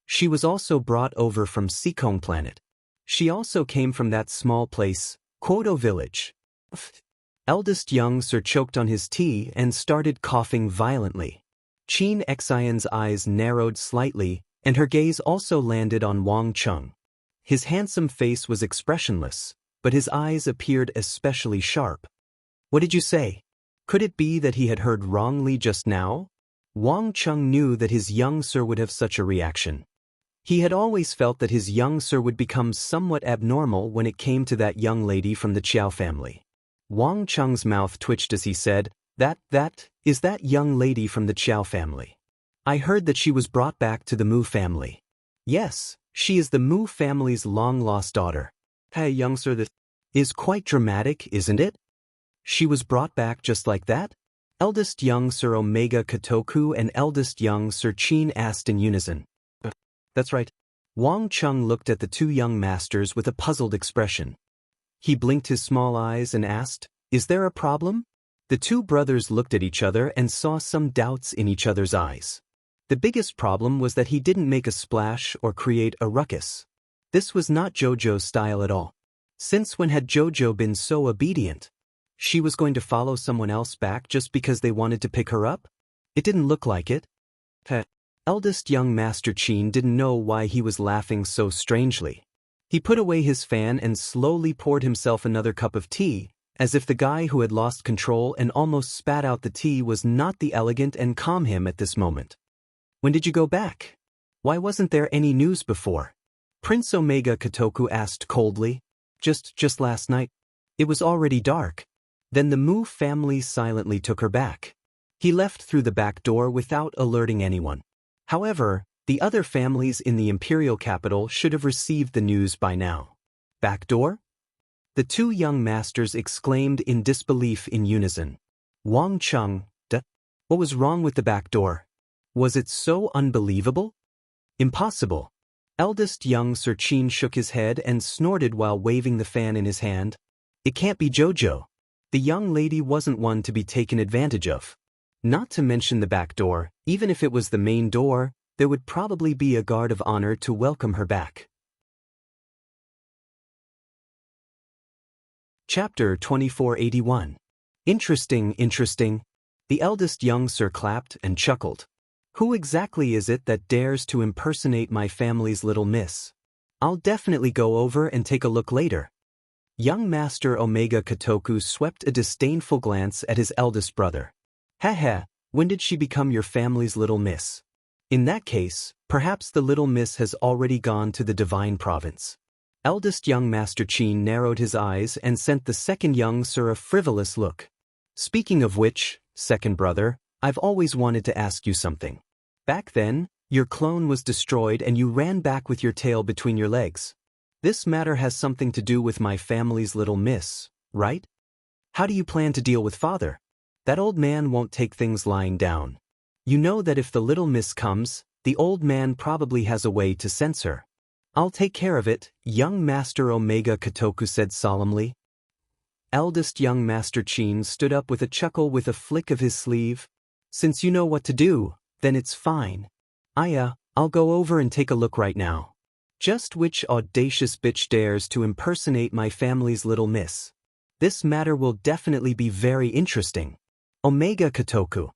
She was also brought over from Sikong Planet. She also came from that small place, Quoto Village. Eldest young sir choked on his tea and started coughing violently. Qin Xian's eyes narrowed slightly, and her gaze also landed on Wang Chung. His handsome face was expressionless, but his eyes appeared especially sharp. What did you say? Could it be that he had heard wrongly just now? Wang Chung knew that his young sir would have such a reaction. He had always felt that his young sir would become somewhat abnormal when it came to that young lady from the Qiao family. Wang Chung's mouth twitched as he said, Is that young lady from the Chow family. I heard that she was brought back to the Mu family. Yes, she is the Mu family's long-lost daughter. Hey, young sir, this is quite dramatic, isn't it? She was brought back just like that? Eldest young Sir Omega Kotoku and eldest young Sir Chin asked in unison. That's right. Wang Chung looked at the two young masters with a puzzled expression. He blinked his small eyes and asked, "Is there a problem?" The two brothers looked at each other and saw some doubts in each other's eyes. The biggest problem was that he didn't make a splash or create a ruckus. This was not JoJo's style at all. Since when had JoJo been so obedient? She was going to follow someone else back just because they wanted to pick her up? It didn't look like it. Eldest young Master Chin didn't know why he was laughing so strangely. He put away his fan and slowly poured himself another cup of tea, as if the guy who had lost control and almost spat out the tea was not the elegant and calm him at this moment. When did you go back? Why wasn't there any news before? Prince Omega Kotoku asked coldly. Just last night. It was already dark. Then the Mu family silently took her back. He left through the back door without alerting anyone. However, the other families in the imperial capital should have received the news by now. Back door? The two young masters exclaimed in disbelief in unison. Wang Chung, what was wrong with the back door? Was it so unbelievable? Impossible. Eldest young Sir Chin shook his head and snorted while waving the fan in his hand. It can't be JoJo. The young lady wasn't one to be taken advantage of. Not to mention the back door, even if it was the main door, there would probably be a guard of honor to welcome her back. Chapter 2481. Interesting. The eldest young sir clapped and chuckled. Who exactly is it that dares to impersonate my family's little miss? I'll definitely go over and take a look later. Young Master Omega Kotoku swept a disdainful glance at his eldest brother. When did she become your family's little miss? In that case, perhaps the little miss has already gone to the divine province. Eldest young Master Chin narrowed his eyes and sent the second young sir a frivolous look. Speaking of which, second brother, I've always wanted to ask you something. Back then, your clone was destroyed and you ran back with your tail between your legs. This matter has something to do with my family's little miss, right? How do you plan to deal with father? That old man won't take things lying down. You know that if the little miss comes, the old man probably has a way to sense her. I'll take care of it, young Master Omega Kotoku said solemnly. Eldest young Master Chin stood up with a chuckle with a flick of his sleeve. Since you know what to do, then it's fine. I'll go over and take a look right now. Just which audacious bitch dares to impersonate my family's little miss? This matter will definitely be very interesting. Omega Kotoku,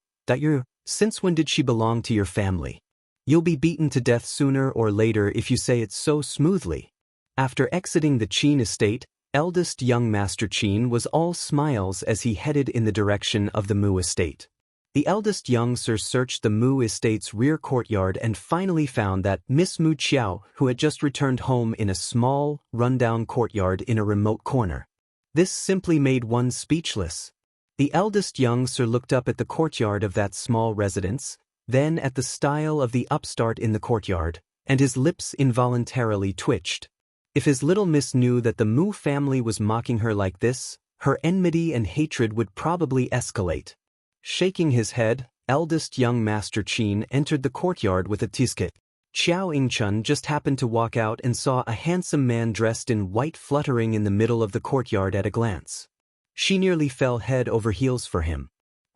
since when did she belong to your family? You'll be beaten to death sooner or later if you say it so smoothly. After exiting the Chin estate, eldest young Master Chin was all smiles as he headed in the direction of the Mu estate. The eldest young sir searched the Mu estate's rear courtyard and finally found that Miss Mu Qiao, who had just returned home in a small, rundown courtyard in a remote corner. This simply made one speechless. The eldest young sir looked up at the courtyard of that small residence, then at the style of the upstart in the courtyard, and his lips involuntarily twitched. If his little miss knew that the Mu family was mocking her like this, her enmity and hatred would probably escalate. Shaking his head, eldest young Master Chin entered the courtyard with a tisket. Xiao Yingchun just happened to walk out and saw a handsome man dressed in white fluttering in the middle of the courtyard at a glance. She nearly fell head over heels for him.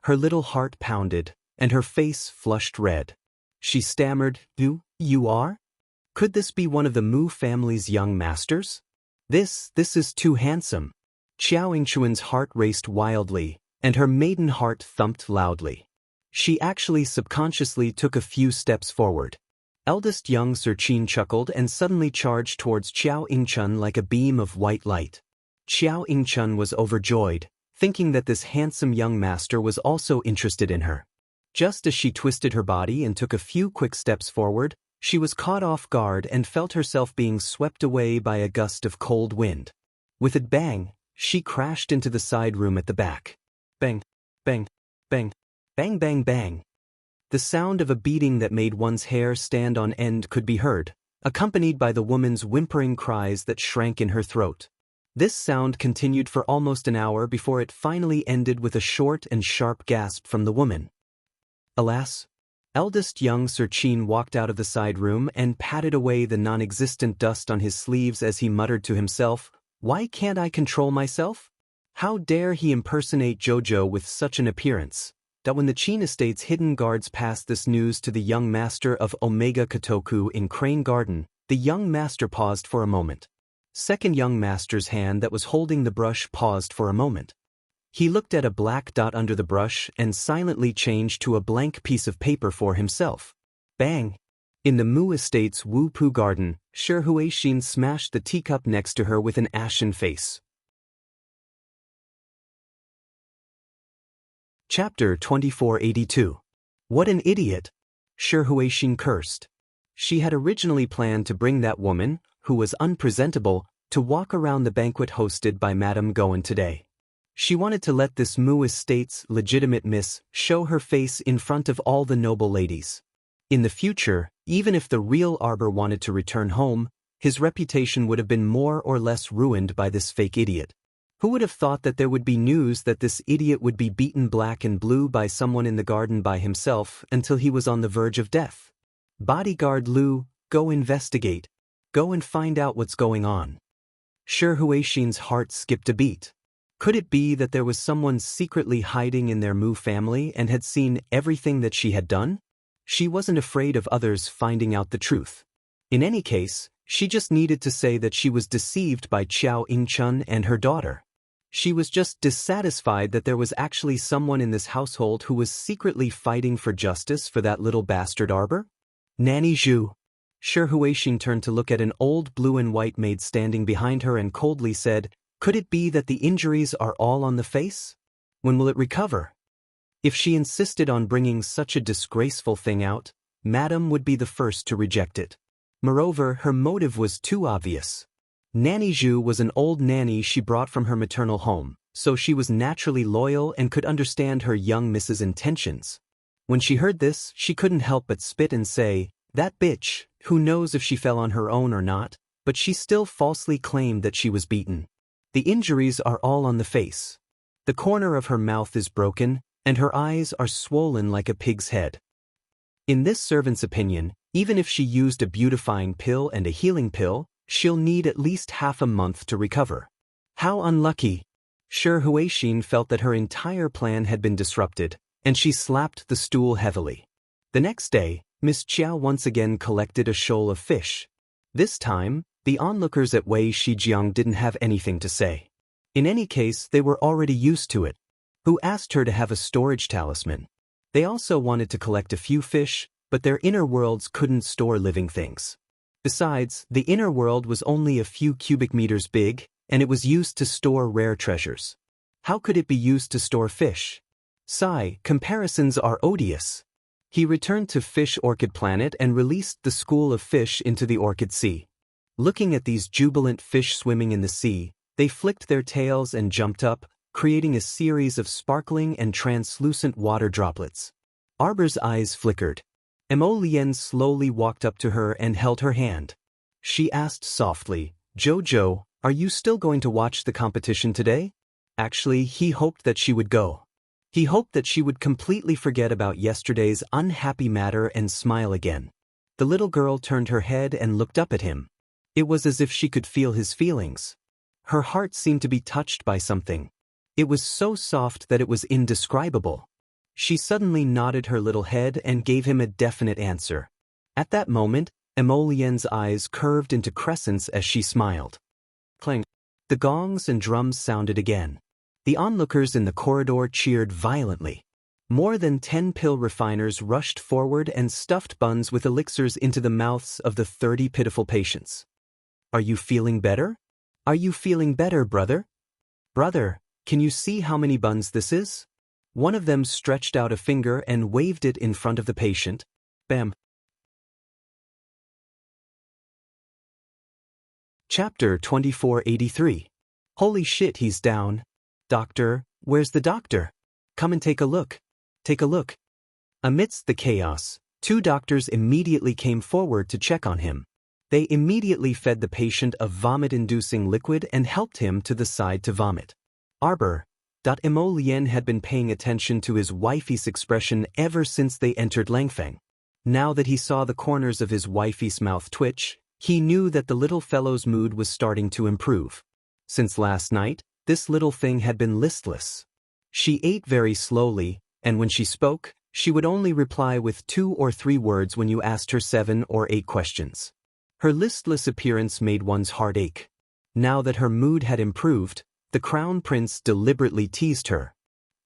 Her little heart pounded, and her face flushed red. She stammered, You are? Could this be one of the Mu family's young masters? This is too handsome. Xiao Yingchun's heart raced wildly, and her maiden heart thumped loudly. She actually subconsciously took a few steps forward. Eldest young Sir Chin chuckled and suddenly charged towards Xiao Yingchun like a beam of white light. Xiao Yingchun was overjoyed, thinking that this handsome young master was also interested in her. Just as she twisted her body and took a few quick steps forward, she was caught off guard and felt herself being swept away by a gust of cold wind. With a bang, she crashed into the side room at the back. Bang, bang. Bang. Bang bang bang. The sound of a beating that made one's hair stand on end could be heard, accompanied by the woman's whimpering cries that shrank in her throat. This sound continued for almost an hour before it finally ended with a short and sharp gasp from the woman. Alas! Eldest young Sir Chin walked out of the side room and patted away the non-existent dust on his sleeves as he muttered to himself, "Why can't I control myself? How dare he impersonate Jojo with such an appearance?" That when the Chin estate's hidden guards passed this news to the young master of Omega Kotoku in Crane Garden, the young master paused for a moment. Second young master's hand that was holding the brush paused for a moment. He looked at a black dot under the brush and silently changed to a blank piece of paper for himself. Bang! In the Mu Estate's Wu Pu garden, Shi Huixin smashed the teacup next to her with an ashen face. Chapter 2482. What an idiot! Shi Huixin cursed. She had originally planned to bring that woman, who was unpresentable, to walk around the banquet hosted by Madame Goen today. She wanted to let this Mu Estate's legitimate miss show her face in front of all the noble ladies. In the future, even if the real Arbor wanted to return home, his reputation would have been more or less ruined by this fake idiot. Who would have thought that there would be news that this idiot would be beaten black and blue by someone in the garden by himself until he was on the verge of death? Bodyguard Lu, go investigate. Go and find out what's going on. Shi Huixin's heart skipped a beat. Could it be that there was someone secretly hiding in their Mu family and had seen everything that she had done? She wasn't afraid of others finding out the truth. In any case, she just needed to say that she was deceived by Qiao Yingchun and her daughter. She was just dissatisfied that there was actually someone in this household who was secretly fighting for justice for that little bastard Arbor. Nanny Zhu. Shi Huixin turned to look at an old blue and white maid standing behind her and coldly said, "Could it be that the injuries are all on the face? When will it recover?" If she insisted on bringing such a disgraceful thing out, Madame would be the first to reject it. Moreover, her motive was too obvious. Nanny Zhu was an old nanny she brought from her maternal home, so she was naturally loyal and could understand her young miss's intentions. When she heard this, she couldn't help but spit and say, "That bitch, who knows if she fell on her own or not," but she still falsely claimed that she was beaten. The injuries are all on the face. The corner of her mouth is broken, and her eyes are swollen like a pig's head. In this servant's opinion, even if she used a beautifying pill and a healing pill, she'll need at least half a month to recover. How unlucky! Shi Huixin felt that her entire plan had been disrupted, and she slapped the stool heavily. The next day, Miss Qiao once again collected a shoal of fish. This time, the onlookers at Wei Shijiang didn't have anything to say. In any case, they were already used to it. Who asked her to have a storage talisman? They also wanted to collect a few fish, but their inner worlds couldn't store living things. Besides, the inner world was only a few cubic meters big, and it was used to store rare treasures. How could it be used to store fish? Sigh, comparisons are odious. He returned to Fish Orchid Planet and released the school of fish into the Orchid Sea. Looking at these jubilant fish swimming in the sea, they flicked their tails and jumped up, creating a series of sparkling and translucent water droplets. Arbor's eyes flickered. Emolien slowly walked up to her and held her hand. She asked softly, "Jojo, are you still going to watch the competition today?" Actually, he hoped that she would go. He hoped that she would completely forget about yesterday's unhappy matter and smile again. The little girl turned her head and looked up at him. It was as if she could feel his feelings. Her heart seemed to be touched by something. It was so soft that it was indescribable. She suddenly nodded her little head and gave him a definite answer. At that moment, Emolien's eyes curved into crescents as she smiled. Clang. The gongs and drums sounded again. The onlookers in the corridor cheered violently. More than 10 pill refiners rushed forward and stuffed buns with elixirs into the mouths of the 30 pitiful patients. "Are you feeling better? Are you feeling better, brother? Brother, can you see how many buns this is?" One of them stretched out a finger and waved it in front of the patient. Bam. Chapter 2483. Holy shit, he's down. Doctor, where's the doctor? Come and take a look. take a look." Amidst the chaos, 2 doctors immediately came forward to check on him. They immediately fed the patient a vomit-inducing liquid and helped him to the side to vomit. Arbor.Mo had been paying attention to his wifey's expression ever since they entered Langfang. Now that he saw the corners of his wifey's mouth twitch, he knew that the little fellow's mood was starting to improve. Since last night, this little thing had been listless. She ate very slowly, and when she spoke, she would only reply with 2 or 3 words when you asked her 7 or 8 questions. Her listless appearance made one's heart ache. Now that her mood had improved, the Crown Prince deliberately teased her.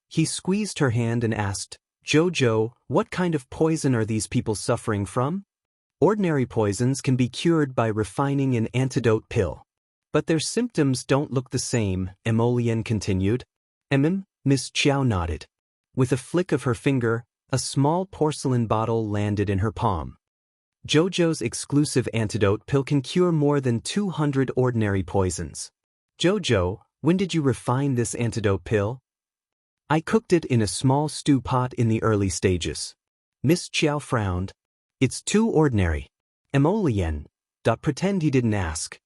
He squeezed her hand and asked, "Jojo, what kind of poison are these people suffering from?" "Ordinary poisons can be cured by refining an antidote pill. But their symptoms don't look the same," Emolian continued. Miss Chiao nodded. With a flick of her finger, a small porcelain bottle landed in her palm. "Jojo's exclusive antidote pill can cure more than 200 ordinary poisons. Jojo, when did you refine this antidote pill?" "I cooked it in a small stew pot in the early stages." Miss Chiao frowned. "It's too ordinary." Emolian. Pretend he didn't ask.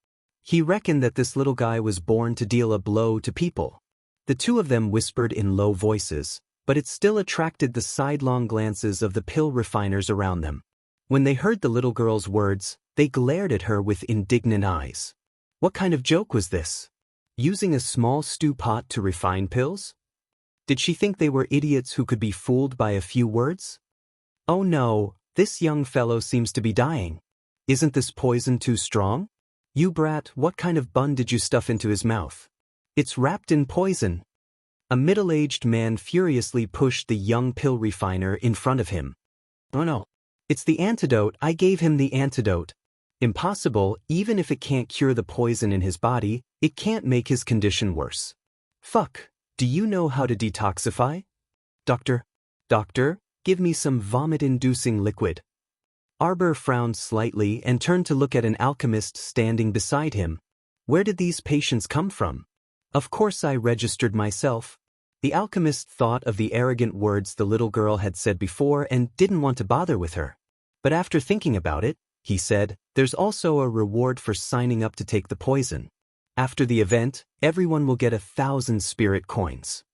He reckoned that this little guy was born to deal a blow to people. The 2 of them whispered in low voices, but it still attracted the sidelong glances of the pill refiners around them. When they heard the little girl's words, they glared at her with indignant eyes. What kind of joke was this? Using a small stew pot to refine pills? Did she think they were idiots who could be fooled by a few words? "Oh no, this young fellow seems to be dying. Isn't this poison too strong? You brat, what kind of bun did you stuff into his mouth? It's wrapped in poison." A middle-aged man furiously pushed the young pill refiner in front of him. "Oh no. It's the antidote, I gave him the antidote." "Impossible, even if it can't cure the poison in his body, it can't make his condition worse." "Fuck, do you know how to detoxify?" Doctor, give me some vomit-inducing liquid." Arbor frowned slightly and turned to look at an alchemist standing beside him. "Where did these patients come from?" "Of course I registered myself." The alchemist thought of the arrogant words the little girl had said before and didn't want to bother with her. But after thinking about it, he said, "There's also a reward for signing up to take the poison. After the event, everyone will get 1,000 spirit coins.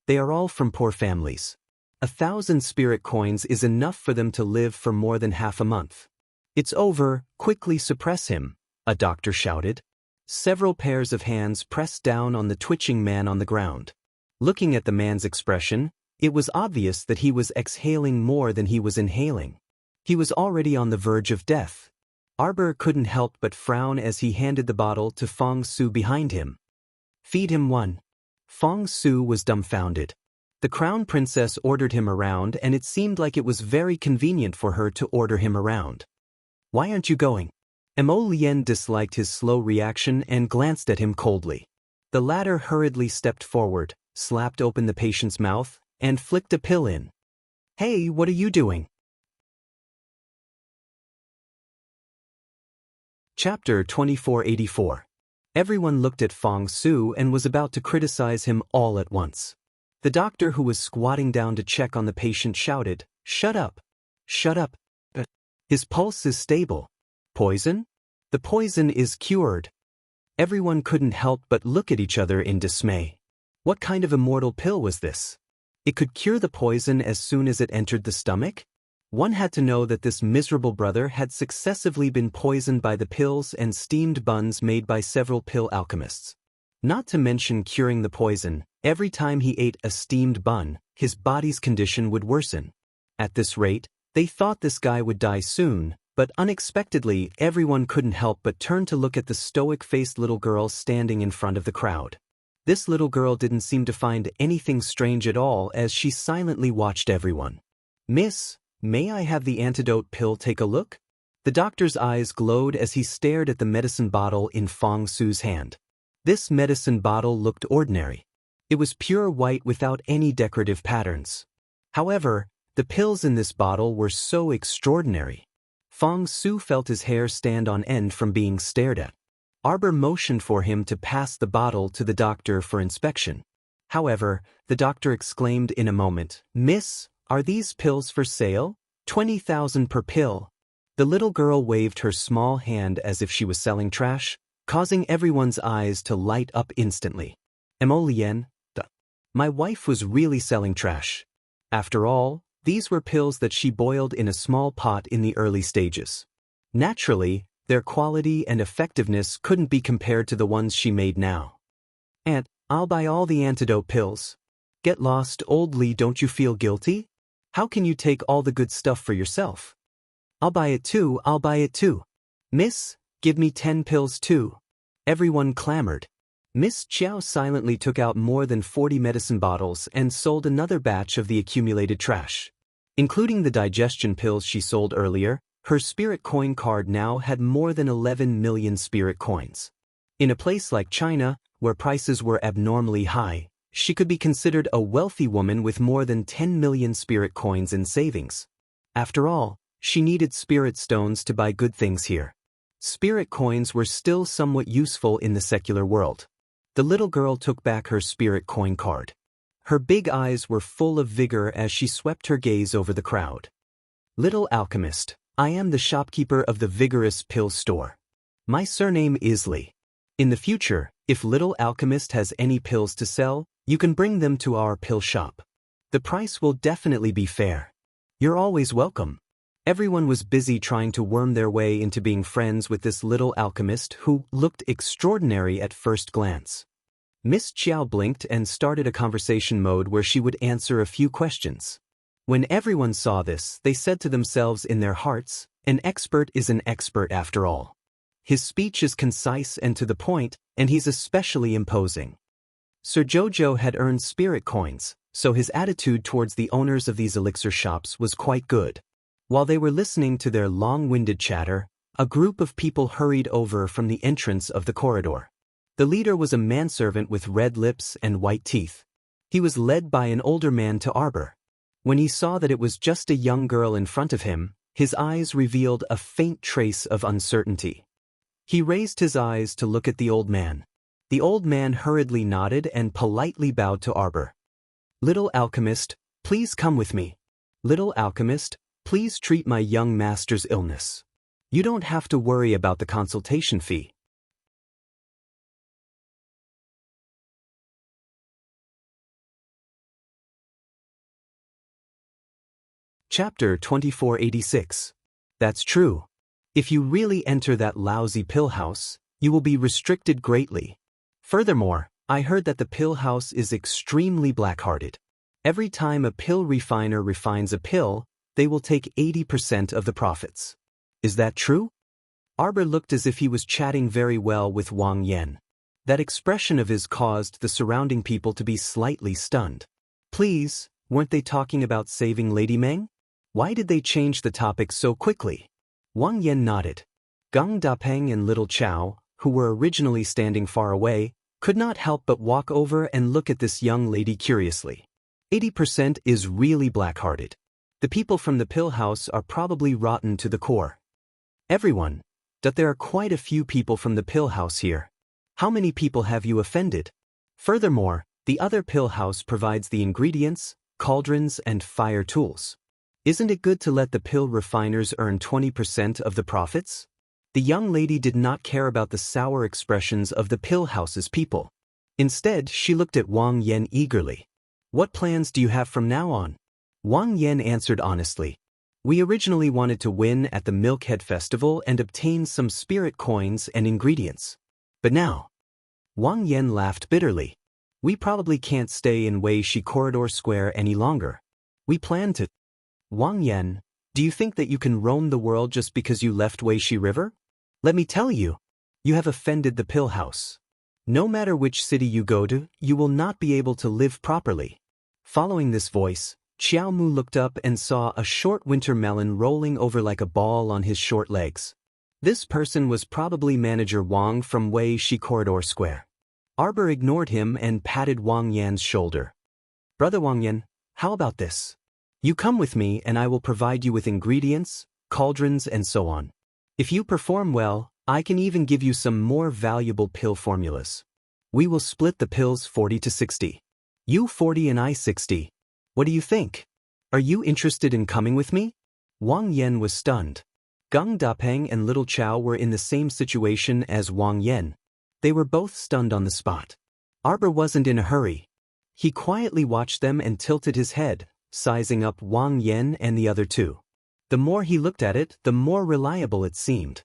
They are all from poor families. 1,000 spirit coins is enough for them to live for more than half a month." "It's over, quickly suppress him," a doctor shouted. Several pairs of hands pressed down on the twitching man on the ground. Looking at the man's expression, it was obvious that he was exhaling more than he was inhaling. He was already on the verge of death. Arbor couldn't help but frown as he handed the bottle to Fong Su behind him. "Feed him one." Fong Su was dumbfounded. The Crown Princess ordered him around, and it seemed like it was very convenient for her to order him around. "Why aren't you going?" Emolian disliked his slow reaction and glanced at him coldly. The latter hurriedly stepped forward, slapped open the patient's mouth, and flicked a pill in. "Hey, what are you doing?" Chapter 2484. Everyone looked at Fong Su and was about to criticize him all at once. The doctor who was squatting down to check on the patient shouted, "Shut up! Shut up! His pulse is stable. Poison? The poison is cured." Everyone couldn't help but look at each other in dismay. What kind of immortal pill was this? It could cure the poison as soon as it entered the stomach? One had to know that this miserable brother had successively been poisoned by the pills and steamed buns made by several pill alchemists. Not to mention curing the poison, every time he ate a steamed bun, his body's condition would worsen. At this rate, they thought this guy would die soon, but unexpectedly everyone couldn't help but turn to look at the stoic-faced little girl standing in front of the crowd. This little girl didn't seem to find anything strange at all as she silently watched everyone. "Miss, may I have the antidote pill take a look?" The doctor's eyes glowed as he stared at the medicine bottle in Fong Su's hand. This medicine bottle looked ordinary. It was pure white without any decorative patterns. However, the pills in this bottle were so extraordinary. Fong Su felt his hair stand on end from being stared at. Arbor motioned for him to pass the bottle to the doctor for inspection. However, the doctor exclaimed in a moment, "Miss, Are these pills for sale? 20,000 per pill. The little girl waved her small hand as if she was selling trash, causing everyone's eyes to light up instantly. Emolien, my wife was really selling trash. After all, these were pills that she boiled in a small pot in the early stages. Naturally, their quality and effectiveness couldn't be compared to the ones she made now. Aunt, I'll buy all the antidote pills. Get lost, old Lee, don't you feel guilty? How can you take all the good stuff for yourself? I'll buy it too, I'll buy it too. Miss, give me 10 pills too. Everyone clamored. Miss Chiao silently took out more than 40 medicine bottles and sold another batch of the accumulated trash. Including the digestion pills she sold earlier, her spirit coin card now had more than 11 million spirit coins. In a place like China, where prices were abnormally high, she could be considered a wealthy woman with more than 10 million spirit coins in savings. After all, she needed spirit stones to buy good things here. Spirit coins were still somewhat useful in the secular world. The little girl took back her spirit coin card. Her big eyes were full of vigor as she swept her gaze over the crowd. Little alchemist, I am the shopkeeper of the vigorous pill store. My surname is Lee. In the future, if Little Alchemist has any pills to sell, you can bring them to our pill shop. The price will definitely be fair. You're always welcome. Everyone was busy trying to worm their way into being friends with this little alchemist who looked extraordinary at first glance. Miss Chiao blinked and started a conversation mode where she would answer a few questions. When everyone saw this, they said to themselves in their hearts, an expert is an expert after all. His speech is concise and to the point, and he's especially imposing. Sir Jojo had earned spirit coins, so his attitude towards the owners of these elixir shops was quite good. While they were listening to their long-winded chatter, a group of people hurried over from the entrance of the corridor. The leader was a manservant with red lips and white teeth. He was led by an older man to Arbor. When he saw that it was just a young girl in front of him, his eyes revealed a faint trace of uncertainty. He raised his eyes to look at the old man. The old man hurriedly nodded and politely bowed to Arbor. Little alchemist, please come with me. Little alchemist, please treat my young master's illness. You don't have to worry about the consultation fee. Chapter 2486. That's true. If you really enter that lousy pill house, you will be restricted greatly. Furthermore, I heard that the pill house is extremely black-hearted. Every time a pill refiner refines a pill, they will take 80% of the profits. Is that true? Arbor looked as if he was chatting very well with Wang Yan. That expression of his caused the surrounding people to be slightly stunned. Please, weren't they talking about saving Lady Meng? Why did they change the topic so quickly? Wang Yan nodded. Geng Dapeng and Little Chow, who were originally standing far away, could not help but walk over and look at this young lady curiously. 80% is really black-hearted. The people from the pill house are probably rotten to the core. Everyone, but there are quite a few people from the pill house here. How many people have you offended? Furthermore, the other pill house provides the ingredients, cauldrons, and fire tools. Isn't it good to let the pill refiners earn 20% of the profits? The young lady did not care about the sour expressions of the pill house's people. Instead, she looked at Wang Yan eagerly. What plans do you have from now on? Wang Yan answered honestly. We originally wanted to win at the Milkhead Festival and obtain some spirit coins and ingredients. But now, Wang Yan laughed bitterly. We probably can't stay in Weishi Corridor Square any longer. We plan to. Wang Yan, do you think that you can roam the world just because you left Weishi River? Let me tell you, you have offended the pill house. No matter which city you go to, you will not be able to live properly. Following this voice, Xiao Mu looked up and saw a short winter melon rolling over like a ball on his short legs. This person was probably Manager Wang from Weishi Corridor Square. Arbor ignored him and patted Wang Yan's shoulder. Brother Wang Yan, how about this? You come with me and I will provide you with ingredients, cauldrons, and so on. If you perform well, I can even give you some more valuable pill formulas. We will split the pills 40 to 60. You 40 and I 60. What do you think? Are you interested in coming with me? Wang Yan was stunned. Gung Dapeng and Little Chow were in the same situation as Wang Yan. They were both stunned on the spot. Arbor wasn't in a hurry. He quietly watched them and tilted his head, sizing up Wang Yan and the other two. The more he looked at it, the more reliable it seemed.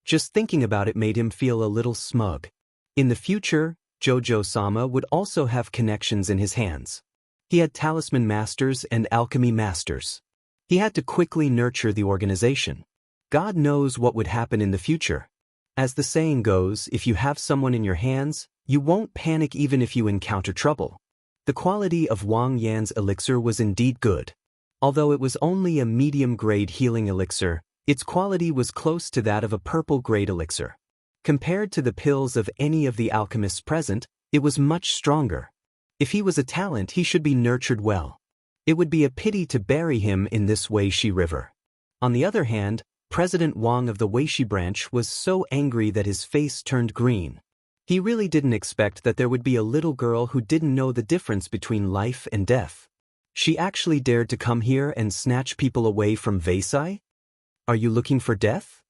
Just thinking about it made him feel a little smug. In the future, Jojo-sama would also have connections in his hands. He had talisman masters and alchemy masters. He had to quickly nurture the organization. God knows what would happen in the future. As the saying goes, if you have someone in your hands, you won't panic even if you encounter trouble. The quality of Wang Yan's elixir was indeed good. Although it was only a medium-grade healing elixir, its quality was close to that of a purple-grade elixir. Compared to the pills of any of the alchemists present, it was much stronger. If he was a talent, he should be nurtured well. It would be a pity to bury him in this Weishi River. On the other hand, President Wang of the Weishi branch was so angry that his face turned green. He really didn't expect that there would be a little girl who didn't know the difference between life and death. She actually dared to come here and snatch people away from Weisai? Are you looking for death?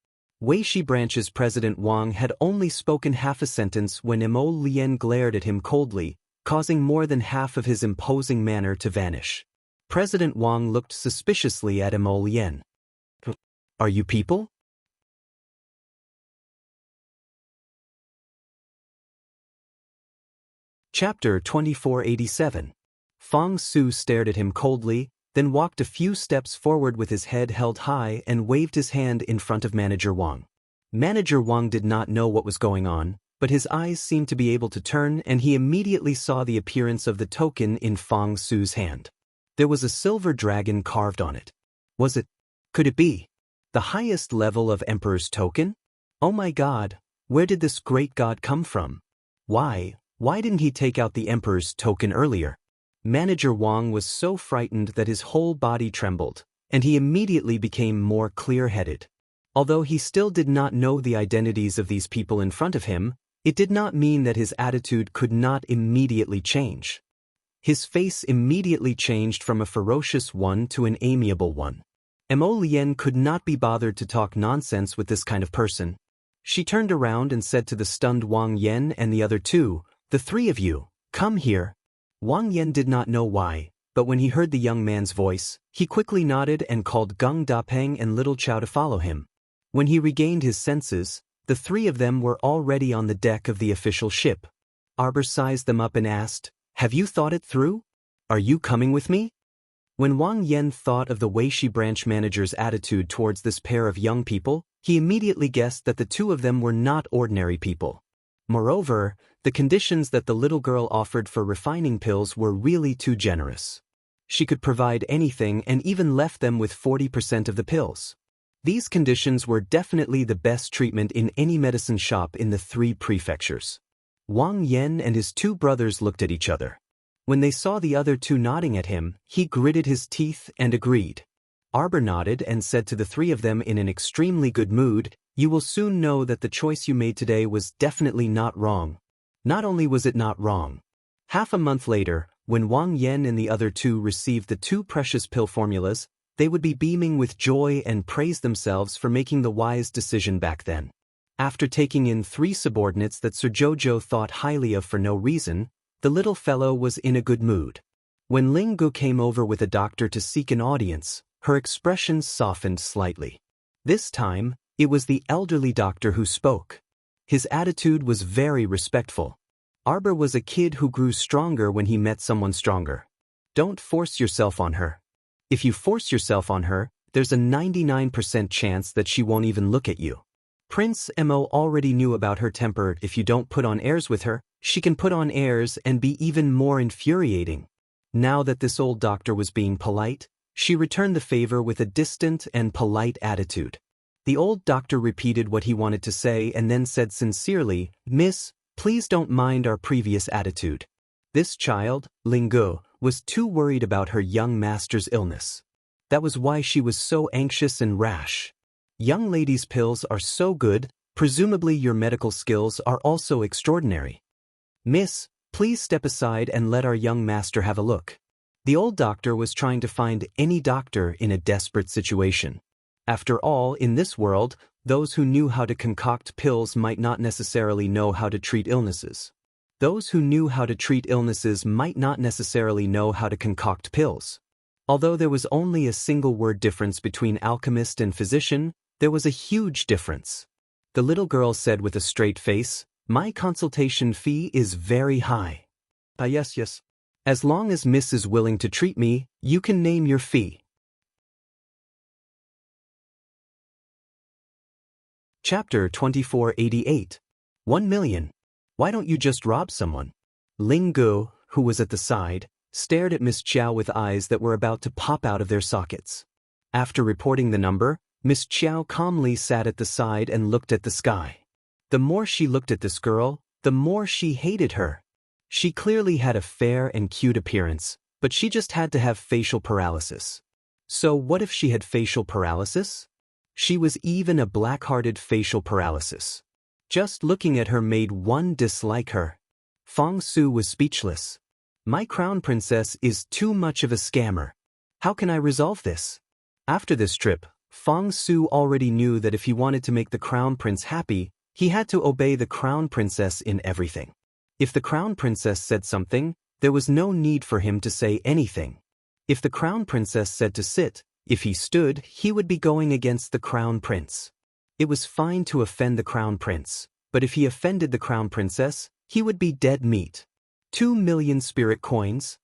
Weishi branch's President Wang had only spoken half a sentence when Emo Lien glared at him coldly, causing more than half of his imposing manner to vanish. President Wang looked suspiciously at Emo Lien. Are you people? Chapter 2487. Fong Su stared at him coldly, then walked a few steps forward with his head held high and waved his hand in front of Manager Wang. Manager Wang did not know what was going on, but his eyes seemed to be able to turn and he immediately saw the appearance of the token in Fong Su's hand. There was a silver dragon carved on it. Was it? Could it be? The highest level of Emperor's token? Oh my god, where did this great god come from? Why didn't he take out the Emperor's token earlier? Manager Wang was so frightened that his whole body trembled, and he immediately became more clear-headed. Although he still did not know the identities of these people in front of him, it did not mean that his attitude could not immediately change. His face immediately changed from a ferocious one to an amiable one. Emo Lien could not be bothered to talk nonsense with this kind of person. She turned around and said to the stunned Wang Yan and the other two, "The three of you, come here." Wang Yan did not know why, but when he heard the young man's voice, he quickly nodded and called Gung Dapeng and Little Chow to follow him. When he regained his senses, the three of them were already on the deck of the official ship. Arbor sized them up and asked, "Have you thought it through? Are you coming with me?" When Wang Yan thought of the Weishi branch manager's attitude towards this pair of young people, he immediately guessed that the two of them were not ordinary people. Moreover, the conditions that the little girl offered for refining pills were really too generous. She could provide anything and even left them with 40% of the pills. These conditions were definitely the best treatment in any medicine shop in the 3 prefectures. Wang Yan and his 2 brothers looked at each other. When they saw the other 2 nodding at him, he gritted his teeth and agreed. Arbor nodded and said to the 3 of them in an extremely good mood, "You will soon know that the choice you made today was definitely not wrong." Not only was it not wrong. Half a month later, when Wang Yan and the other 2 received the 2 precious pill formulas, they would be beaming with joy and praise themselves for making the wise decision back then. After taking in 3 subordinates that Sir Jojo thought highly of for no reason, the little fellow was in a good mood. When Ling Gu came over with a doctor to seek an audience, her expression softened slightly. This time, it was the elderly doctor who spoke. His attitude was very respectful. Arbor was a kid who grew stronger when he met someone stronger. Don't force yourself on her. If you force yourself on her, there's a 99% chance that she won't even look at you. Prince Mo already knew about her temper. If you don't put on airs with her, she can put on airs and be even more infuriating. Now that this old doctor was being polite, she returned the favor with a distant and polite attitude. The old doctor repeated what he wanted to say and then said sincerely, "Miss, please don't mind our previous attitude." This child, Ling Gu, was too worried about her young master's illness. That was why she was so anxious and rash. Young ladies' pills are so good, presumably your medical skills are also extraordinary. "Miss, please step aside and let our young master have a look." The old doctor was trying to find any doctor in a desperate situation. After all, in this world, those who knew how to concoct pills might not necessarily know how to treat illnesses. Those who knew how to treat illnesses might not necessarily know how to concoct pills. Although there was only a single word difference between alchemist and physician, there was a huge difference. The little girl said with a straight face, "My consultation fee is very high." Yes. As long as Miss is willing to treat me, you can name your fee. Chapter 2488. 1 million. Why don't you just rob someone? Ling Gu, who was at the side, stared at Miss Chiao with eyes that were about to pop out of their sockets. After reporting the number, Miss Chiao calmly sat at the side and looked at the sky. The more she looked at this girl, the more she hated her. She clearly had a fair and cute appearance, but she just had to have facial paralysis. So what if she had facial paralysis? She was even a black-hearted facial paralysis. Just looking at her made one dislike her. Fong Su was speechless. My crown princess is too much of a scammer. How can I resolve this? After this trip, Fong Su already knew that if he wanted to make the crown prince happy, he had to obey the crown princess in everything. If the crown princess said something, there was no need for him to say anything. If the crown princess said to sit, if he stood, he would be going against the crown prince. It was fine to offend the crown prince, but if he offended the crown princess, he would be dead meat. 2 million spirit coins?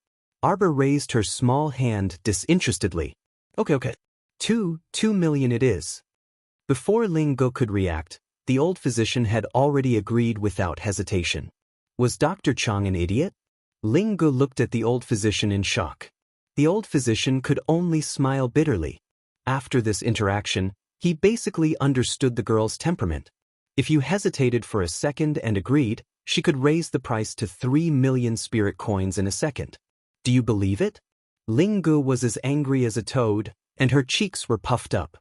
Arbor raised her small hand disinterestedly. Okay. 2 million it is. Before Ling Go could react, the old physician had already agreed without hesitation. Was Dr. Chang an idiot? Ling Go looked at the old physician in shock. The old physician could only smile bitterly. After this interaction, he basically understood the girl's temperament. If you hesitated for a second and agreed, she could raise the price to 3 million spirit coins in a second. Do you believe it? Ling Gu was as angry as a toad, and her cheeks were puffed up.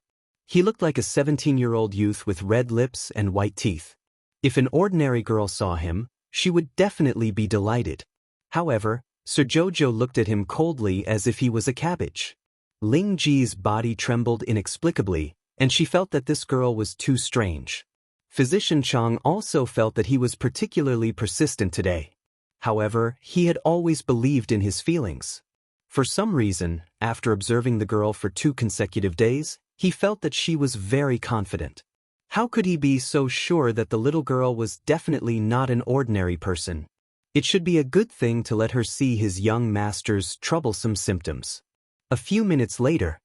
He looked like a 17-year-old youth with red lips and white teeth. If an ordinary girl saw him, she would definitely be delighted. However, Sir Jojo looked at him coldly as if he was a cabbage. Ling Ji's body trembled inexplicably, and she felt that this girl was too strange. Physician Chang also felt that he was particularly persistent today. However, he had always believed in his feelings. For some reason, after observing the girl for 2 consecutive days, he felt that she was very confident. How could he be so sure that the little girl was definitely not an ordinary person? It should be a good thing to let her see his young master's troublesome symptoms. A few minutes later,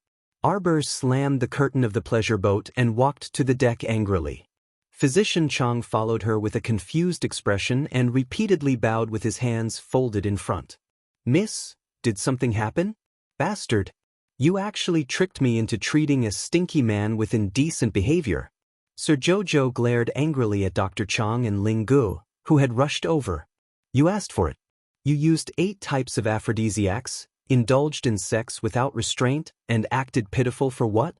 Arbor slammed the curtain of the pleasure boat and walked to the deck angrily. Physician Chang followed her with a confused expression and repeatedly bowed with his hands folded in front. "Miss, did something happen? Bastard, you actually tricked me into treating a stinky man with indecent behavior." Sir Jojo glared angrily at Dr. Chang and Ling Gu, who had rushed over. "You asked for it. You used 8 types of aphrodisiacs, indulged in sex without restraint, and acted pitiful for what?"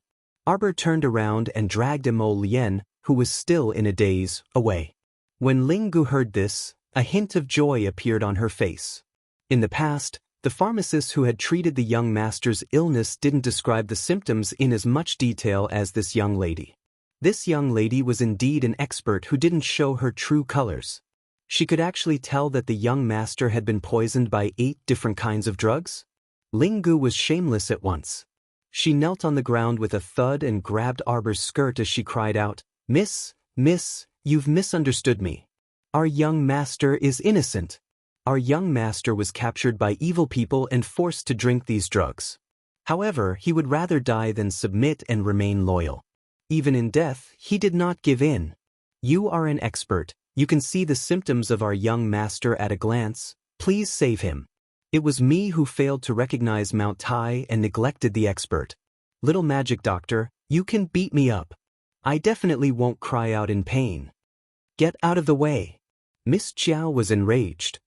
Arbor turned around and dragged Mo Lien, who was still in a daze, away. When Ling Gu heard this, a hint of joy appeared on her face. In the past, the pharmacist who had treated the young master's illness didn't describe the symptoms in as much detail as this young lady. This young lady was indeed an expert who didn't show her true colors. She could actually tell that the young master had been poisoned by 8 different kinds of drugs. Ling Gu was shameless at once. She knelt on the ground with a thud and grabbed Arbor's skirt as she cried out, Miss, you've misunderstood me. Our young master is innocent. Our young master was captured by evil people and forced to drink these drugs. However, he would rather die than submit and remain loyal. Even in death, he did not give in. You are an expert. You can see the symptoms of our young master at a glance. Please save him. It was me who failed to recognize Mount Tai and neglected the expert. Little magic doctor, you can beat me up. I definitely won't cry out in pain. Get out of the way. Miss Chiao was enraged.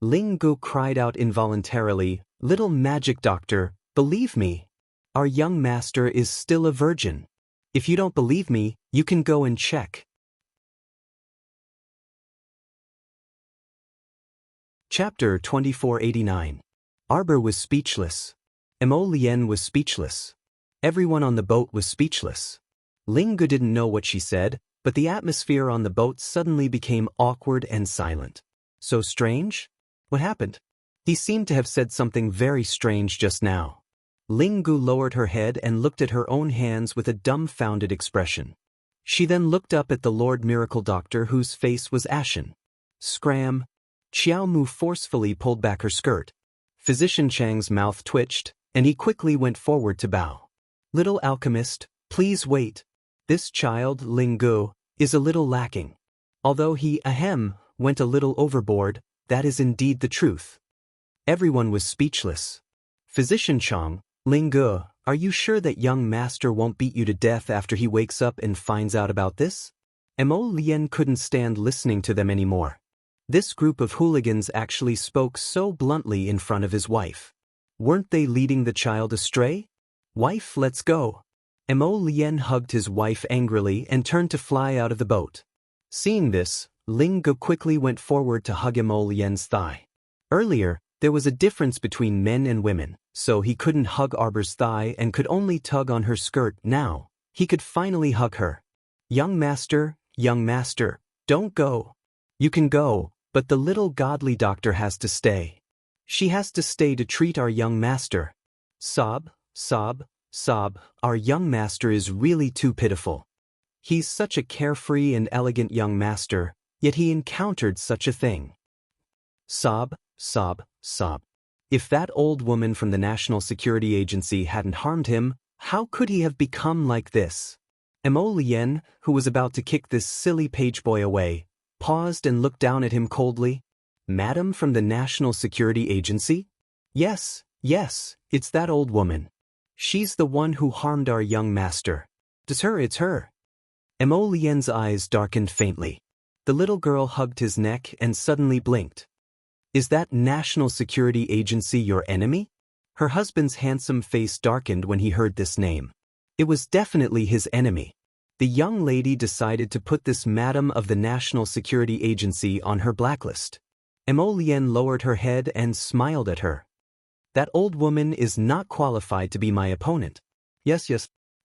Ling Gu cried out involuntarily, Little magic doctor, believe me. Our young master is still a virgin. If you don't believe me, you can go and check. Chapter 2489. Arbor was speechless. Mo Lien was speechless. Everyone on the boat was speechless. Ling Gu didn't know what she said, but the atmosphere on the boat suddenly became awkward and silent. So strange? What happened? He seemed to have said something very strange just now. Ling Gu lowered her head and looked at her own hands with a dumbfounded expression. She then looked up at the Lord Miracle Doctor, whose face was ashen. Scram! Xiao Mu forcefully pulled back her skirt. Physician Chang's mouth twitched, and he quickly went forward to bow. Little alchemist, please wait. This child, Ling Gu, is a little lacking. Although he, went a little overboard, that is indeed the truth. Everyone was speechless. Physician Chang, Ling Gu, are you sure that young master won't beat you to death after he wakes up and finds out about this? Mo Lien couldn't stand listening to them anymore. This group of hooligans actually spoke so bluntly in front of his wife. Weren't they leading the child astray? Wife, let's go. Mo Lien hugged his wife angrily and turned to fly out of the boat. Seeing this, Ling Gu quickly went forward to hug Mo Lien's thigh. Earlier, there was a difference between men and women, so he couldn't hug Arbor's thigh and could only tug on her skirt. Now, he could finally hug her. Young master, don't go. You can go, but the little godly doctor has to stay. She has to stay to treat our young master. Sob, sob, sob, our young master is really too pitiful. He's such a carefree and elegant young master, yet he encountered such a thing. Sob, sob, sob. If that old woman from the National Security Agency hadn't harmed him, how could he have become like this? Mo Lien, who was about to kick this silly page boy away, paused and looked down at him coldly. Madam from the National Security Agency? Yes, it's that old woman. She's the one who harmed our young master. It's her. Mo Lien's eyes darkened faintly. The little girl hugged his neck and suddenly blinked. Is that National Security Agency your enemy? Her husband's handsome face darkened when he heard this name. It was definitely his enemy. The young lady decided to put this madam of the National Security Agency on her blacklist. Mo Lien lowered her head and smiled at her. That old woman is not qualified to be my opponent. Yes.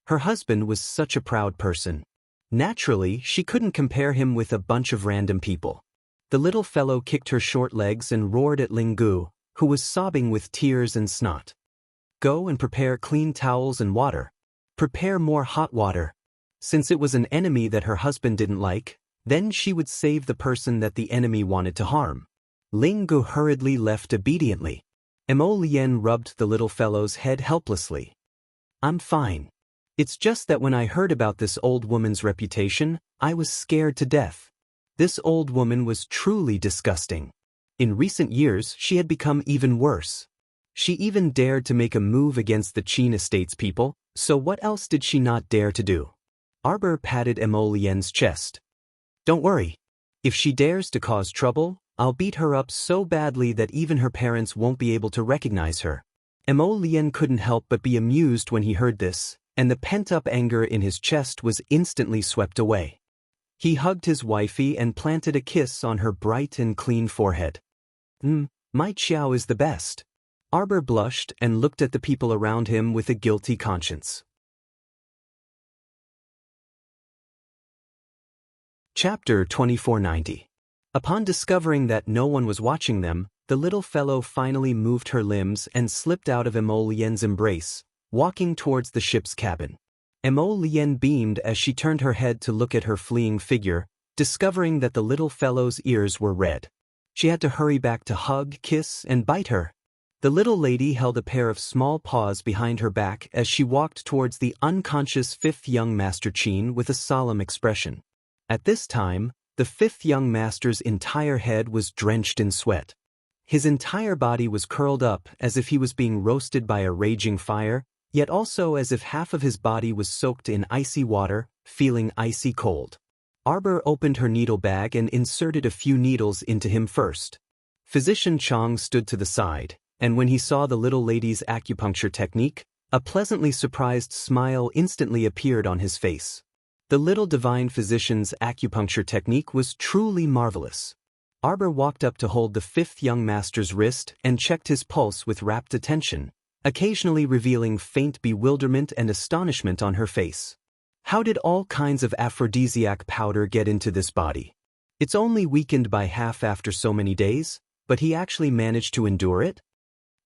Her husband was such a proud person. Naturally, she couldn't compare him with a bunch of random people. The little fellow kicked her short legs and roared at Ling Gu, who was sobbing with tears and snot. Go and prepare clean towels and water. Prepare more hot water. Since it was an enemy that her husband didn't like, then she would save the person that the enemy wanted to harm. Ling Gu hurriedly left obediently. Mo Lien rubbed the little fellow's head helplessly. I'm fine. It's just that when I heard about this old woman's reputation, I was scared to death. This old woman was truly disgusting. In recent years, she had become even worse. She even dared to make a move against the Qin Estates people, so what else did she not dare to do? Arbor patted Mo Lien's chest. Don't worry. If she dares to cause trouble, I'll beat her up so badly that even her parents won't be able to recognize her. Mo Lien couldn't help but be amused when he heard this, and the pent-up anger in his chest was instantly swept away. He hugged his wifey and planted a kiss on her bright and clean forehead. My Xiao is the best. Arbor blushed and looked at the people around him with a guilty conscience. Chapter 2490. Upon discovering that no one was watching them, the little fellow finally moved her limbs and slipped out of Mo Lien's embrace, walking towards the ship's cabin. Mo Lien beamed as she turned her head to look at her fleeing figure, discovering that the little fellow's ears were red. She had to hurry back to hug, kiss, and bite her. The little lady held a pair of small paws behind her back as she walked towards the unconscious fifth young Master Qin with a solemn expression. At this time, the fifth young master's entire head was drenched in sweat. His entire body was curled up as if he was being roasted by a raging fire, yet also as if half of his body was soaked in icy water, feeling icy cold. Arbor opened her needle bag and inserted a few needles into him first. Physician Chang stood to the side, and when he saw the little lady's acupuncture technique, a pleasantly surprised smile instantly appeared on his face. The little divine physician's acupuncture technique was truly marvelous. Arbor walked up to hold the fifth young master's wrist and checked his pulse with rapt attention, occasionally revealing faint bewilderment and astonishment on her face. How did all kinds of aphrodisiac powder get into this body? It's only weakened by half after so many days, but he actually managed to endure it?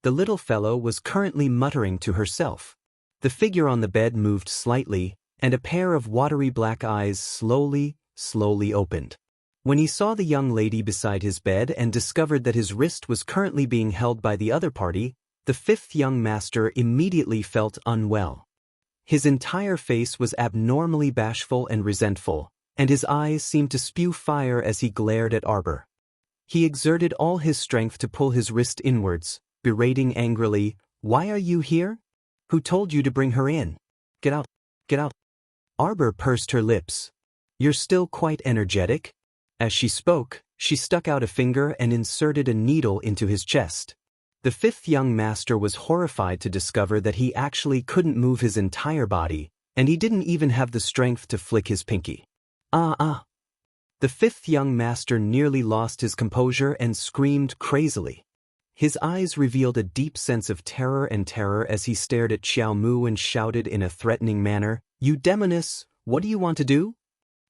The little fellow was currently muttering to herself. The figure on the bed moved slightly, and a pair of watery black eyes slowly opened. When he saw the young lady beside his bed and discovered that his wrist was currently being held by the other party, the fifth young master immediately felt unwell. His entire face was abnormally bashful and resentful, and his eyes seemed to spew fire as he glared at Arbor. He exerted all his strength to pull his wrist inwards, berating angrily, "Why are you here? Who told you to bring her in? Get out, get out." Arbor pursed her lips. "You're still quite energetic." As she spoke, she stuck out a finger and inserted a needle into his chest. The fifth young master was horrified to discover that he actually couldn't move his entire body, and he didn't even have the strength to flick his pinky. Ah! The fifth young master nearly lost his composure and screamed crazily. His eyes revealed a deep sense of terror as he stared at Xiao Mu and shouted in a threatening manner, "You demoness, what do you want to do?"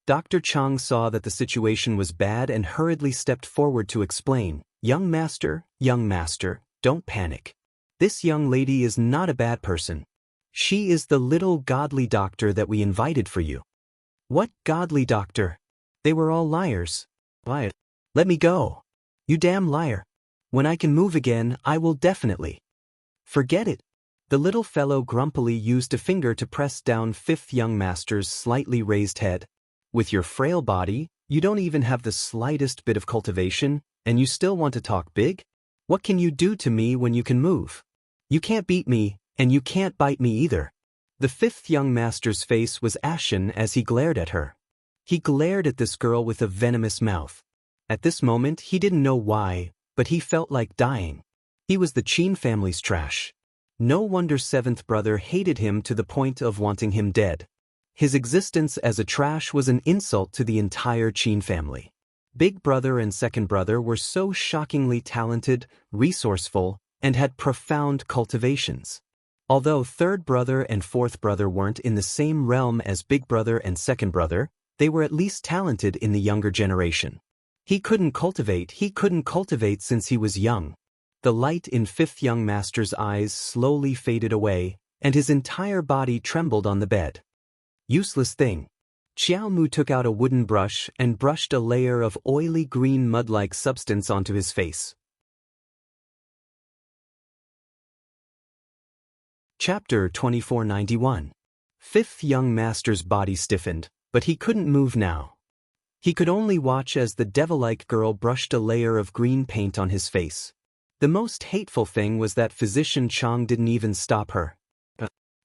Dr. Chang saw that the situation was bad and hurriedly stepped forward to explain, young master, don't panic. This young lady is not a bad person. She is the little godly doctor that we invited for you." "What godly doctor? They were all liars." "Quiet. Let me go." "You damn liar. When I can move again, I will definitely." "Forget it." The little fellow grumpily used a finger to press down fifth young master's slightly raised head. "With your frail body, you don't even have the slightest bit of cultivation, and you still want to talk big? What can you do to me when you can move? You can't beat me, and you can't bite me either." The fifth young master's face was ashen as he glared at her. He glared at this girl with a venomous mouth. At this moment, he didn't know why, but he felt like dying. He was the Qin family's trash. No wonder seventh brother hated him to the point of wanting him dead. His existence as a trash was an insult to the entire Qin family. Big brother and second brother were so shockingly talented, resourceful, and had profound cultivations. Although third brother and fourth brother weren't in the same realm as big brother and second brother, they were at least talented in the younger generation. He couldn't cultivate since he was young. The light in fifth young master's eyes slowly faded away, and his entire body trembled on the bed. "Useless thing." Xiao Mu took out a wooden brush and brushed a layer of oily green mud-like substance onto his face. Chapter 2491. Fifth young master's body stiffened, but he couldn't move now. He could only watch as the devil-like girl brushed a layer of green paint on his face. The most hateful thing was that Physician Chang didn't even stop her.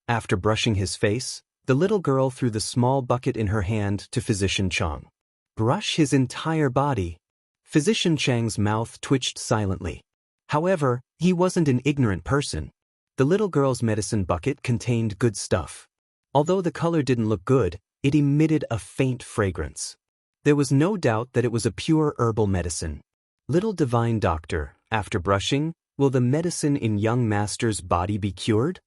After brushing his face, the little girl threw the small bucket in her hand to Physician Chang. "Brush his entire body." Physician Chang's mouth twitched silently. However, he wasn't an ignorant person. The little girl's medicine bucket contained good stuff. Although the color didn't look good, it emitted a faint fragrance. There was no doubt that it was a pure herbal medicine. "Little divine doctor, after brushing, will the medicine in young master's body be cured?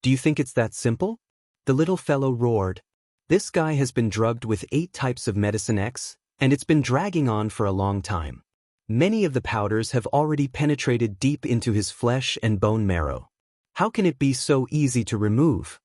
Do you think it's that simple?" The little fellow roared. "This guy has been drugged with 8 types of medicine X, and it's been dragging on for a long time. Many of the powders have already penetrated deep into his flesh and bone marrow. How can it be so easy to remove?"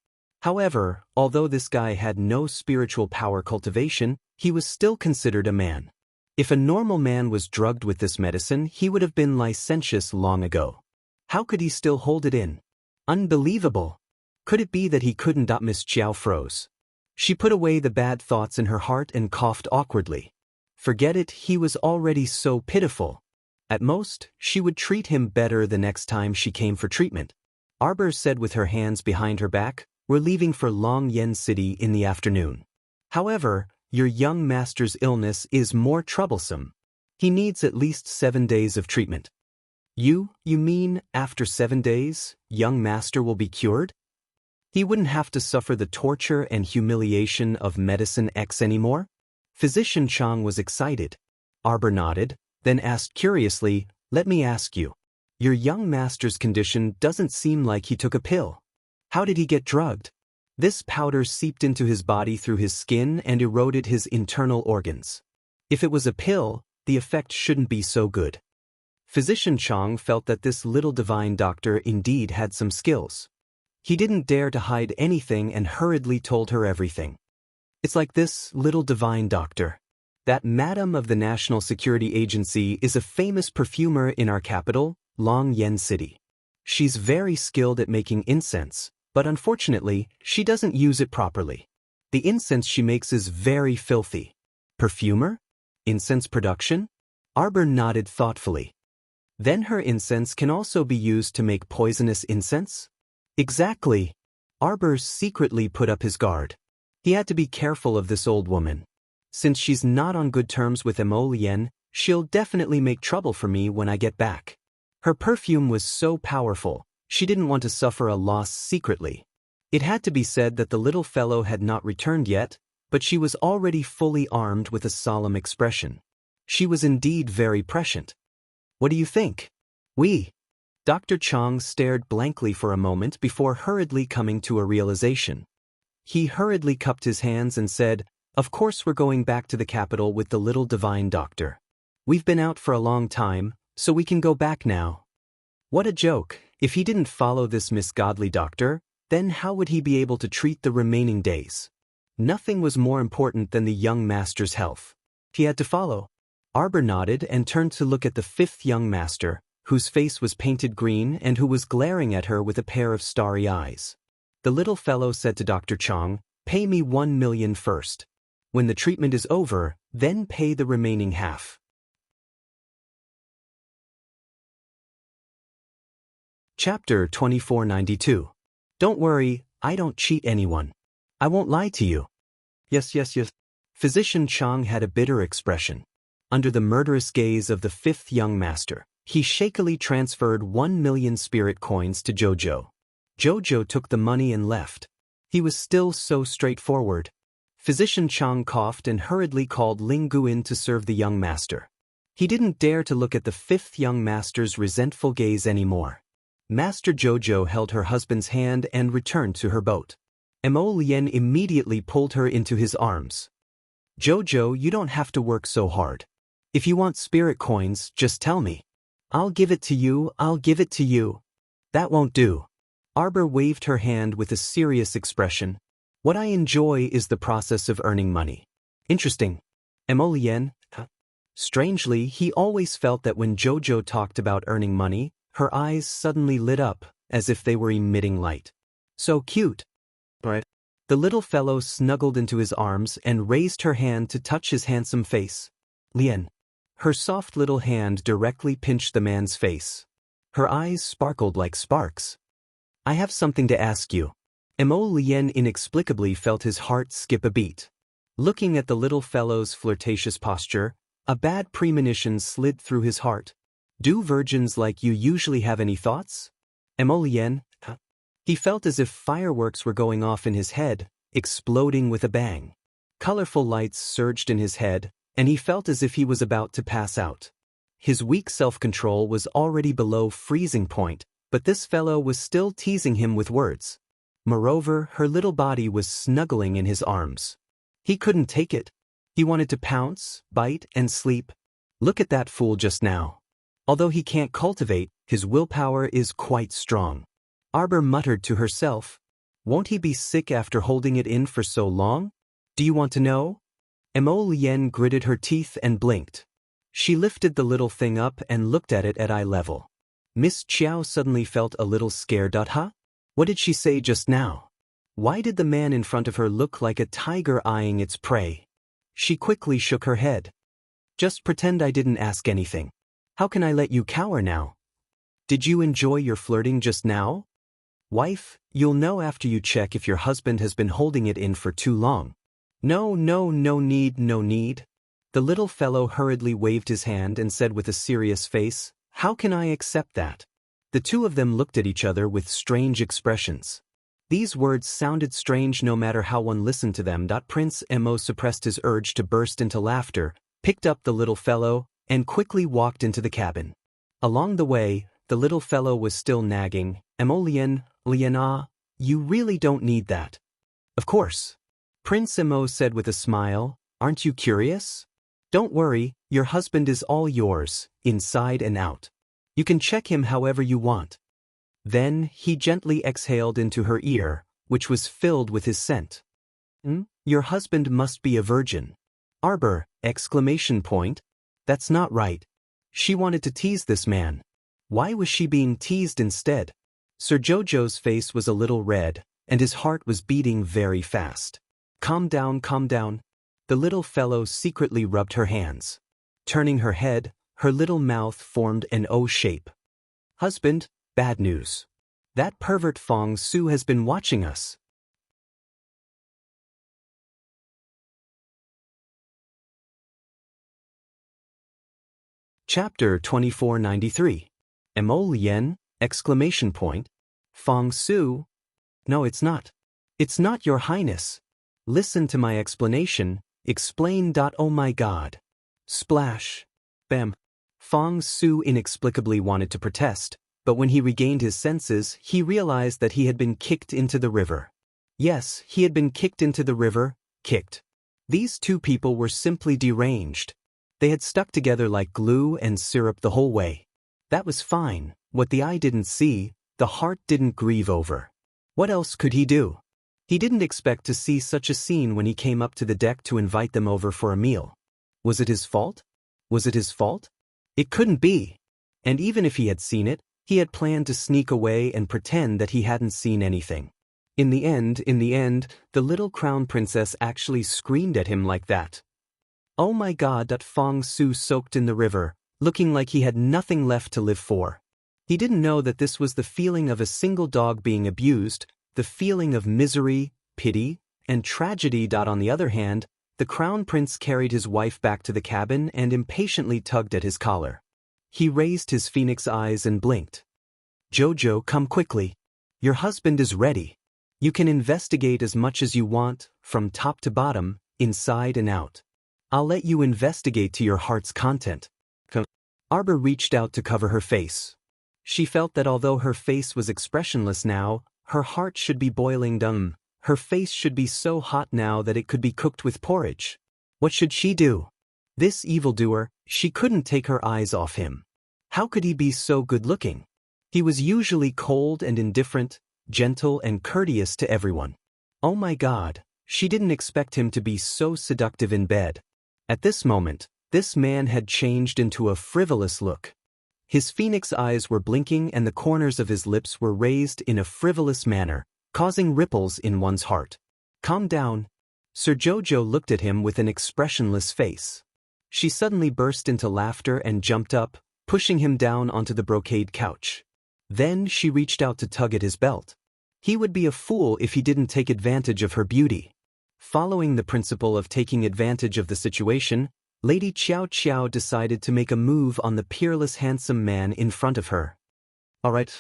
However, although this guy had no spiritual power cultivation, he was still considered a man. If a normal man was drugged with this medicine, he would have been licentious long ago. How could he still hold it in? Unbelievable! Could it be that he couldn't? Miss Xiao froze. She put away the bad thoughts in her heart and coughed awkwardly. Forget it, he was already so pitiful. At most, she would treat him better the next time she came for treatment. Arbor said with her hands behind her back, "We're leaving for Long Yen City in the afternoon. However, your young master's illness is more troublesome. He needs at least 7 days of treatment." You mean after 7 days, young master will be cured? He wouldn't have to suffer the torture and humiliation of Medicine X anymore? Physician Chang was excited. Arbor nodded. then asked curiously, "Let me ask you. Your young master's condition doesn't seem like he took a pill. How did he get drugged?" This powder seeped into his body through his skin and eroded his internal organs. If it was a pill, the effect shouldn't be so good. Physician Chang felt that this little divine doctor indeed had some skills. He didn't dare to hide anything and hurriedly told her everything. "It's like this, little divine doctor. That madam of the National Security Agency is a famous perfumer in our capital, Longyan City. She's very skilled at making incense, but unfortunately, she doesn't use it properly. The incense she makes is very filthy." "Perfumer? Incense production?" Arbor nodded thoughtfully. "Then her incense can also be used to make poisonous incense?" "Exactly." Arbor secretly put up his guard. He had to be careful of this old woman. Since she's not on good terms with Emolien, she'll definitely make trouble for me when I get back. Her perfume was so powerful, she didn't want to suffer a loss secretly. It had to be said that the little fellow had not returned yet, but she was already fully armed with a solemn expression. She was indeed very prescient. "What do you think?" Dr. Chang stared blankly for a moment before hurriedly coming to a realization. He hurriedly cupped his hands and said, "Of course we're going back to the capital with the little divine doctor. We've been out for a long time, so we can go back now." What a joke! If he didn't follow this misgodly doctor, then how would he be able to treat the remaining days? Nothing was more important than the young master's health. He had to follow. Arbor nodded and turned to look at the fifth young master, whose face was painted green and who was glaring at her with a pair of starry eyes. The little fellow said to Dr. Chang, "Pay me 1 million first. When the treatment is over, then pay the remaining half." Chapter 2492. Don't worry, I don't cheat anyone. I won't lie to you. Yes. Physician Chang had a bitter expression. Under the murderous gaze of the fifth young master, he shakily transferred 1 million spirit coins to Jojo. Jojo took the money and left. He was still so straightforward. Physician Chang coughed and hurriedly called Ling Gu in to serve the young master. He didn't dare to look at the fifth young master's resentful gaze anymore. Master Jojo held her husband's hand and returned to her boat. Emolien immediately pulled her into his arms. "Jojo, you don't have to work so hard. If you want spirit coins, just tell me. I'll give it to you. That won't do." Arbor waved her hand with a serious expression. "What I enjoy is the process of earning money." "Interesting." Emolien. Strangely, he always felt that when Jojo talked about earning money, her eyes suddenly lit up, as if they were emitting light. "So cute." Right. The little fellow snuggled into his arms and raised her hand to touch his handsome face. "Lien." Her soft little hand directly pinched the man's face. Her eyes sparkled like sparks. "I have something to ask you." Emolien inexplicably felt his heart skip a beat. Looking at the little fellow's flirtatious posture, a bad premonition slid through his heart. "Do virgins like you usually have any thoughts?" Emolien. He felt as if fireworks were going off in his head, exploding with a bang. Colorful lights surged in his head, and he felt as if he was about to pass out. His weak self-control was already below freezing point, but this fellow was still teasing him with words. Moreover, her little body was snuggling in his arms. He couldn't take it. He wanted to pounce, bite, and sleep. Look at that fool just now. Although he can't cultivate, his willpower is quite strong. Arbor muttered to herself, "Won't he be sick after holding it in for so long? Do you want to know?" Emolien gritted her teeth and blinked. She lifted the little thing up and looked at it at eye level. Miss Chiao suddenly felt a little scared. Huh? What did she say just now? Why did the man in front of her look like a tiger eyeing its prey? She quickly shook her head. "Just pretend I didn't ask anything. How can I let you cower now? Did you enjoy your flirting just now? Wife, you'll know after you check if your husband has been holding it in for too long." No need. The little fellow hurriedly waved his hand and said with a serious face, "How can I accept that?" The two of them looked at each other with strange expressions. These words sounded strange no matter how one listened to them. Prince Mo suppressed his urge to burst into laughter, picked up the little fellow, and quickly walked into the cabin. Along the way, the little fellow was still nagging, Emolien, Liana, you really don't need that. Of course. Prince Emo said with a smile, aren't you curious? Don't worry, your husband is all yours, inside and out. You can check him however you want. Then he gently exhaled into her ear, which was filled with his scent. Your husband must be a virgin. Arbor, exclamation point. That's not right. She wanted to tease this man. Why was she being teased instead? Sir Jojo's face was a little red, and his heart was beating very fast. Calm down, calm down. The little fellow secretly rubbed her hands. Turning her head, her little mouth formed an O shape. Husband, bad news. That pervert Fong Su has been watching us. Chapter 2493. Emolien, exclamation point. Fong Su? No, it's not. It's not, Your Highness. Listen to my explanation. Explain. Oh my God. Splash. Bam. Fong Su inexplicably wanted to protest, but when he regained his senses, he realized that he had been kicked into the river. Yes, he had been kicked into the river, kicked. These two people were simply deranged. They had stuck together like glue and syrup the whole way. That was fine. What the eye didn't see, the heart didn't grieve over. What else could he do? He didn't expect to see such a scene when he came up to the deck to invite them over for a meal. Was it his fault? Was it his fault? It couldn't be. And even if he had seen it, he had planned to sneak away and pretend that he hadn't seen anything. In the end, the little crown princess actually screamed at him like that. Oh my God, that Fong Su soaked in the river, looking like he had nothing left to live for. He didn't know that this was the feeling of a single dog being abused, the feeling of misery, pity, and tragedy. On the other hand, the crown prince carried his wife back to the cabin and impatiently tugged at his collar. He raised his phoenix eyes and blinked. Jojo, come quickly. Your husband is ready. You can investigate as much as you want, from top to bottom, inside and out. I'll let you investigate to your heart's content. Arbor reached out to cover her face. She felt that although her face was expressionless now, her heart should be boiling. Her face should be so hot now that it could be cooked with porridge. What should she do? This evildoer, she couldn't take her eyes off him. How could he be so good-looking? He was usually cold and indifferent, gentle and courteous to everyone. Oh my God, she didn't expect him to be so seductive in bed. At this moment, this man had changed into a frivolous look. His phoenix eyes were blinking and the corners of his lips were raised in a frivolous manner, causing ripples in one's heart. Calm down. Sir Jojo looked at him with an expressionless face. She suddenly burst into laughter and jumped up, pushing him down onto the brocade couch. Then she reached out to tug at his belt. He would be a fool if he didn't take advantage of her beauty. Following the principle of taking advantage of the situation, Lady Qiao Qiao decided to make a move on the peerless handsome man in front of her. All right.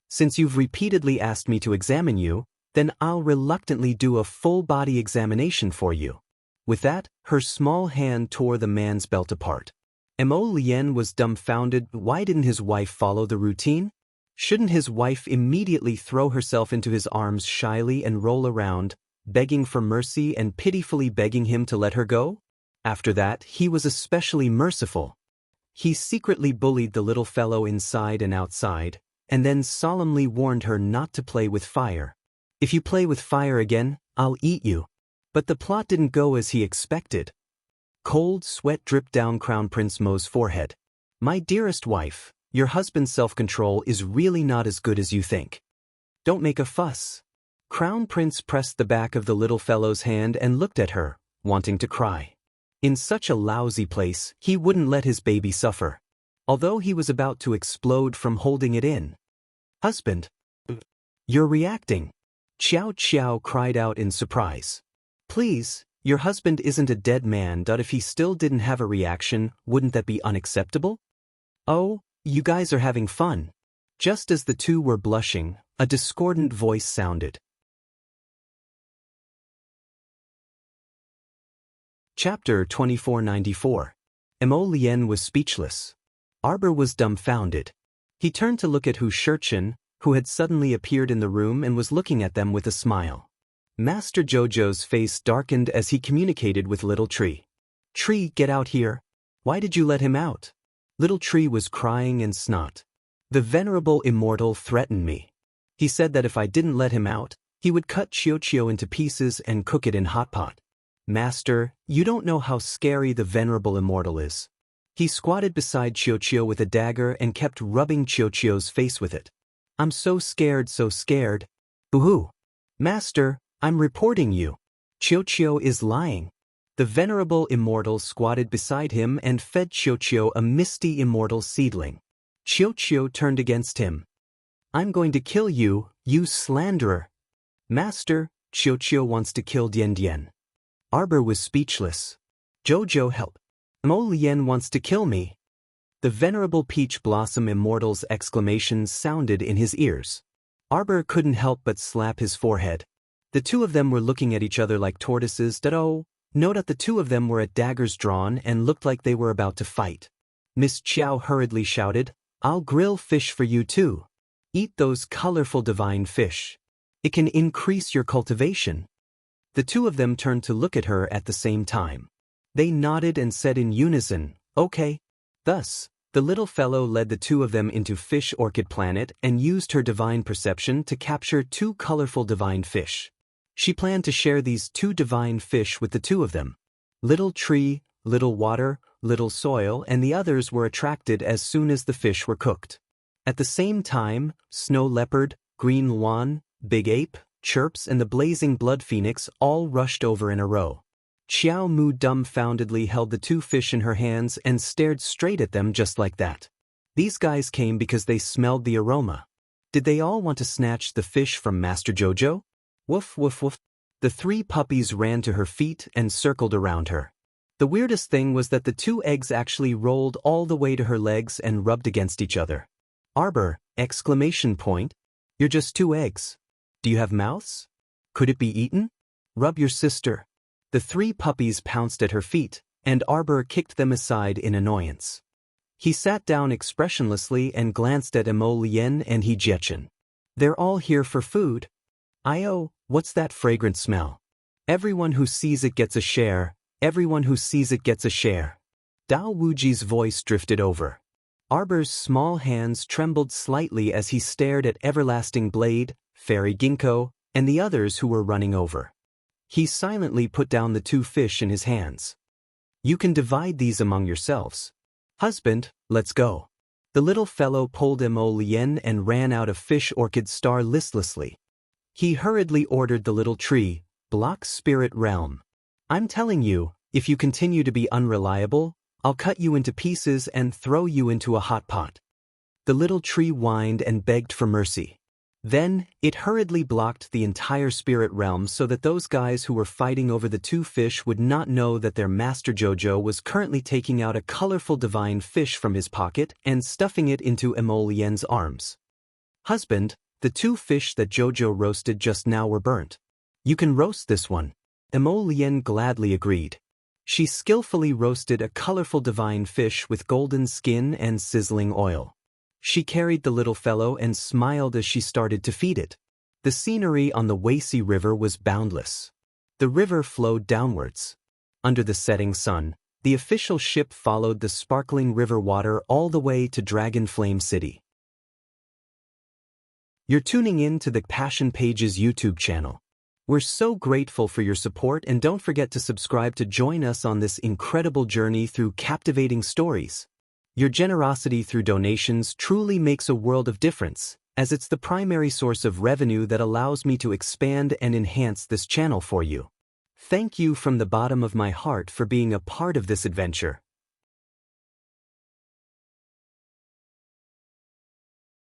Since you've repeatedly asked me to examine you, then I'll reluctantly do a full-body examination for you. With that, her small hand tore the man's belt apart. Emolien was dumbfounded. Why didn't his wife follow the routine? Shouldn't his wife immediately throw herself into his arms shyly and roll around, begging for mercy and pitifully begging him to let her go? After that, he was especially merciful. He secretly bullied the little fellow inside and outside, and then solemnly warned her not to play with fire. If you play with fire again, I'll eat you. But the plot didn't go as he expected. Cold sweat dripped down Crown Prince Mo's forehead. My dearest wife, your husband's self-control is really not as good as you think. Don't make a fuss. Crown Prince pressed the back of the little fellow's hand and looked at her, wanting to cry. In such a lousy place, he wouldn't let his baby suffer. Although he was about to explode from holding it in. Husband. You're reacting. Qiao Qiao cried out in surprise. Please, your husband isn't a dead man. If he still didn't have a reaction, wouldn't that be unacceptable? Oh, you guys are having fun. Just as the two were blushing, a discordant voice sounded. Chapter 2494. Mo Lien was speechless. Arbor was dumbfounded. He turned to look at Hu Shurchen, who had suddenly appeared in the room and was looking at them with a smile. Master Jojo's face darkened as he communicated with Little Tree. "Tree, get out here. Why did you let him out?" Little Tree was crying and snot. "The venerable immortal threatened me. He said that if I didn't let him out, he would cut Chiyo into pieces and cook it in hot pot. Master, you don't know how scary the venerable immortal is. He squatted beside Chiyo with a dagger and kept rubbing Chiyo's face with it. I'm so scared, so scared. Boo-hoo. Master, I'm reporting you. Chiyo is lying." The venerable immortal squatted beside him and fed Chiyo a misty immortal seedling. Chiyo turned against him. "I'm going to kill you, you slanderer." "Master, Chiyo wants to kill Dian. Arbor was speechless. "Jojo, help. Mo Lien wants to kill me." The venerable peach blossom immortal's exclamations sounded in his ears. Arbor couldn't help but slap his forehead. The two of them were looking at each other like tortoises. Note that the two of them were at daggers drawn and looked like they were about to fight. Miss Chiao hurriedly shouted, "I'll grill fish for you too. Eat those colorful divine fish. It can increase your cultivation." The two of them turned to look at her at the same time. They nodded and said in unison, "Okay." Thus, the little fellow led the two of them into Fish Orchid Planet and used her divine perception to capture two colorful divine fish. She planned to share these two divine fish with the two of them. Little Tree, Little Water, Little Soil, and the others were attracted as soon as the fish were cooked. At the same time, Snow Leopard, Green Luan, Big Ape, Chirps, and the Blazing Blood Phoenix all rushed over in a row. Xiao Mu dumbfoundedly held the two fish in her hands and stared straight at them just like that. These guys came because they smelled the aroma. Did they all want to snatch the fish from Master Jojo? Woof, woof, woof. The three puppies ran to her feet and circled around her. The weirdest thing was that the two eggs actually rolled all the way to her legs and rubbed against each other. "Arbor, exclamation point. You're just two eggs. Do you have mouths? Could it be eaten? Rub your sister." The three puppies pounced at her feet, and Arbor kicked them aside in annoyance. He sat down expressionlessly and glanced at Mo Lien and He Jichen. "They're all here for food. What's that fragrant smell? Everyone who sees it gets a share. Everyone who sees it gets a share." Dao Wuji's voice drifted over. Arbor's small hands trembled slightly as he stared at Everlasting Blade, Fairy Ginkgo, and the others who were running over. He silently put down the two fish in his hands. "You can divide these among yourselves. Husband, let's go." The little fellow pulled Mo Lien and ran out of Fish Orchid Star listlessly. He hurriedly ordered the Little Tree, "Block Spirit Realm. I'm telling you, if you continue to be unreliable, I'll cut you into pieces and throw you into a hot pot." The Little Tree whined and begged for mercy. Then, it hurriedly blocked the entire spirit realm so that those guys who were fighting over the two fish would not know that their Master Jojo was currently taking out a colorful divine fish from his pocket and stuffing it into Mo Lien's arms. "Husband, the two fish that Jojo roasted just now were burnt. You can roast this one." Mo Lien gladly agreed. She skillfully roasted a colorful divine fish with golden skin and sizzling oil. She carried the little fellow and smiled as she started to feed it. The scenery on the Weishi River was boundless. The river flowed downwards. Under the setting sun, the official ship followed the sparkling river water all the way to Dragon Flame City. You're tuning in to the Passion Pages YouTube channel. We're so grateful for your support, and don't forget to subscribe to join us on this incredible journey through captivating stories. Your generosity through donations truly makes a world of difference, as it's the primary source of revenue that allows me to expand and enhance this channel for you. Thank you from the bottom of my heart for being a part of this adventure.